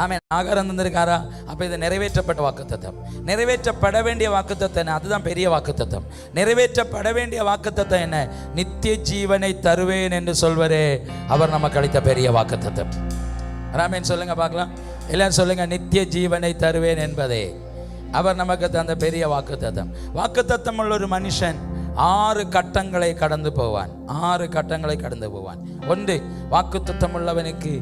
ஆமாம். ஆகாரம் தந்திருக்காரா? அப்போ இது நிறைவேற்றப்பட்ட வாக்குத்தத்தம். நிறைவேற்றப்பட வேண்டிய வாக்குத்தத்தம் என்ன? அதுதான் பெரிய வாக்குத்தத்தம். நிறைவேற்றப்பட வேண்டிய வாக்குத்தத்தம் என்ன? நித்திய ஜீவனை தருவேன் என்று சொல்வரே அவர் நமக்கு அளித்த பெரிய வாக்குத்தத்தம். ராமேன் சொல்லுங்க பார்க்கலாம். எல்லாரும் சொல்லுங்க, நித்திய ஜீவனை தருவேன் என்பதே அவர் நமக்கு தந்த பெரிய வாக்குத்தத்தம். வாக்குத்தத்தம் உள்ள ஒரு மனுஷன் 6 கட்டங்களை கடந்து போவான். 6 கட்டங்களை கடந்து போவான். 1, வாக்குத்தத்தம் உள்ளவனுக்கு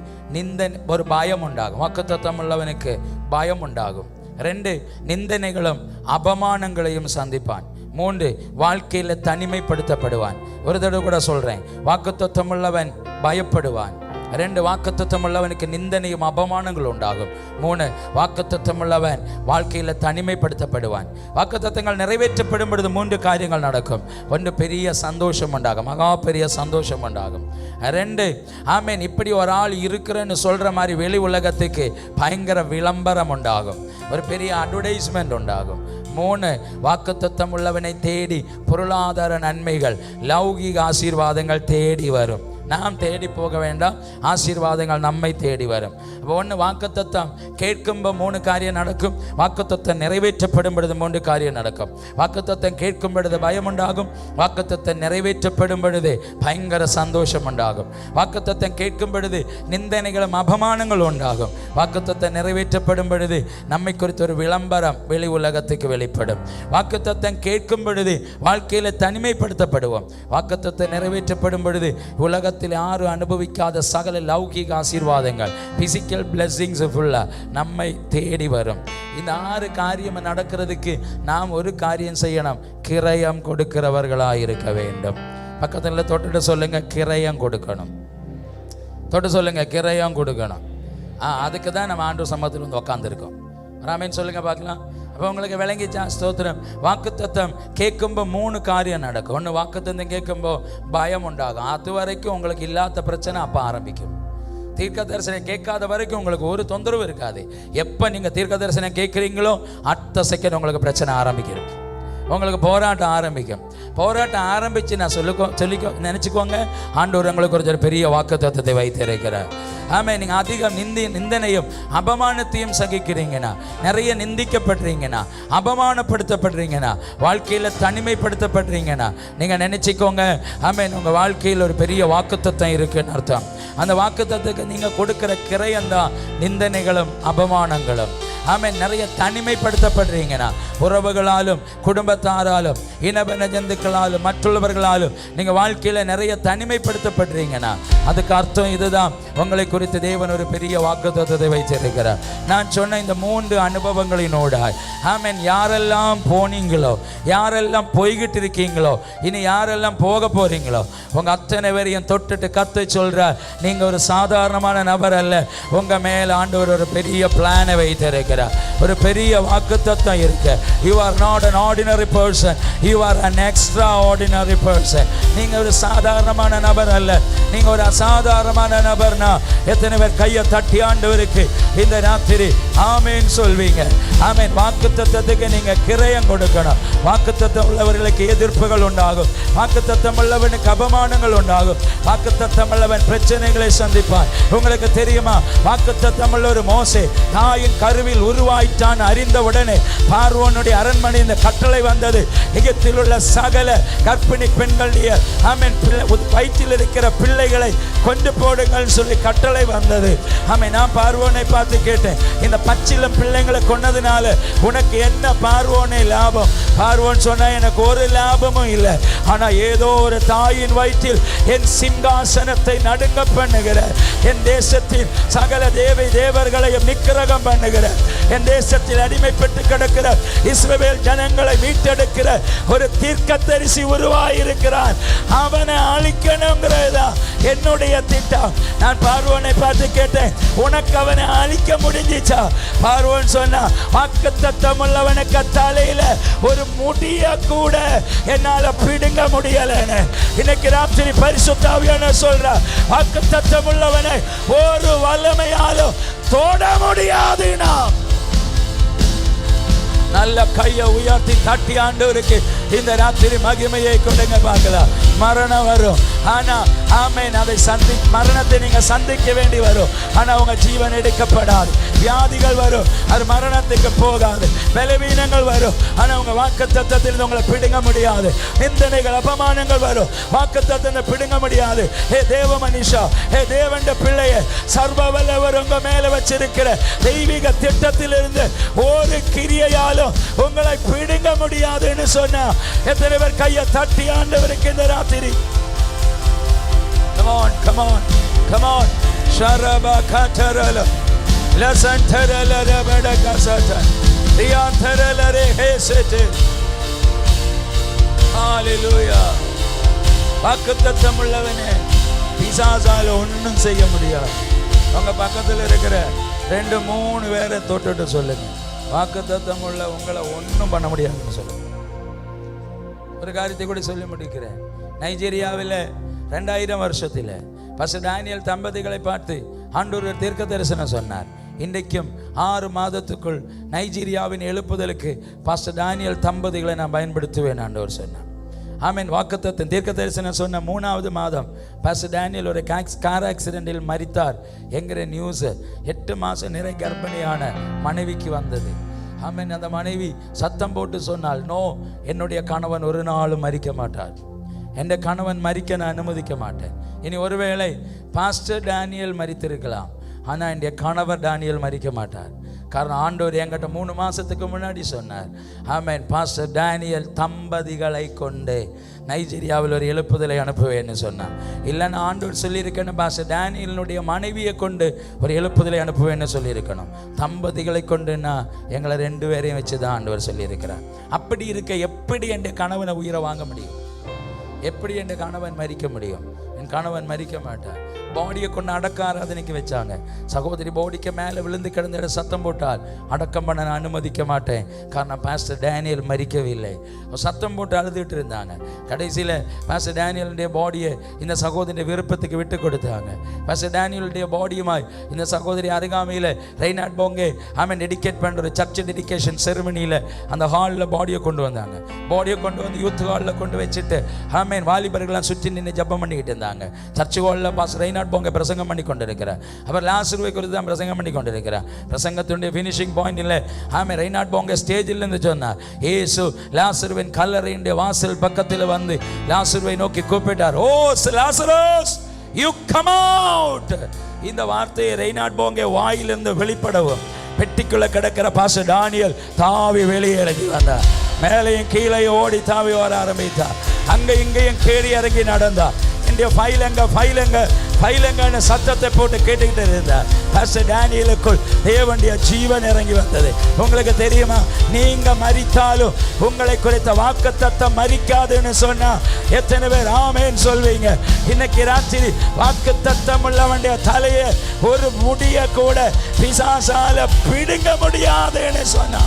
ஒரு பயம் உண்டாகும். வாக்குத்தத்தம் உள்ளவனுக்கு பயம் உண்டாகும். 2, நிந்தனைகளும் அபமானங்களையும் சந்திப்பான். 3, வாழ்க்கையில் தனிமைப்படுத்தப்படுவான். ஒரு தடவை கூட சொல்றேன், வாக்குத்தத்தம் உள்ளவன் பயப்படுவான். 2, வாக்குத்தத்தம் உள்ளவனுக்கு நிந்தனையும் அபமானங்கள் உண்டாகும். 3, வாக்குத்தத்தம் உள்ளவன் வாழ்க்கையில் தனிமைப்படுத்தப்படுவான். வாக்குத்தத்தங்கள் நிறைவேற்றப்படும் பொழுது 3 காரியங்கள் நடக்கும். 1, பெரிய சந்தோஷம் உண்டாகும், மகா பெரிய சந்தோஷம் உண்டாகும். 2, ஆமேன், இப்படி ஒரு ஆள் இருக்கிறேன்னு சொல்ற மாதிரி வெளி உலகத்துக்கு பயங்கர விளம்பரம் உண்டாகும், ஒரு பெரிய அட்வர்டைஸ்மெண்ட் உண்டாகும். 3, வாக்குத்தத்தம் உள்ளவனை தேடி பொருளாதார நன்மைகள், லௌகிக ஆசீர்வாதங்கள் தேடி வரும். நாம் தேடி போக வேண்டாம், ஆசீர்வாதங்கள் நம்மை தேடி வரும். 1, வாக்குத்தத்தம் கேட்கும்போது 3 காரியம் நடக்கும். வாக்குத்தத்தம் நிறைவேற்றப்படும் பொழுது 3 காரியம் நடக்கும். வாக்குத்தத்தம் கேட்கும் பொழுது பயம் உண்டாகும். வாக்குத்தத்தம் நிறைவேற்றப்படும் பொழுது பயங்கர சந்தோஷம் உண்டாகும். வாக்குத்தத்தம் கேட்கும் பொழுது நிந்தனைகளும் அபமானங்கள் உண்டாகும். வாக்குத்தத்தம் நிறைவேற்றப்படும் பொழுது நம்மை குறித்த ஒரு விளம்பரம் வெளி உலகத்துக்கு வெளிப்படும். வாக்குத்தத்தம் கேட்கும் பொழுது வாழ்க்கையில் தனிமைப்படுத்தப்படுவோம். வாக்குத்தத்தம் நிறைவேற்றப்படும் பொழுது உலக யாரும் அனுபவிக்காத சகல லௌகிக ஆசீர்வாதங்கள், பிசிக்கல் பிளெஸிங்ஸ் ஃபுல்லாக நம்மை தேடி வரும். இந்த 6 காரியம் நடக்கிறதுக்கு நாம் ஒரு காரியம் செய்யணும், கிரயம் கொடுக்கிறவர்களாக இருக்க வேண்டும். பக்கத்தில் தொட்டுட்டு சொல்லுங்க, கிரயம் கொடுக்கணும். தொட்டு சொல்லுங்க, கிரயம் கொடுக்கணும். அதுக்கு தான் நம்ம ஆண்டவர் சமூகத்தில் வந்து உட்காந்துருக்கோம். ராமேன் சொல்லுங்க பார்க்கலாம். அப்போ உங்களுக்கு விளங்கிச்சா? ஸ்தோத்திரம். வாக்குத்தத்தம் கேட்கும்போது 3 காரியம் நடக்கும். 1, வாக்குத்தத்தம் கேட்கும்போது பயம் உண்டாகும். அது வரைக்கும் உங்களுக்கு இல்லாத பிரச்சனை அப்போ ஆரம்பிக்கும். தீர்க்க தரிசனம் கேட்காத வரைக்கும் உங்களுக்கு ஒரு தொந்தரவு இருக்காது. எப்போ நீங்கள் தீர்க்க தரிசனம் கேட்குறீங்களோ அடுத்த செகண்ட் உங்களுக்கு பிரச்சனை ஆரம்பிக்கிறது, உங்களுக்கு போராட்டம் ஆரம்பிக்கும். போராட்டம் ஆரம்பித்து நான் சொல்லிக்கோ நினச்சிக்கோங்க, ஆண்டவர் உங்களுக்கு ஒரு பெரிய வாக்குத்தத்தத்தை வைத்திருக்கிறார். ஆமாம், நீங்கள் அதிகம் நிந்தனையும் அபமானத்தையும் சகிக்கிறீங்கன்னா, நிறைய நிந்திக்கப்படுறீங்கன்னா, அபமானப்படுத்தப்படுறீங்கன்னா, வாழ்க்கையில் தனிமைப்படுத்தப்படுறீங்கன்னா, நீங்கள் நினச்சிக்கோங்க, ஆமாம், உங்கள் வாழ்க்கையில் ஒரு பெரிய வாக்குத்தத்தம் இருக்குன்னு அர்த்தம். அந்த வாக்குத்தத்துக்கு நீங்கள் கொடுக்குற கிரயம்தான் நிந்தனைகளும் அபமானங்களும். ஆமாம், நிறைய தனிமைப்படுத்தப்படுறீங்கன்னா, உறவுகளாலும் குடும்பத்தாராலும் இனபென ஜந்துக்களாலும் மற்றவர்களாலும் நீங்கள் வாழ்க்கையில் நிறைய தனிமைப்படுத்தப்படுறீங்கன்னா, அதுக்கு அர்த்தம் இதுதான், உங்களை குறித்து தேவன் ஒரு பெரிய வாக்குத்தத்தத்தை வைத்திருக்கிறார். நான் சொன்ன இந்த 3 அனுபவங்களினோட ஆமென், யாரெல்லாம் போனீங்களோ, யாரெல்லாம் போய்கிட்டு இருக்கீங்களோ, இனி யாரெல்லாம் போக போறீங்களோ, உங்க அத்தனை பேரையும் தொட்டுட்டு கத்த சொல்றார், நீங்க ஒரு சாதாரணமான நபர் அல்ல, உங்க மேல ஆண்டவர் ஒரு பெரிய பிளானை வைத்திருக்கிறார், ஒரு பெரிய வாக்குத்தத்தம் இருக்கு. You are not an ordinary person, you are an extraordinary person. நீங்க ஒரு சாதாரணமான நபர் அல்ல, நீங்க ஒரு அசாதாரணமான நபர்னா எத்தனை பேர் கையை தட்டி ஆண்டவருக்கு இந்த ராத்திரி ஆமேன் சொல்வீங்க? ஆமேன். வாக்குத்தத்தத்துக்கு நீங்க கிரயம் கொடுக்கணும். வாக்குத்தத்தம் உள்ளவர்களுக்கு எதிர்ப்புகள் உண்டாகும், வாக்குத்தத்தம் உள்ளவனுக்கு அபமானங்கள் உண்டாகும், வாக்குத்தத்தம் உள்ளவன் பிரச்சனைகளை சந்திப்பான். உங்களுக்கு தெரியுமா, வாக்குத்தத்தம் உள்ள ஒரு மோசே தாயின் கருவில் உருவாயிட்டான் அறிந்த உடனே பார்வோனுடைய அரண்மனை இந்த கட்டளை வந்தது, எகிப்தில் உள்ள சகல கர்ப்பிணி பெண்களுடைய ஆமென் வயிற்றில் இருக்கிற பிள்ளைகளை கொண்டு போடுங்கள் சொல்லி கட்டளை வந்தது. ஆமென். நான் பார்வோனை பார்த்து கேட்டேன், இந்த பச்சிலம் பிள்ளைங்களை கொன்னதுனால உனக்கு என்ன பார்வோனே லாபம்? பார்வோன் சொன்னா, எனக்கு ஒரு லாபமும் இல்லை, ஆனா ஏதோ ஒரு தாயின் வயிற்றில் என் சிங்காசனத்தை நடுங்க பண்ணுகிற, என் தேசத்தில் சகல தேவர்களையும் நிக்கிரகம் பண்ணுகிற, என் தேசத்தில் அடிமைப்பட்டு கிடக்கிற இஸ்ரவேல் ஜனங்களை மீட்டெடுக்கிற ஒரு தீர்க்கதரிசி உருவாயிருக்கிறான், அவனை அழிக்கணுங்கிறதா என்னுடைய திட்டம். நான் பார்வோனை பார்த்து கேட்டேன், உனக்கு அவனை அழிக்க முடிஞ்சிச்சா? பார்வோன் சொன்னா, வாக்குத்தத்தம் உள்ளவனுக்கு தலையில ஒரு முடிய கூட என்னால பிடுங்க முடியலன்னு. இன்னைக்கு ராத்திரி பரிசுத்த ஆவியானவர் சொல்றார், வாக்குத்தத்தம் உள்ளவனை ஒரு வல்லமையாலும் தொட முடியாதுன்னா. நல்ல கையை உயர்த்தி தட்டி ஆண்டவருக்கு இந்த ராத்திரி மகிமையை கொடுங்க பார்க்கலாம். மரணம் வரும். ஆனா ஆமென், அதை மரணத்தை நீங்க சந்திக்க வேண்டி வரும். ஆனா உங்க ஜீவன் எடுக்கப்படாது. வியாதிகள் வரும், அது மரணத்துக்கு போகாது. பலவீனங்கள் வரும், ஆனா உங்க வாக்குத்தத்தத்தில் உங்களை பிடுங்க முடியாது. நிந்தனைகள் அபமானங்கள் வரும், வாக்குத்தத்தத்தை பிடுங்க முடியாது. ஏ தேவ மனுஷா, ஏ தேவண்ட பிள்ளையே, சர்வ வல்லவர் உங்க மேல வச்சிருக்கிற தெய்வீக திட்டத்திலிருந்து ஒரு கிரியையாலும் உங்களை பிடுங்க முடியாதுன்னு சொன்னா எத்தனை பேர் கையை தட்டி ஆண்டவருக்கு இந்த ராத்திரி? Come on, come on, come on. Sharaba katarala, lasantarala rabada kasata, riyantarala rehesete. Hallelujah. வாக்குத்தத்தம் உள்ளவனே, பிசாசால ஒன்றும் செய்ய முடியாது. உங்க பக்கத்தில் இருக்கிற 2-3 பேரை தொட்டுட்டு சொல்லுங்க, வாக்குத்தத்தம் உள்ள உங்களை ஒன்றும் பண்ண முடியாதுன்னு சொல்லுங்க. ஒரு காரியத்தை கூட சொல்லி முடிக்கிறேன். நைஜீரியாவில் 2000 வருஷத்தில் பாஸ்டர் டேனியல் தம்பதிகளை பார்த்து ஆண்டவர் தீர்க்க தரிசனம் சொன்னார். இன்றைக்கும் 6 மாதத்துக்குள் நைஜீரியாவின் எழுப்புதலுக்கு பாஸ்டர் டேனியல் தம்பதிகளை நான் பயன்படுத்துவேன் ஆண்டவர் சொன்னார். ஆமென். வாக்குத்தத்தம் தீர்க்க தரிசனம் சொன்ன 3வது மாதம் பாஸ்டர் டேனியல் ஒரு கார் ஆக்சிடென்டில் மரித்தார் என்கிற நியூஸ் 8 மாதம் நிறை கர்ப்பிணியான மனைவிக்கு வந்தது. ஆமென். அந்த மனைவி சத்தம் போட்டு சொன்னால், நோ, என்னுடைய கணவன் ஒரு நாளும் மரிக்க மாட்டார், என் கணவன் மரிக்க நான் அனுமதிக்க மாட்டேன். இனி ஒருவேளை பாஸ்டர் டேனியல் மரித்திருக்கலாம், ஆனால் என்னுடைய கணவர் டேனியல் மரிக்க மாட்டார். காரணம் ஆண்டவர் என்கிட்ட 3 மாதத்துக்கு முன்னாடி சொன்னார். ஆமென். பாஸ்டர் டேனியல் தம்பதிகளை கொண்டு நைஜீரியாவில் ஒரு எழுப்புதலை அனுப்புவேன்னு சொன்னார். இல்லைன்னா ஆண்டவர் சொல்லியிருக்கேன்னு பாஸ்டர் டேனியலுடைய மனைவியை கொண்டு ஒரு எழுப்புதலை அனுப்புவேன்னு சொல்லியிருக்கணும். தம்பதிகளை கொண்டுன்னா எங்களை 2 பேரையும் வச்சு தான் ஆண்டவர் சொல்லியிருக்கிறார். அப்படி இருக்க எப்படி என் கணவனை உயிரை வாங்க முடியும்? எப்படி என் கணவன் மரிக்க முடியும்? என் கணவன் மரிக்க மாட்டார். பாடியை கொண்டு அடக்க ஆராதனைக்கு வச்சாங்க. சகோதரி பாடிக்கு மேலே விழுந்து கிடந்த சத்தம் போட்டால் அடக்கம் பண்ண நான் அனுமதிக்க மாட்டேன். காரணம் பாஸ்டர் டேனியல் மரிக்கவில்லை. சத்தம் போட்டு அழுதுட்டு இருந்தாங்க. கடைசியில் பாஸ்டர் டேனியலுடைய பாடியை இந்த சகோதரி விருப்பத்துக்கு விட்டு கொடுத்தாங்க. பாஸ்டர் டேனியலுடைய பாடியுமாய் இந்த சகோதரி அருகாமையில் ரெய்னாட் போங்கே ஆமென் டெடிகேட் பண்ணுற ஒரு சர்ச் டெடிகேஷன் செரிமனியில் அந்த ஹாலில் பாடியை கொண்டு வந்தாங்க. பாடியை கொண்டு வந்து யூத் ஹாலில் கொண்டு வச்சுட்டு ஆமென் வாலிபர்கள்லாம் சுற்றி நின்று ஜெபம் பண்ணிக்கிட்டு இருந்தாங்க. சர்ச் ஹாலில் பாஸ்டர் ரெய்னாட் போங்க பிரசங்கம் பண்ணி கொண்டிருக்கிறார். அவர் லாசருவை குறித்து தான் பிரசங்கம் பண்ணி கொண்டிருக்கிறார். பிரசங்கத்துடைய ஃபினிஷிங் பாயிண்ட் இல்லை. ஆமென். ரெய்னாட் போங்க ஸ்டேஜில் இருந்து சொன்னார், இயேசு லாசருவின் கல்லறையுடைய வாசல் பக்கத்தில் வந்து லாசருவை நோக்கி கூப்பிட்டார், ஓ லாசரஸ், யூ கம் அவுட். இந்த வார்த்தையை ரெய்னாட் போங்க வாயிலிருந்து வெளிப்படவும் பெட்டிக்குள்ள கிடக்கிற பாஸ்டர் டேனியல் தாவி வெளியே இறங்கி வந்தார். மேலையும் கீழே ஓடி தாவி வர ஆரம்பித்தார். அங்க இங்கேயும் கேடி இறங்கி நடந்தார். என்னுடைய ஃபைலங்க சத்தத்தை போட்டு கேட்டுக்கிட்டு இருந்தார். பாஸ்டர் டேனியலுக்குள் தேவனுடைய ஜீவன் இறங்கி வந்தது. உங்களுக்கு தெரியுமா, நீங்க மரித்தாலும் உங்களை குறித்த வாக்குத்தத்தம் மரிக்காதுன்னு சொன்னா எத்தனை பேர் ஆமேன்னு சொல்வீங்க? இன்னைக்கு ராத்திரி வாக்குத்தத்தம் உள்ளவனுடைய தலையை ஒரு முடிய கூட பிசாசால பிடுங்க முடியாதுன்னு சொன்னா